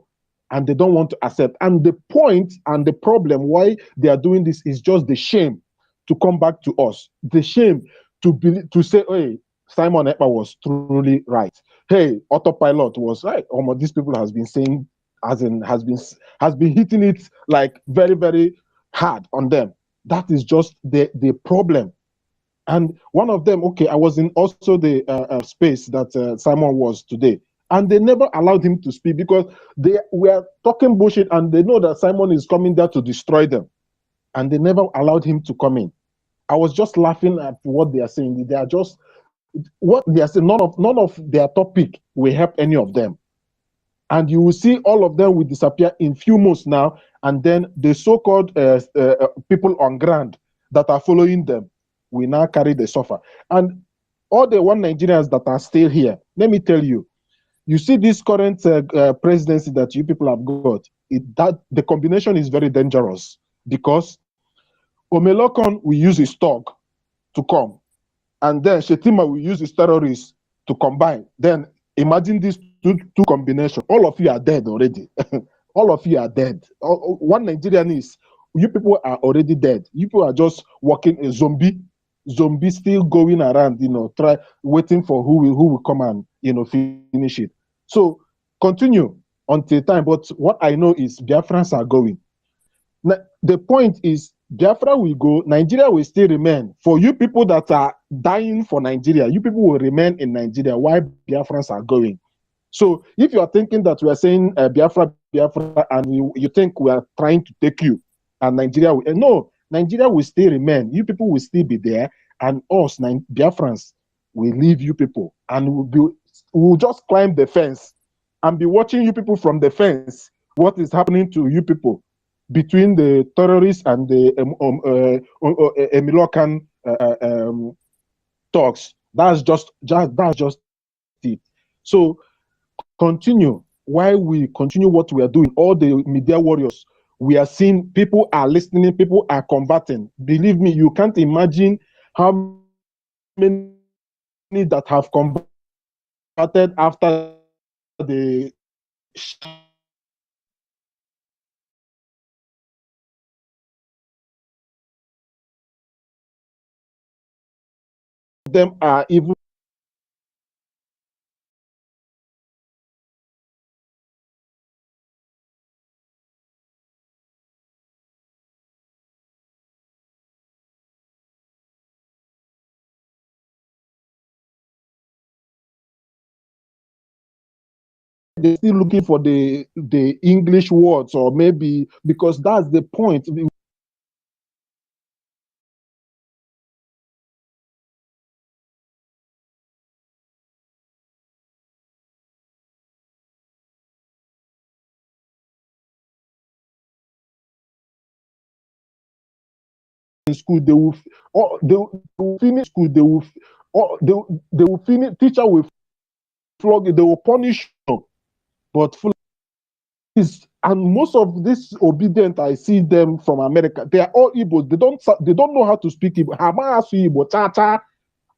and they don't want to accept. And the point and the problem why they are doing this is just the shame to come back to us. The shame to say, hey, Simon Ekpa was truly right. Hey, autopilot was right. These people has been saying, has been hitting it like very, very hard on them. That is just the problem. And one of them, okay, I was in also the space that Simon was today, and they never allowed him to speak because they were talking bullshit, and they know that Simon is coming there to destroy them, and they never allowed him to come in. I was just laughing at what they are saying. They are just what they are saying. None of their topic will help any of them, and you will see all of them will disappear in few months now. And then the so-called people on ground that are following them will now carry the suffer. And all the one Nigerians that are still here, let me tell you, you see this current presidency that you people have got, that the combination is very dangerous because Omelokon will use his talk to come, and then Shetima will use his terrorists to combine. Then imagine these two combinations. All of you are dead already. All of you are dead. One Nigerian is, you people are already dead. You people are just walking a zombie still going around, waiting for who will come and, finish it. So continue until time. But what I know is Biafrans are going. Now, the point is Biafra will go, Nigeria will still remain. For you people that are dying for Nigeria, you people will remain in Nigeria while Biafrans are going. So if you are thinking that we are saying Biafra, and you think we are trying to take you, and Nigeria will, no, Nigeria will still remain. You people will still be there, and us, Biafrans, will leave you people, and we'll just climb the fence and be watching you people from the fence. What is happening to you people between the terrorists and the Emilokan talks? That's just it. So continue. While we continue what we are doing, all the media warriors, we are seeing people are listening, people are combating. Believe me, you can't imagine how many that have combated after the them are even they're still looking for the English words, or maybe because that's the point. In school, they will finish school, they will finish, teacher will flog it, they will punish you. But and most of this obedient, I see them from America, they are all Igbo. They don't know how to speak Igbo. Hamasu Igbo, cha.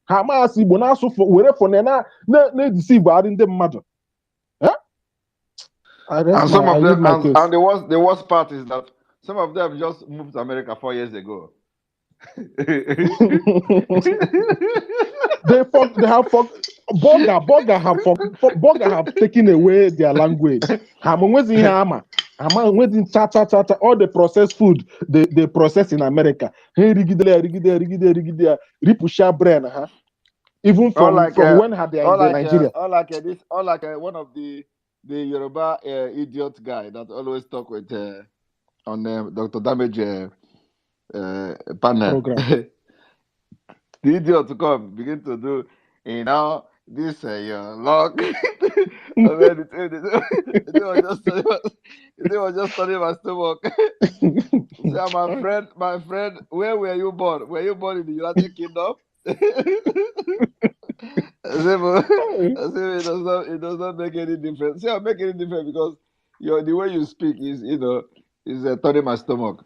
Hamasu Igbo, na so for where for na deceive in the matter. And some of them, and the worst part is that some of them just moved to America 4 years ago. They Boga have taken away their language. All the processed food they process in America. Even from when had they in Nigeria. All like one of the Yoruba idiot guy that always talk with on Dr. Damage panel. The idiot to come begin to do, this your luck. It was just turning my stomach. So my friend, where were you born? Were you born in the United Kingdom? It does not make any difference. See, I'll make any difference because the way you speak is turning my stomach.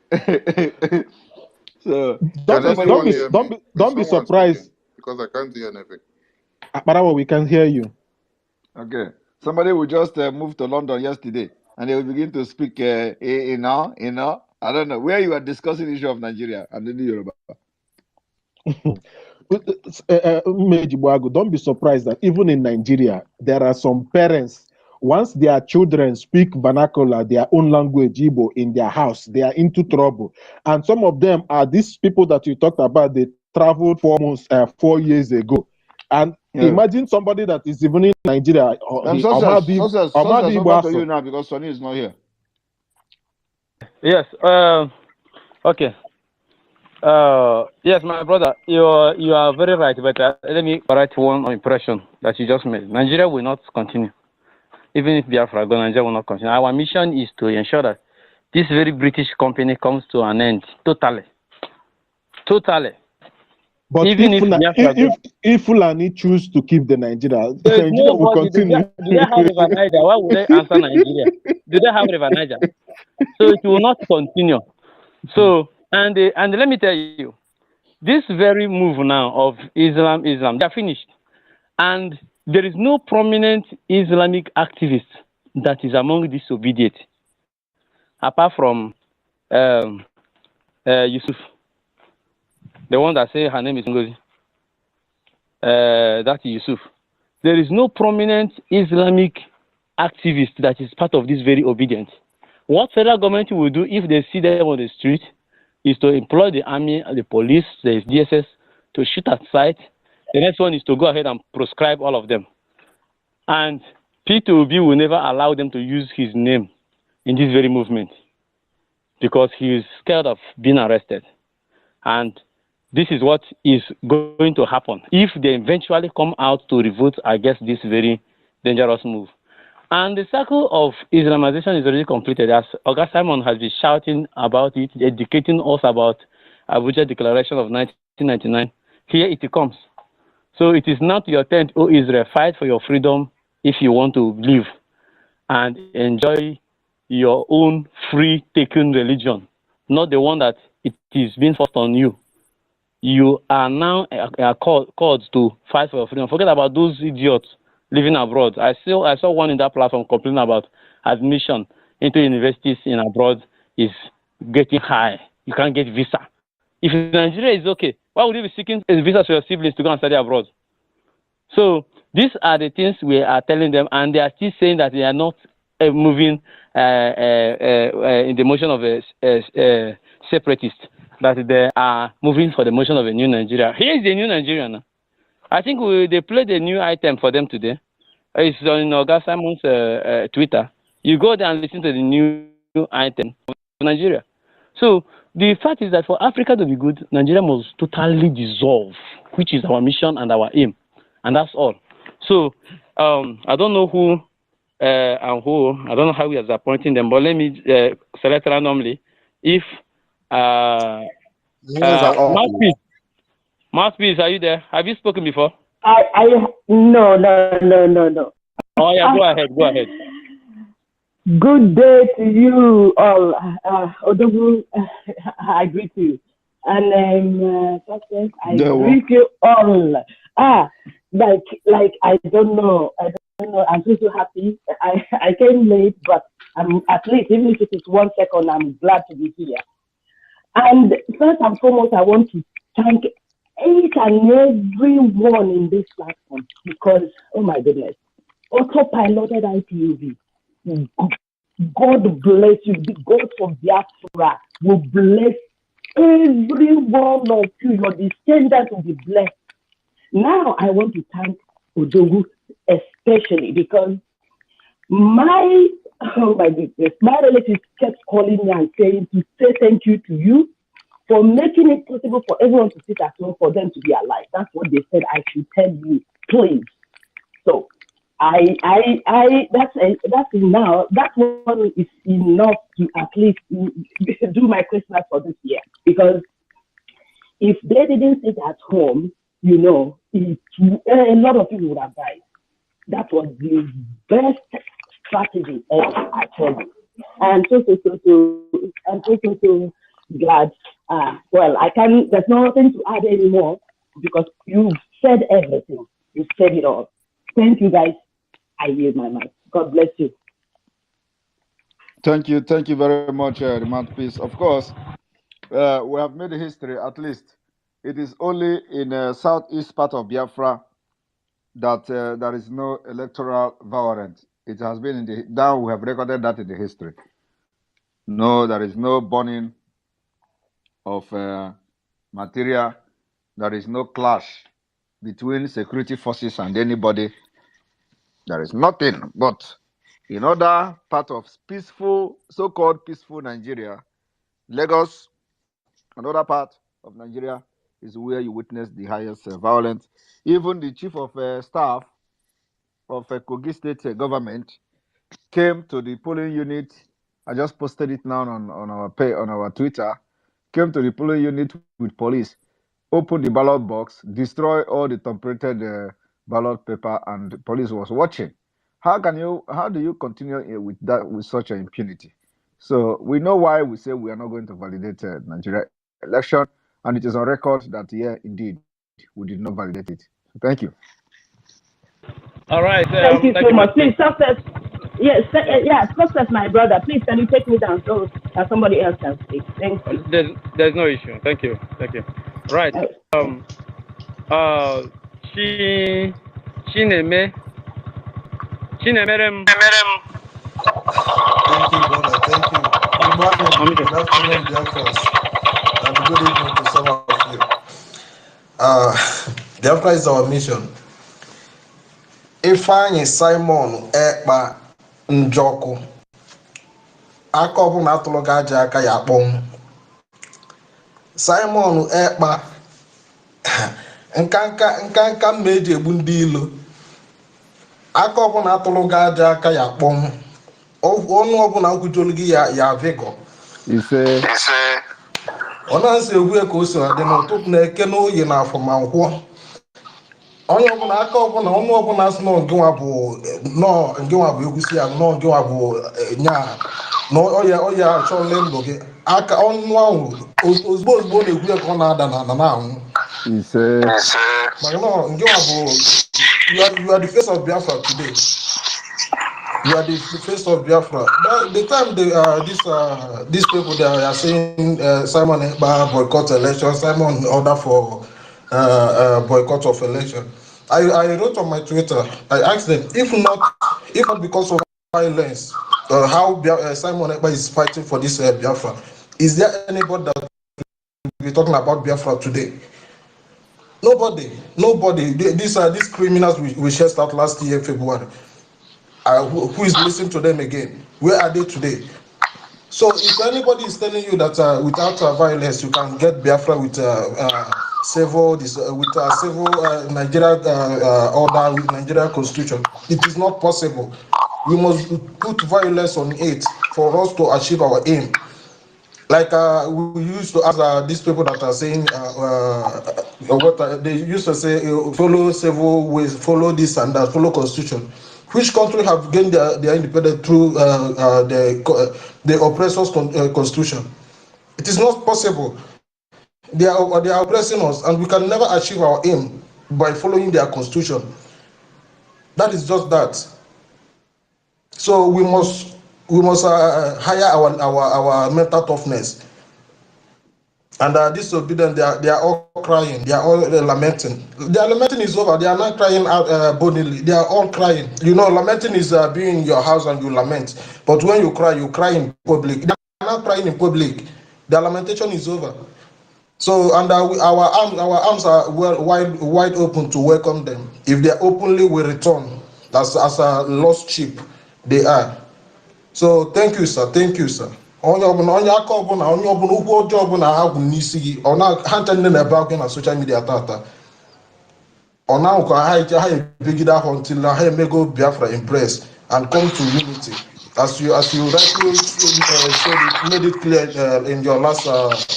So don't be surprised because I can't hear anything. Barawa, we can hear you. Okay, somebody will just move to London yesterday, and they will begin to speak. I don't know where you are discussing the issue of Nigeria and the Yoruba. Don't be surprised that even in Nigeria, there are some parents, once their children speak vernacular, their own language, Igbo, in their house, they are into trouble. And some of them are these people that you talked about, they traveled 4 years ago. And imagine somebody that is even in Nigeria. Success to you now because Sonny is not here. Yes. Okay. Yes, my brother, you are very right, but let me correct one impression that you just made. Nigeria will not continue. Even if Biafra go, Nigeria will not continue. Our mission is to ensure that this very British company comes to an end totally. But even if Fulani choose to keep the Nigeria will continue. Do they have River Niger? Why would they answer Nigeria? Do they have River Niger? So it will not continue. So and let me tell you, this very move now of Islam, they are finished, and there is no prominent Islamic activist that is among disobedient, apart from Yusuf, the one that say her name is Ngozi. That is Yusuf. There is no prominent Islamic activist that is part of this very obedient. What federal government will do if they see them on the street is to employ the army, the police, the DSS to shoot at sight. The next one is to go ahead and proscribe all of them. And P2B will never allow them to use his name in this very movement because he is scared of being arrested. And this is what is going to happen if they eventually come out to revolt against this very dangerous move. And the cycle of Islamization is already completed, as Oga Simon has been shouting about it, educating us about Abuja Declaration of 1999. Here it comes. So it is not your turn, O Israel, fight for your freedom if you want to live and enjoy your own free-taken religion, not the one that it is being forced on you. You are now called to fight for your freedom. Forget about those idiots living abroad. I saw one in that platform complaining about admission into universities in abroad is getting high. You can't get visa. If Nigeria is okay, why would you be seeking a visa for your siblings to go and study abroad? So these are the things we are telling them, and they are still saying that they are not moving in the motion of a separatist, that they are moving for the motion of a new Nigeria. Here is the new Nigeria now. I think they played a new item for them today. It's on Oga Simon's Twitter. You go there and listen to the new item of Nigeria. So the fact is that for Africa to be good, Nigeria must totally dissolve, which is our mission and our aim. And that's all. So I don't know who and who. I don't know how we are appointing them, but let me select randomly. If Mouthpiece, are you there? Have you spoken before? No. Oh yeah, go ahead. Good day to you all. Odogu, I greet you. And Success, I greet you all. Like I don't know. I'm so happy. I came late, but I'm at least, even if it is 1 second, I'm glad to be here. And first and foremost, I want to thank each and every one in this platform because, oh my goodness, autopiloted IPOB. God bless you. The God from Biafra will bless every one of you. Your descendants will be blessed. Now I want to thank Odogu especially because my relatives kept calling me and saying to say thank you to you for making it possible for everyone to sit at home, for them to be alive. That's what they said I should tell you, please. So that's enough. That one is enough to at least do my Christmas for this year. Because if they didn't sit at home, you know, a lot of people would have died. That was the best strategy ever, I tell you. And I'm so glad. Well, I can't, there's nothing to add anymore because you've said everything. You said it all. Thank you, guys. I yield my mic. God bless you. Thank you very much, the mouthpiece. Of course, we have made a history. At least it is only in southeast part of Biafra that there is no electoral violence. It has been in the now we have recorded that in the history. No, there is no burning of material. There is no clash between security forces and anybody. There is nothing. But in other part of peaceful, so-called peaceful Nigeria, Lagos, another part of Nigeria is where you witness the highest violence. Even the chief of staff of Kogi State government came to the polling unit. I just posted it now on our Twitter. Came to the polling unit with police, opened the ballot box, destroy all the tempered ballot paper, and the police was watching. How do you continue with that with such an impunity? So we know why we say we are not going to validate Nigeria election, and it is on record that indeed we did not validate it. So thank you. All right. Thank you so much. Please, success. Yes, success, my brother. Please, can you take me down so that somebody else can speak? Thank you. There's no issue. Thank you. Right. Chinemerem. Thank you, brother. Thank you. Good morning, good afternoon, Biafrans, and good evening to some of you. Biafra is our mission. Ifeanyi Simon Ekpa Njoku aka ọbụla atụrụ gị aja aka ya akpọnwụ. Simon Ekpa nkanka mma eji egbu ndị ilo aka ọbụla atụrụ gị aja aka ya akpọnwụ. Ọnụ ọbụla nkwujolu gị ya vigọ ise ọ na-asị egwu ka o si adị n'ụtụtụ na-eke n'oyi na afọ ma nkwụọ. Onye ọbụla aka ọbụla ọnụ ọbụla asị ngịnwa bụ egwusi ya ngịnwa bụ nya na ọya achọle ndụ gị aka ọnụ ahụ ozugbo na-egwu ka ọ na-ada na na-anwụ ise maka na ngịnwa bụ you are the face of Biafra today. You are the face of Biafra. The time these people they are saying Simon Ekpa boycott election, Simon order for boycott of election. I wrote on my Twitter. I asked them if not because of violence, how Simon Ekpa is fighting for this Biafra. Is there anybody that will be talking about Biafra today? Nobody. These criminals we chased out last year February. Who is listening to them again? Where are they today? So if anybody is telling you that without violence you can get Biafra with civil Nigeria order with Nigeria constitution, it is not possible. We must put violence on it for us to achieve our aim. Like we used to ask these people that are saying what they used to say, follow civil ways, follow this and that, follow constitution. Which country have gained their independence through the oppressor's constitution? It is not possible. They are oppressing us, and we can never achieve our aim by following their constitution. That is just that. So we must hire our mental toughness. And disobedient, they are all crying, they are all lamenting. Their lamenting is over, they are not crying out bodily, they are all crying. You know, lamenting is being in your house and you lament. But when you cry in public. They are not crying in public. Their lamentation is over. So, and our arms are wide open to welcome them. If they openly will return as a lost sheep, they are. So, thank you, sir. Thank you, sir. Onye aka ọbụla onye ọbụla ụgwọ ọjọọ ọbụla ha gwụ n'isi gị ọ na-ha ncha nne na-ebe akwa na social media tata ọ na-ahụ ka ha ebegide ahụ until ha emego Biafra impress and come to unity as you rightly said it, made it clear in your last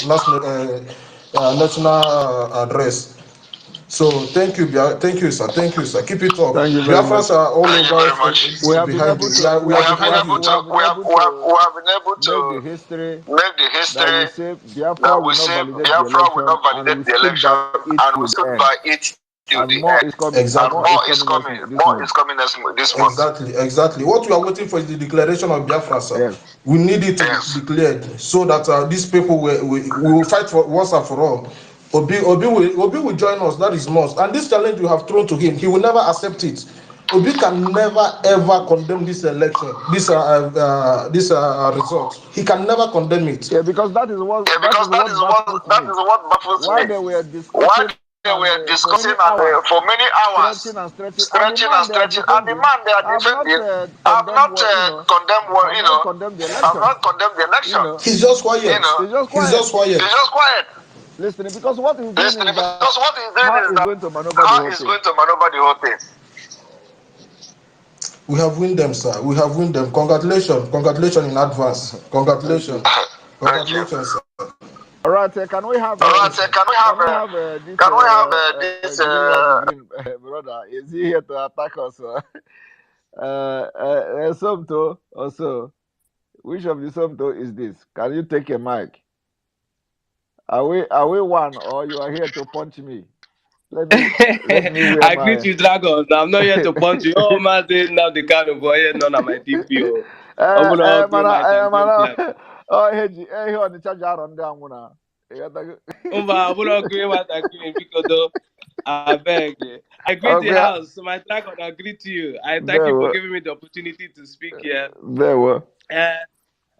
national address. So thank you, sir. Thank you, sir. Keep it up. Thank you very much. Biafrans are all Thank you over very much. We have been behind able you. to We are behind you. been able to make the history that we say Biafra will not validate the election, and we stood by it till the end. And more is coming. Exactly. More is coming this month. Exactly. What we are waiting for is the declaration of Biafra, sir. Yes. We need it to be declared so that these people we will fight for once and for all. Obi will join us. That is must. And this challenge you have thrown to him, he will never accept it. Obi can never ever condemn this election, this result. He can never condemn it. Yeah, because that is what baffles me. Why they were discussing for many hours, stretching and the man they are defending have not condemned the election. He's just quiet. He's just quiet. Listening, because what he's doing is that how he's going to maneuver the whole thing. We have win them, sir. We have win them. Congratulations in advance. Congratulations, sir. All right, can we have this brother? Is he here to attack us? Somto also. Which of the Somto is this? Can you take a mic? Are we one, or you are here to punch me? Let me I greet you, Dragon. I'm not here to punch you. Oh, man, now the kind of boy, none of my TPO. Oh, hey, on the charger on down. I beg. I greet the house. So my Dragon, I greet you. I thank you for giving me the opportunity to speak here.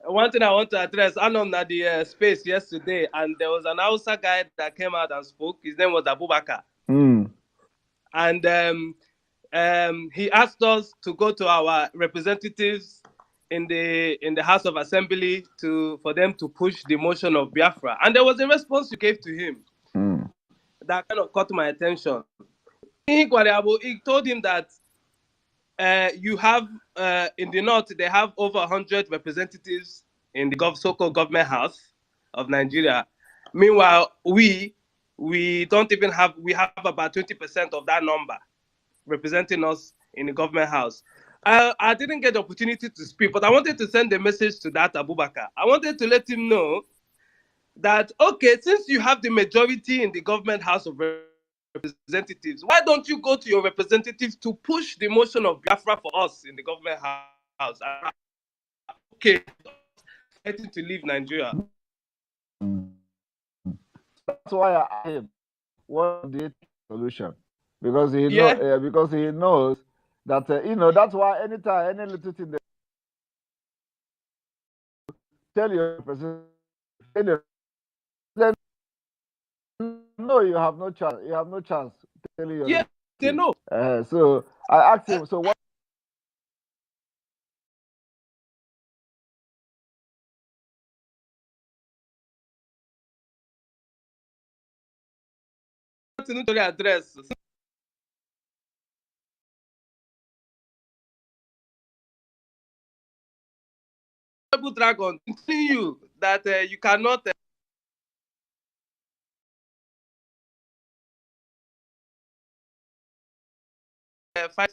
One thing I want to address, I know that the space yesterday, and there was an Hausa guy that came out and spoke. His name was Abubakar. And he asked us to go to our representatives in the House of Assembly for them to push the motion of Biafra. And there was a response you gave to him that kind of caught my attention. He told him that you have in the north, they have over 100 representatives in the so-called government house of Nigeria. Meanwhile, we don't even have, we have about 20% of that number representing us in the government house. I didn't get the opportunity to speak, but I wanted to send a message to that Abubakar. I wanted to let him know that, okay, since you have the majority in the government house of representatives, why don't you go to your representatives to push the motion of Biafra for us in the government house? Okay, fighting to leave Nigeria. That's why I asked him what the solution, because he knows that that's why anytime any little thing they tell your representative, then no, you have no chance. You have no chance. Tell you. Yeah, they know. So I asked him. So what? To address. Dragon, telling you that you cannot fight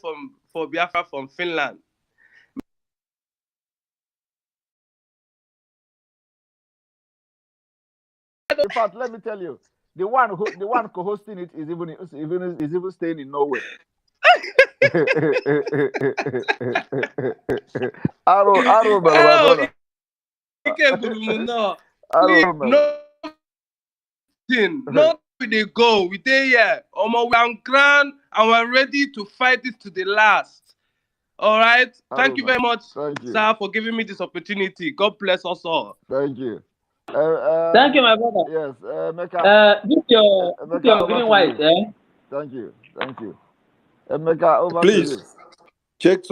for Biafra from Finland. In fact, let me tell you, the one co-hosting it is even staying in Norway. Not we they go. We there, yeah. We are on ground and we're ready to fight it to the last. All right. Thank you very much, sir, for giving me this opportunity. God bless us all. Thank you. Thank you, my brother. Yes, Mecca. This your green white, eh? Thank you. Mecca, over Please to you. check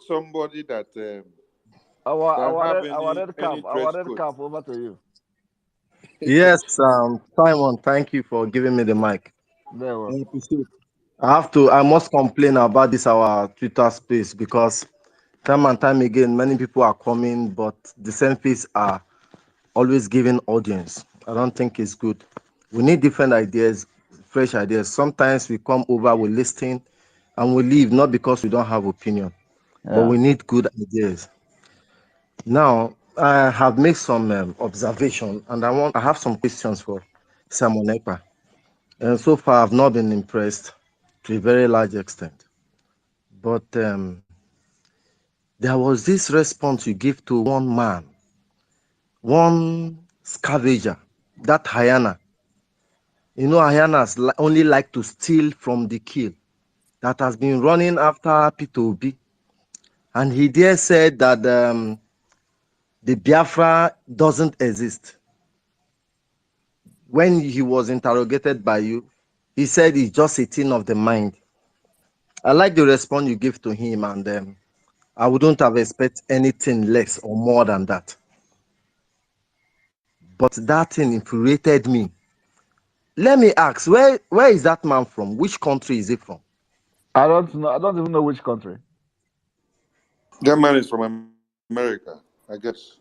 somebody that our red cap over to you. Yes, Simon, thank you for giving me the mic. I must complain about this our Twitter space, because time and time again many people are coming, but the same face are always giving audience. I don't think it's good. We need different ideas, fresh ideas. Sometimes we come over, we listen, and we leave, not because we don't have opinion, but we need good ideas. Now, I have made some observation, and I have some questions for Simon Ekpa. And so far, I've not been impressed to a very large extent. But there was this response you give to one man, one scavenger, that hyena. You know, hyenas only like to steal from the kill, that has been running after Peter Obi. And he there said that the Biafra doesn't exist. When he was interrogated by you, he said it's just a thing of the mind. I like the response you give to him, and I wouldn't have expected anything less or more than that. But that thing infuriated me. Let me ask, where is that man from? Which country is he from? I don't know. I don't even know which country. That man is from America, I guess.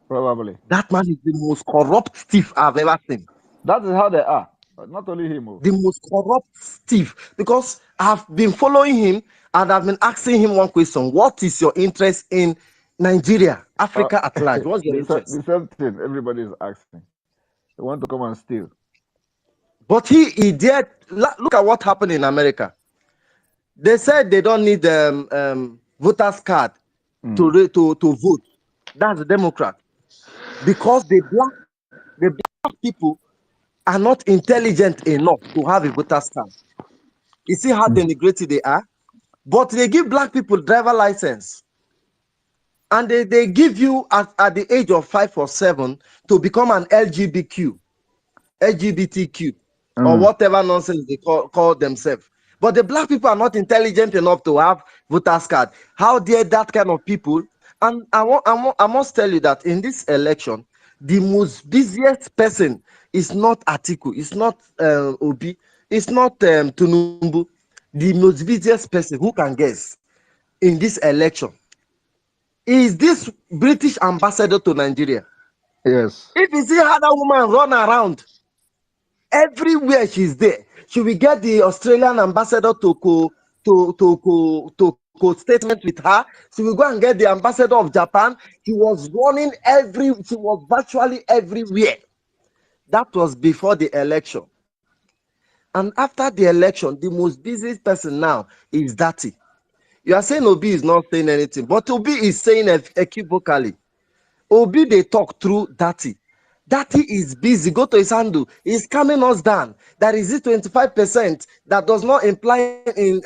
Probably. That man is the most corrupt thief I've ever seen. That is how they are. Not only him. The most corrupt thief. Because I've been following him and I've been asking him one question. What is your interest in Nigeria, Africa at large? What's your interest? The same thing everybody is asking. They want to come and steal. But he did. Look at what happened in America. They said they don't need voters card to vote. That's the Democrat. Because the black people are not intelligent enough to have a voters card. You see how denigrated they are? But they give black people driver license. And they give you at the age of 5 or 7 to become an LGBTQ, or whatever nonsense they call themselves. But the black people are not intelligent enough to have voters card. How dare that kind of people? And I must tell you that in this election, the most busiest person is not Atiku, it's not Obi, it's not Tunumbu. The most busiest person, who can guess, in this election is this British ambassador to Nigeria. Yes. If you see how that woman run around, everywhere she's there, she will get the Australian ambassador to co-statement with her. She will go and get the ambassador of Japan. She was virtually everywhere. That was before the election. And after the election, the most busiest person now is Dati. You are saying Obi is not saying anything, but Obi is saying equivocally. Obi, they talk through Dati. Dati is busy. Go to his handle. He's calming us down. That is it 25% that does not imply in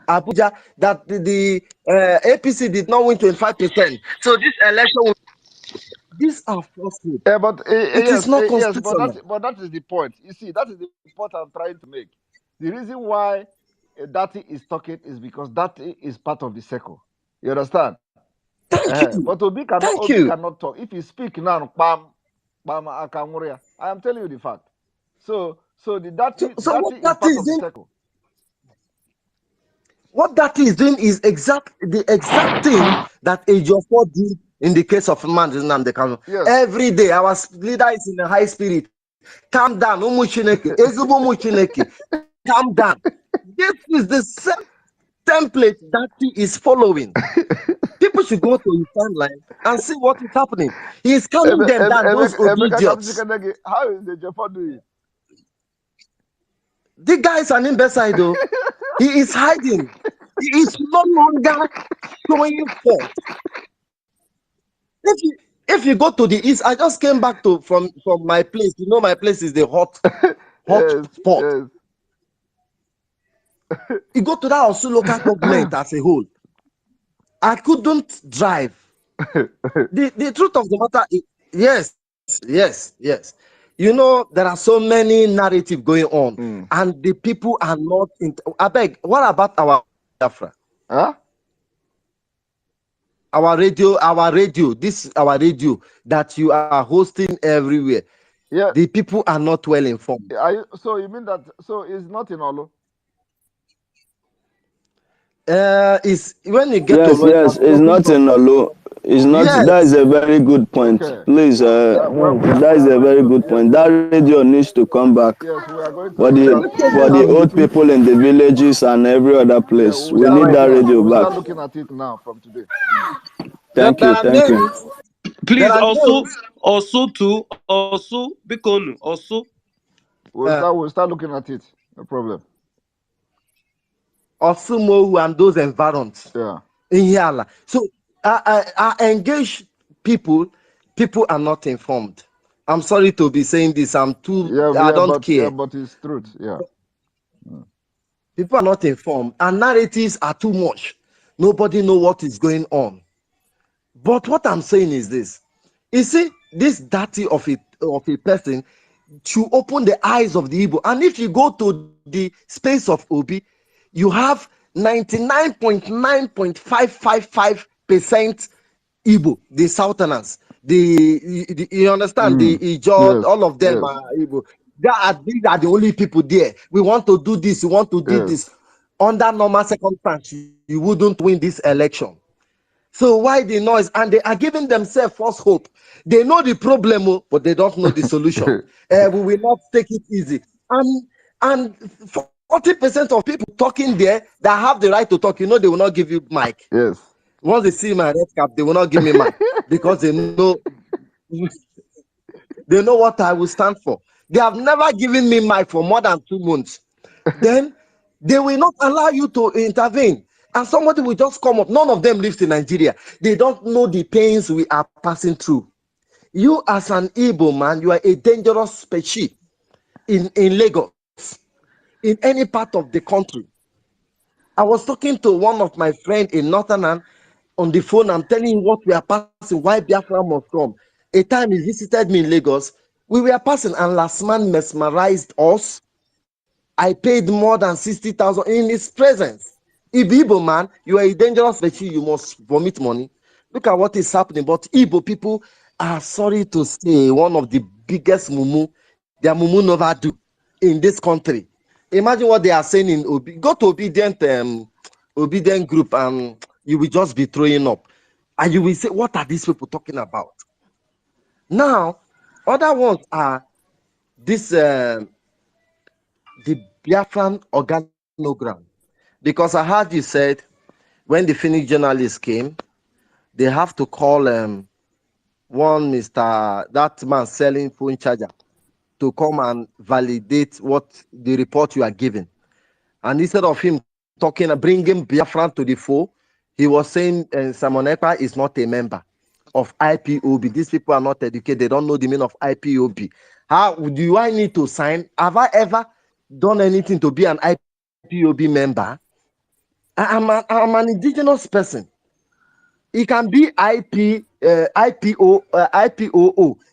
Abuja that the APC did not win 25%. So this election, these are falsehood. Yeah, but It is not constitutional. but that is the point. You see, that is the point I'm trying to make. The reason why Dati is talking is because Dati is part of the circle. You understand? Thank you. But Obi cannot talk. If you speak now, bam, Akamuria. I am telling you the fact. So the Dati is part of the circle. What Dati is doing is the exact thing that Ejiofor did in the case of Nnamdi Kanu. Yes. Every day, our leader is in a high spirit. Calm down, calm down. This is the same template that he is following. People should go to his timeline and see what is happening. He is calming them down, those idiots. How is the Japan doing? The guy is an imbecile, though. He is hiding. He is no longer showing forth. If you go to the east, I just came back from my place. You know, my place is the hot spot. Yes. You go to that also local government as a whole. I couldn't drive. The truth of the matter is, yes. You know, there are so many narratives going on, and the people are not. I beg, what about our Biafra? Huh? Our radio. This is our radio that you are hosting everywhere. Yeah. The people are not well informed. So you mean that? So it's not in Olo? It's when you get yes, it's not in Olo. It's not. Yes. That is a very good point. Okay. Please, that is a very good point. That radio needs to come back Yes, we are going to for the old people in the villages and every other place. We need that radio we'll back. start looking at it now from today. Thank There you. are Thank you. names. Please There are also, names. also, Bikonu, also. We'll start looking at it. No problem. Osumohu and those environs. Yeah. In Yala. So I engage people. People are not informed. I'm sorry to be saying this. I don't care. Yeah, but it's truth. Yeah. People are not informed, and narratives are too much. Nobody know what is going on. But what I'm saying is this: you see, this dirty of a person to open the eyes of the Igbo. And if you go to the space of Obi, you have 99.9.555% Igbo, the Southerners. You understand? The Ijaw, Yes, all of them are Igbo. These are the only people there. We want to do this. We want to do this. Under normal circumstances, you wouldn't win this election. So why the noise? And they are giving themselves false hope. They know the problem, but they don't know the solution. We will not take it easy. And 40% of people talking there that have the right to talk, they will not give you mic. Yes. Once they see my red cap, they will not give me mic because they know what I will stand for. They have never given me mic for more than 2 months. Then they will not allow you to intervene. And somebody will just come up. None of them lives in Nigeria. They don't know the pains we are passing through. You as an Igbo man, you are a dangerous species in Lagos, in any part of the country. I was talking to one of my friends in Northern on the phone. I'm telling him what we are passing, why Biafra must come. A time he visited me in Lagos, we were passing and last man mesmerized us. I paid more than 60,000 in his presence. Igbo man, you are a dangerous species, you must vomit money. Look at what is happening. But Igbo people are sorry to say one of the biggest mumu their mumu never do in this country. Imagine what they are saying in Obi. Go to obedient group and you will just be throwing up. And you will say, what are these people talking about? Now, other ones are this the Biafran organogram. Because I heard you said when the Finnish journalists came, they have to call one that man selling phone charger to come and validate what the report you are giving. And instead of him talking and bringing Biafran to the fore, he was saying Simon Ekpa is not a member of IPOB. These people are not educated. They don't know the meaning of IPOB. How do I need to sign? Have I ever done anything to be an IPOB member? I'm an indigenous person. It can be IPOO,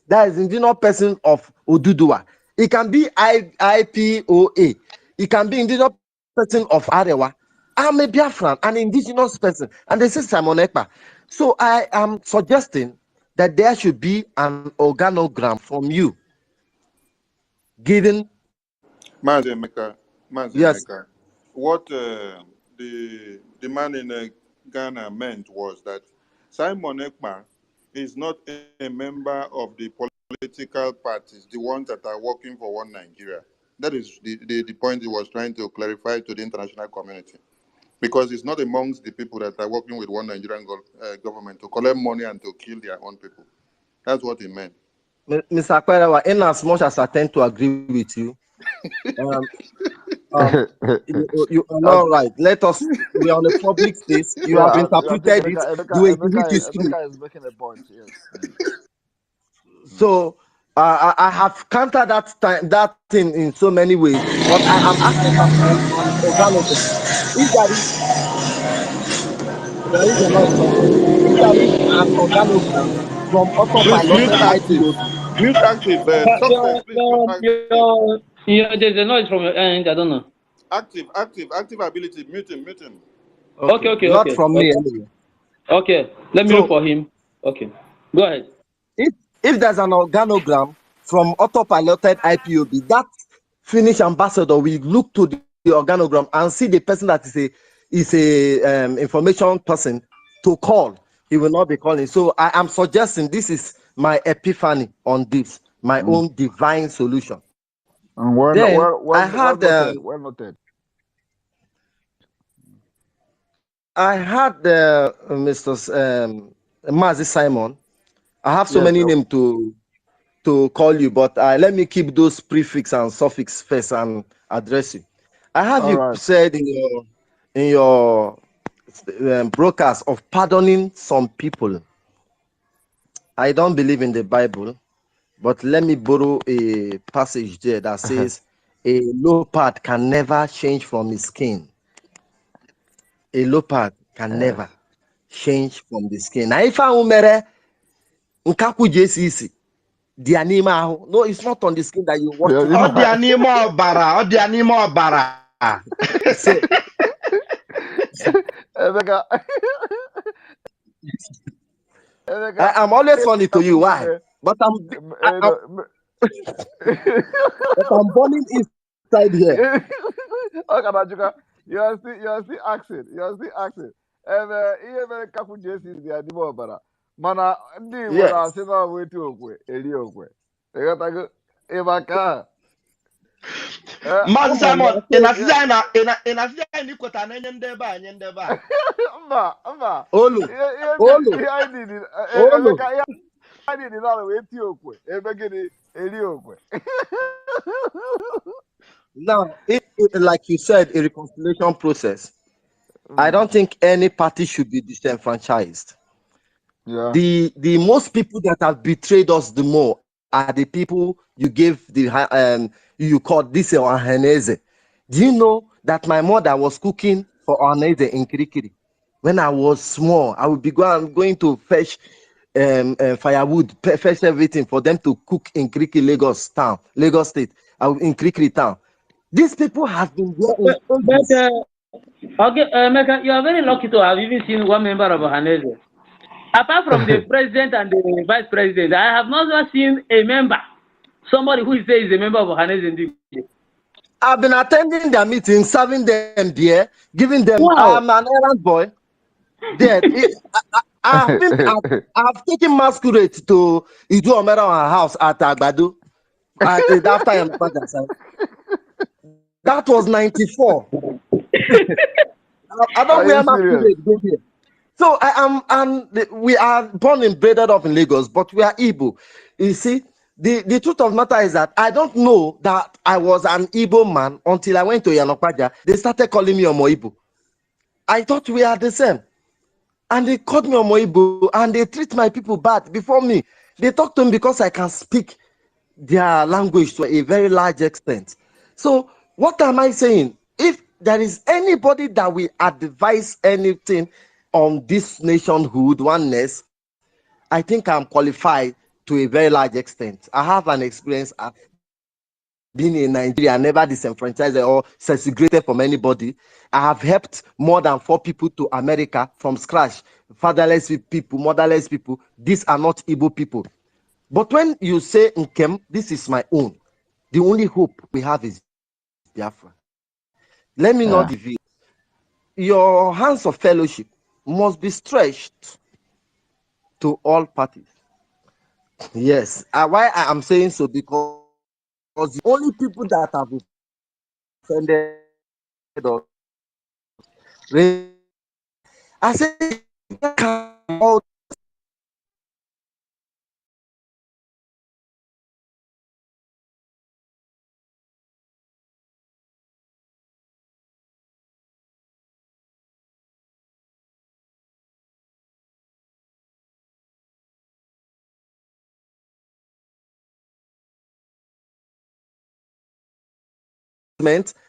that is indigenous person of Oduduwa. It can be IPOA. It can be indigenous person of Arewa. I'm a Biafran, an indigenous person, and this is Simon Ekpa. So I am suggesting that there should be an organogram from you, given. Mazemeka, Yes. what the man in Ghana meant was that Simon Ekpa is not a member of the political parties, the ones that are working for one Nigeria. That is the point he was trying to clarify to the international community. Because it's not amongst the people that are working with one Nigerian government to collect money and to kill their own people. That's what he meant. Mr. Akparawa, in as much as I tend to agree with you, you are not right. Let us be on a public space. You have interpreted it the way you think is true. Emeka is making a point, yes. So I have countered that thing in so many ways, but I am asking for an organogram. If there is a noise somewhere, if there is an organogram from Please mute autopiloted active. IPOB. Mute active. Success, please mute active. There's a noise from your end. I don't know. Active ability. Mute him. Okay. Not from me anyway. Okay, let me look for him. Okay, go ahead. If there's an organogram from autopiloted IPOB, that Finnish ambassador will look to the organogram and see the person that is a information person to call. He will not be calling. So I am suggesting this is my epiphany on this, my own divine solution. And well, Then well noted. Well noted. I had Mr. Mazi Simon. I have so Yes, many names to call you, but let me keep those prefix and suffix first and address you. I have all you right. said in your broadcast of pardoning some people. I don't believe in the Bible, but let me borrow a passage there that says a leopard can never change from his skin. A leopard can never change from the skin. Now, if I umere nkaku JCC, the animal, no, it's not on the skin that you watch it. Ọ dị n'ime ọbara, ọ dị n'ime ọbara. So, I'm always funny to you. Why? But I'm burning inside here. Okay, you are still asking. Ihe mere kafu JC dị ya n'ime ọbara. Mana ndị Igbo na-asị na ọ bụ etu okwe, eri okwe. Ịghọtago ịma ka Maazị Simon, ị na-asị anyị na ikweta na enye ndị ebe a nye ndị ebe a. Mba. Olu. Ihe anyị dị na wee tie okwe, ebe gịnị eri okwe. Now, like you said, a reconciliation process. I don't think any party should be disenfranchised. Yeah. The most people that have betrayed us the more are the people you gave the you called this Ohaneze. Do you know that my mother was cooking for Ohaneze in Kirikiri? When I was small, I would be going to fetch firewood, fetch everything for them to cook in Kirikiri, Lagos State, in Kirikiri town. These people have been there. Mecca, you are very lucky to have even seen one member of Ohaneze. Apart from the president and the vice president, I have not seen a member, somebody who says a member of Ohaneze. I've been attending their meetings, serving them beer, giving them. Wow. I'm an errand boy. There, I've taken masquerade to Idu Omera house at Agbado. After I am that was 94. I don't wear masquerade. Go here. So we are born and bred up in Lagos, but we are Igbo. You see, the truth of the matter is that I don't know that I was an Igbo man until I went to Yanokwaja. They started calling me Omo Igbo. I thought we are the same. And they called me Omo Igbo, and they treat my people bad before me. They talk to me because I can speak their language to a very large extent. So what am I saying? If there is anybody that will advise anything on this nationhood, oneness, I think I'm qualified to a very large extent. I have an experience being in Nigeria, never disenfranchised or segregated from anybody. I have helped more than 4 people to America from scratch. Fatherless people, motherless people. These are not Igbo people. But when you say Nkem, this is my own. The only hope we have is Biafra. Let me not deviate. Your hands of fellowship must be stretched to all parties. Yes. Why I am saying so? Because the only people that have offended us, I say, all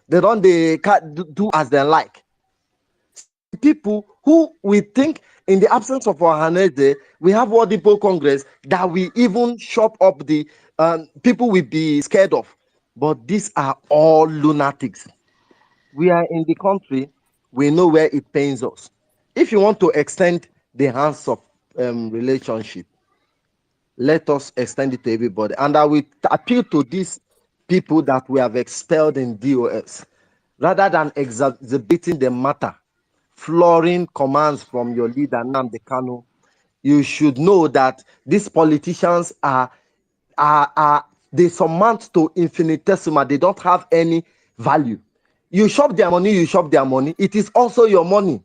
they don't do as they like. People who we think in the absence of Ohaneze, we have World People Congress that we even shop up the people we be scared of. But these are all lunatics. We are in the country, we know where it pains us. If you want to extend the hands of relationship, let us extend it to everybody. And I will appeal to these people that we have expelled in DOS, rather than exacerbating the matter, flooring commands from your leader, Nnamdi Kanu, you should know that these politicians are they surmount to infinitesimal. They don't have any value. You shop their money, you shop their money. It is also your money.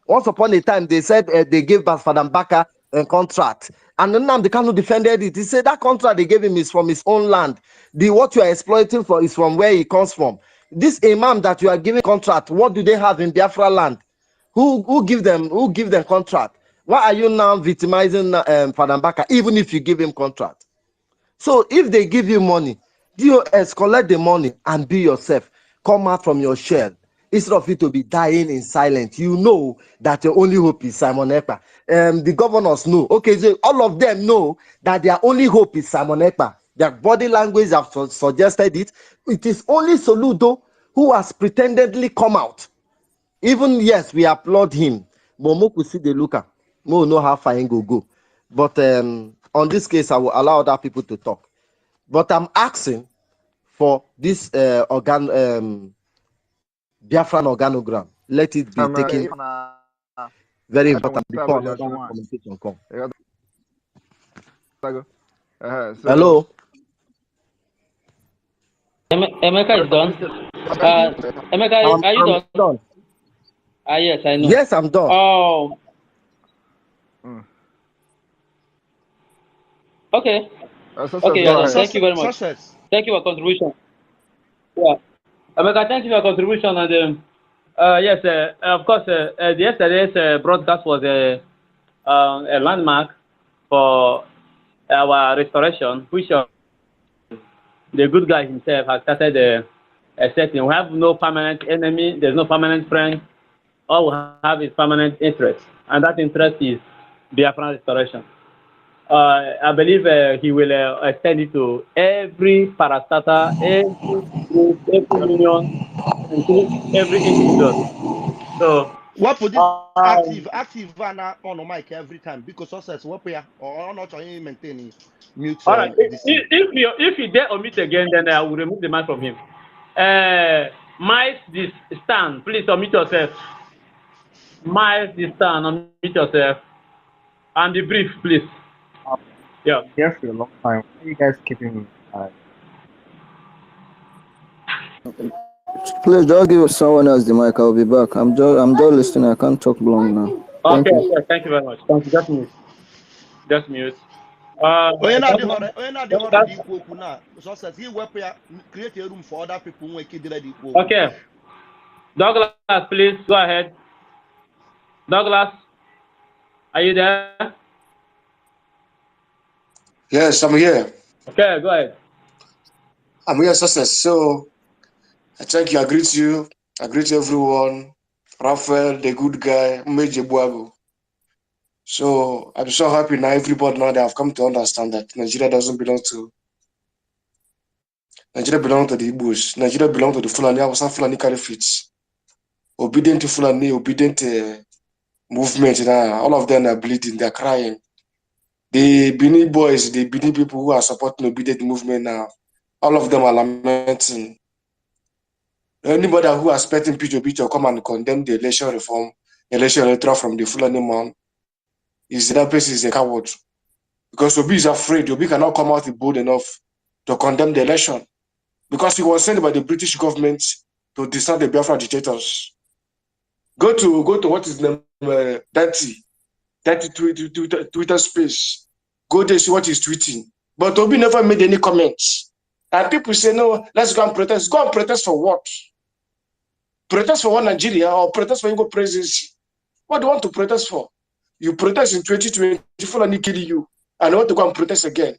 Once upon a time, they said they gave Father Mbaka a contract. And then Nnamdi Kanu defended it. He said that contract they gave him is from his own land. What you are exploiting for is from where he comes from. This imam that you are giving contract, what do they have in Biafra land? Who give them contract? Why are you now victimizing Father Mbaka, even if you give him contract? So if they give you money, DOS, collect the money and be yourself. Come out from your shell. Instead of you to be dying in silence, you know that your only hope is Simon Ekpa. The governors know. Okay, so all of them know that their only hope is Simon Ekpa. Their body language have suggested it. It is only Soludo who has pretendedly come out. Even, yes, we applaud him. But Moku see the looker. Mo know how far he go. But on this case, I will allow other people to talk. But I'm asking for this Biafran organogram. Let it be taken very important before another conversation comes. Hello? Emeka is done. Emeka, are you done? Yes, I know. Yes, I'm done. Oh. Okay. Okay, thank you very much. Thank you for your contribution. Yeah. Emeka, thank you for your contribution. And yes, of course, yesterday's broadcast was a landmark for our restoration, which the good guy himself has started setting. We have no permanent enemy. There's no permanent friend. All we have is permanent interest, and that interest is Biafran restoration. I believe he will extend it to every parastatal, every group, every union, and every individual. So, what for this active on mic every time because success what we are or not maintaining mute. All right. If you dare omit again, then I will remove the mic from him. Miles this stand, please omit yourself. Miles this stand, omit yourself, and be brief, please. Yeah. Here for a long time. Why are you guys keeping me? Please just give someone else the mic. I'll be back. I'm just listening. I can't talk long now. Thank you. Thank you very much. Thank you. Just mute. Create a room for other people who are okay. Douglas, please go ahead. Douglas, are you there? Yes, I'm here. Okay, go ahead. I'm here, success. So I thank you. I greet you. I greet everyone. Raphael, the good guy, Meje Buago. So I'm so happy now. Everybody now they have come to understand that Nigeria doesn't belong to. Nigeria belongs to the Igbos. Nigeria belongs to the Fulani. I was not Fulani carry fits. Obedient to Fulani, obedient movement. Now all of them are bleeding. They're crying. The Bini boys, the Bini people who are supporting obedient movement now, all of them are lamenting. Anybody who are expecting Picho come and condemn the election reform, election electoral from the Fulani man, is that person is a coward. Because Obi is afraid. Obi cannot come out bold enough to condemn the election. Because he was sent by the British government to disarm the Biafra dictators. Go to what is the Twitter space. Go there, see what he's tweeting. But Obi never made any comments. And people say, no, let's go and protest. Go and protest for what? Protest for one Nigeria or protest for Igbo presidency? What do you want to protest for? You protest in 2020, Fulani kill you, and you want to go and protest again.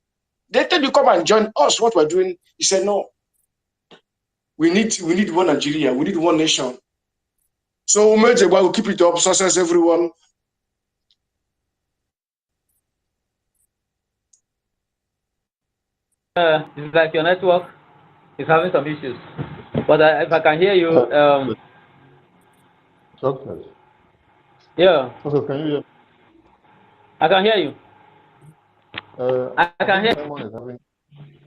They tell you come and join us, what we're doing. He said, no. We need one Nigeria, we need one nation. So we'll keep it up, success everyone. It's like your network is having some issues. But if I can hear you, yeah. Also, can you hear? I can hear you. I can hear.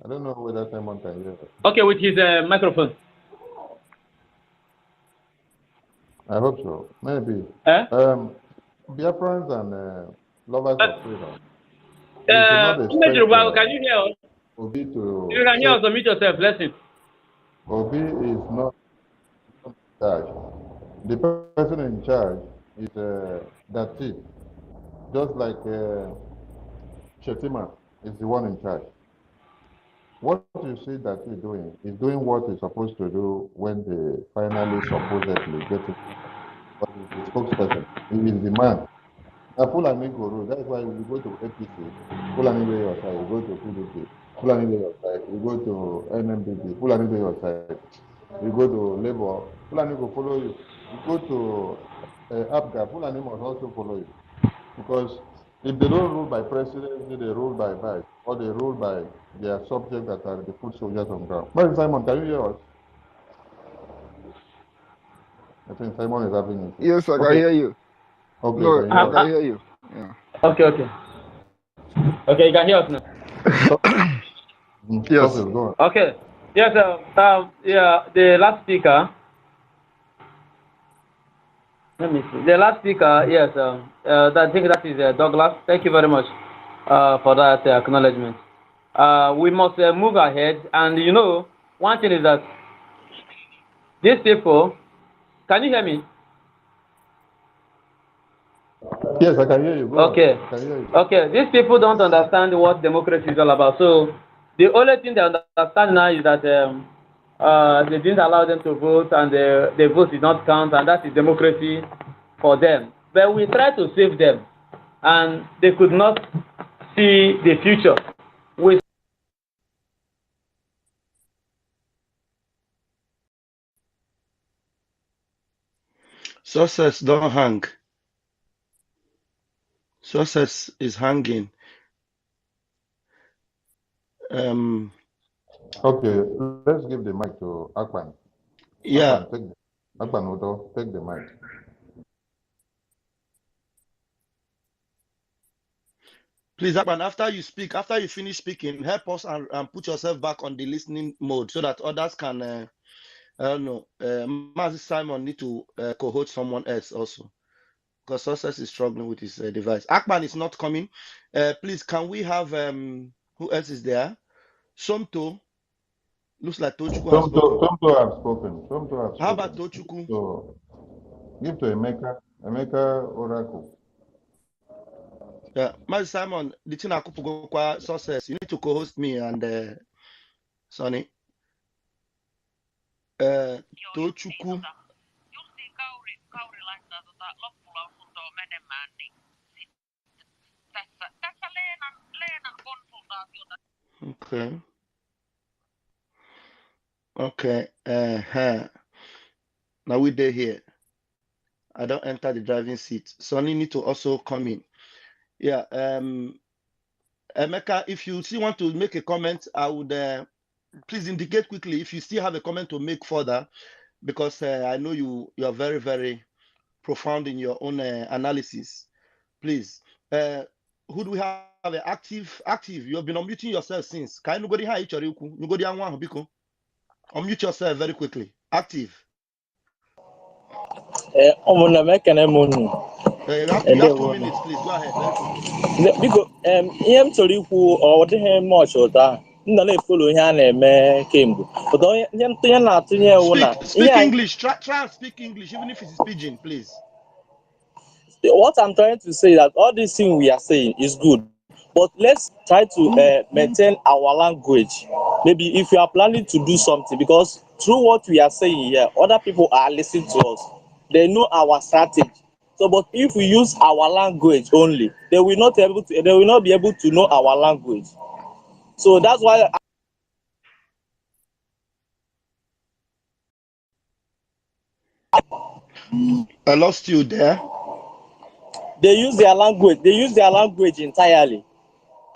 I don't know whether Simon can hear. Okay, with his microphone. I hope so. Maybe. Eh? Biafrans and lovers of freedom. We should not expect can you hear us? Obi to. You can hear us, unmute yourself. Listen. Obi is not in charge. The person in charge is Dati. Just like Shetima is the one in charge. What you see Dati doing is doing what he's supposed to do when they finally supposedly get it. But he's the spokesperson. He is the man. Fulani Guru, that's why you go to APC, Fulani way your side, you go to PDP, Fulani way your side, you go to NMPP, Fulani way your side, you go to Labour, Fulani will follow you. You go to APGA, Fulani must also follow you. Because if they don't rule by presidency, they rule by vice, or they rule by their subjects that are the foot soldiers on ground. But Simon, can you hear us? I think Simon is having it. Yes, I can hear you. Okay, no, can you I can hear you. Yeah. Okay. Okay, you can hear us now. Yes. Go on. Okay. Yes, yeah, the last speaker. Let me see. The last speaker, yes, I think that is Douglas. Thank you very much for that acknowledgement. We must move ahead, and you know, one thing is that these people, can you hear me? Yes, I can hear you. Go okay. on. I can hear you. Okay, these people don't understand what democracy is all about. So the only thing they understand now is that they didn't allow them to vote, and the vote did not count, and that is democracy for them. But we tried to save them, and they could not see the future. Success don't hang. Success is hanging. Okay, let's give the mic to Akpan. Yeah. Akpan Udo, take the mic. Please, Akpan, after you speak, after you finish speaking, help us and put yourself back on the listening mode so that others can, I don't know, Mazi Simon need to co-host someone else also, because Success is struggling with his device. Akpan is not coming. Please, can we have, who else is there? Somto. Looks like Tochukwu has spoken. Somto have spoken. Somto have spoken. How about Tochukwu? So, give to Emeka. Emeka Oracle. Yeah, Mazi Simon, the thing I could Success. You need to co-host me and Sonny. Tochukwu. Okay. Okay. Now we there here. I don't enter the driving seat. Sonny need to also come in. Yeah. Emeka, if you still want to make a comment, I would please indicate quickly if you still have a comment to make further, because I know you are very, very profound in your own analysis. Please. Who do we have? Active. You have been unmuting yourself since. Can nobody hear each other? Nobody unmute yourself very quickly. Active. You have 2 minutes, please. Go ahead, very quickly. Because ihe chọrọ ikwu ọ dịghị much ụta nna na-efolo ihe a na-eme kemgbe but ihe na-atụnye ewu na speak English. Try and speak English, even if it's pidgin, please. What I'm trying to say is that all these things we are saying is good, but let's try to maintain our language. Maybe if we are planning to do something, because through what we are saying here, other people are listening to us. They know our strategy. So, but if we use our language only, they will not be able to know our language. So that's why I lost you there. They use their language entirely,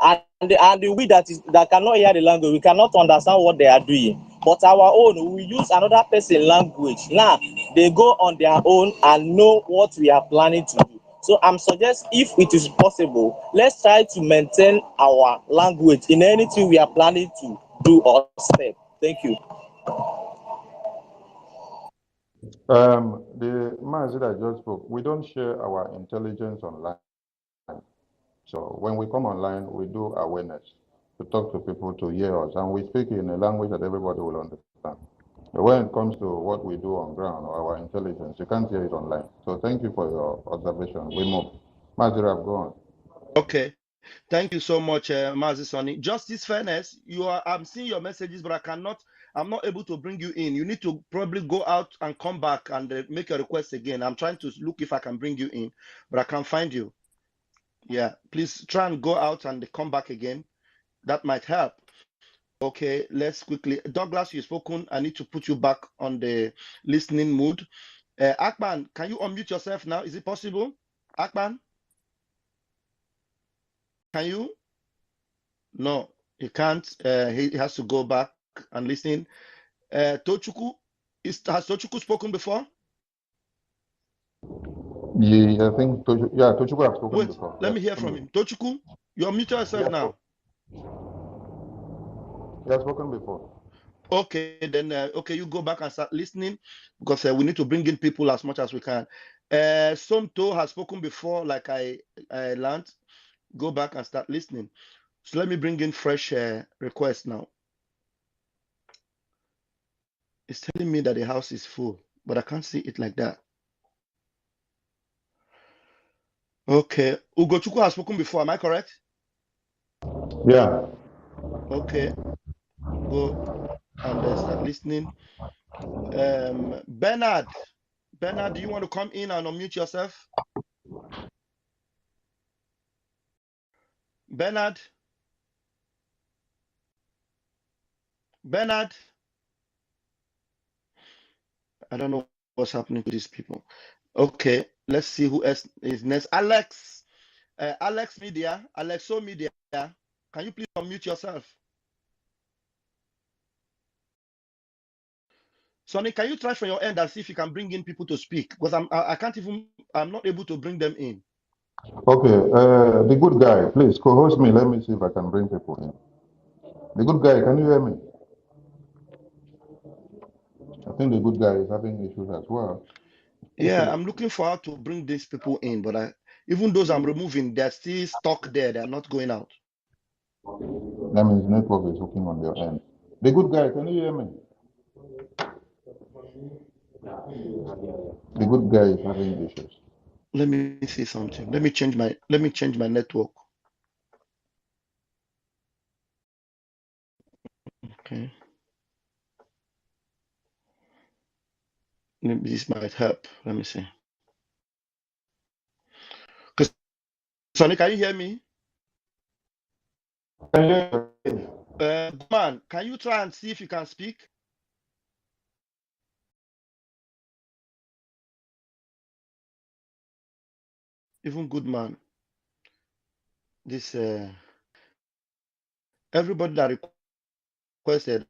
and we that cannot hear the language, we cannot understand what they are doing. But our own, we use another person's language. Now they go on their own and know what we are planning to do. So I'm suggesting, if it is possible, let's try to maintain our language in anything we are planning to do or step. Thank you. The man that I just spoke, we don't share our intelligence online. So when we come online, we do awareness to talk to people to hear us, and we speak in a language that everybody will understand. But when it comes to what we do on ground or our intelligence, you can't hear it online. So thank you for your observation. We move. Mazirab, go on. Okay. Thank you so much, Mazi Sonny. Justice Fairness, I'm seeing your messages, but I'm not able to bring you in. You need to probably go out and come back and make a request again. I'm trying to look if I can bring you in, but I can't find you. Yeah, please try and go out and come back again. That might help. Okay, let's quickly. Douglas, you've spoken. I need to put you back on the listening mood. Akban, can you unmute yourself now? Is it possible? Akban? Can you? No, he can't. He has to go back and listen. Tochukwu, has Tochukwu spoken before? Yeah, I think Tochukwu has spoken before. Let me hear from him. Tochukwu, you unmute yourself now. He has spoken before. Okay, then okay, you go back and start listening because we need to bring in people as much as we can. Somto has spoken before, like I learned. Go back and start listening. So let me bring in fresh requests now. It's telling me that the house is full, but I can't see it like that. Okay, Ugochukwu has spoken before. Am I correct? Yeah. Okay, go and start listening. Bernard, do you want to come in and unmute yourself? Bernard, I don't know what's happening to these people. Okay, let's see who else is next. Alex, Alexo Media, can you please unmute yourself? Sonny, can you try from your end and see if you can bring in people to speak? Because I'm not able to bring them in. Okay, the good guy, please co-host me. Let me see if I can bring people in. The good guy, can you hear me? I think the good guy is having issues as well. Yeah, I'm looking for how to bring these people in, but even those I'm removing, they're still stuck there. They're not going out. That means network is hooking on your end. The good guy, can you hear me? The good guy is having issues. Let me see something. Let me change my network. Okay. Maybe this might help. Let me see. Sonny, can you hear me? Man, can you try and see if you can speak? Even good man. This everybody that requested.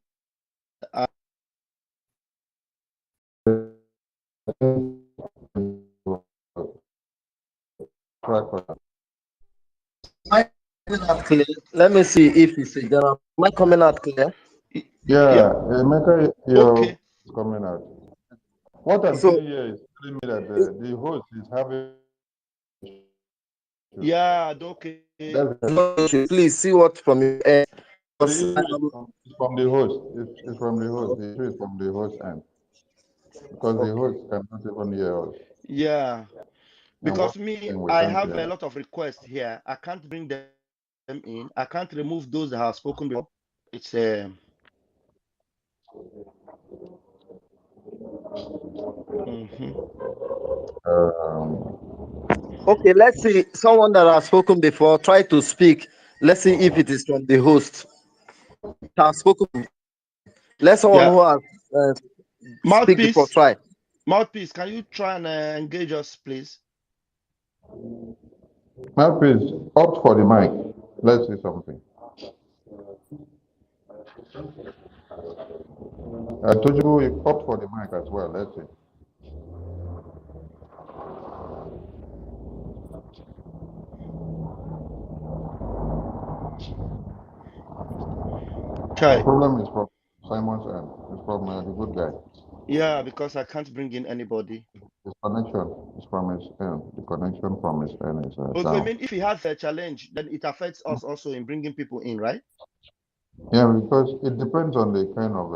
Let me see if it's a general. Am I coming out clear? Yeah, Emeka, you're coming out. What I'm seeing here is telling me that the host is having. Yeah, okay. Please see what from your end. It's from the host. It's from the host. The issue is from the host end. Because the host cannot even hear us. Yeah. Because I have a lot of requests here. I can't bring them in. I can't remove those that have spoken before. It's Okay, let's see. Someone that has spoken before, try to speak. Let's see if it is from the host. Has spoken. Let someone who has speak before try. Mouthpiece, can you try and engage us, please? Mouthpiece, opt for the mic. Let's see something. I told you opt for the mic as well. Let's see. Try. The problem is from Simon's end. It's from the good guy. Yeah, because I can't bring in anybody. His connection is from his end. The connection from his end is So I down. mean, if he has a challenge, then it affects us also in bringing people in, right? Yeah, because it depends on the kind of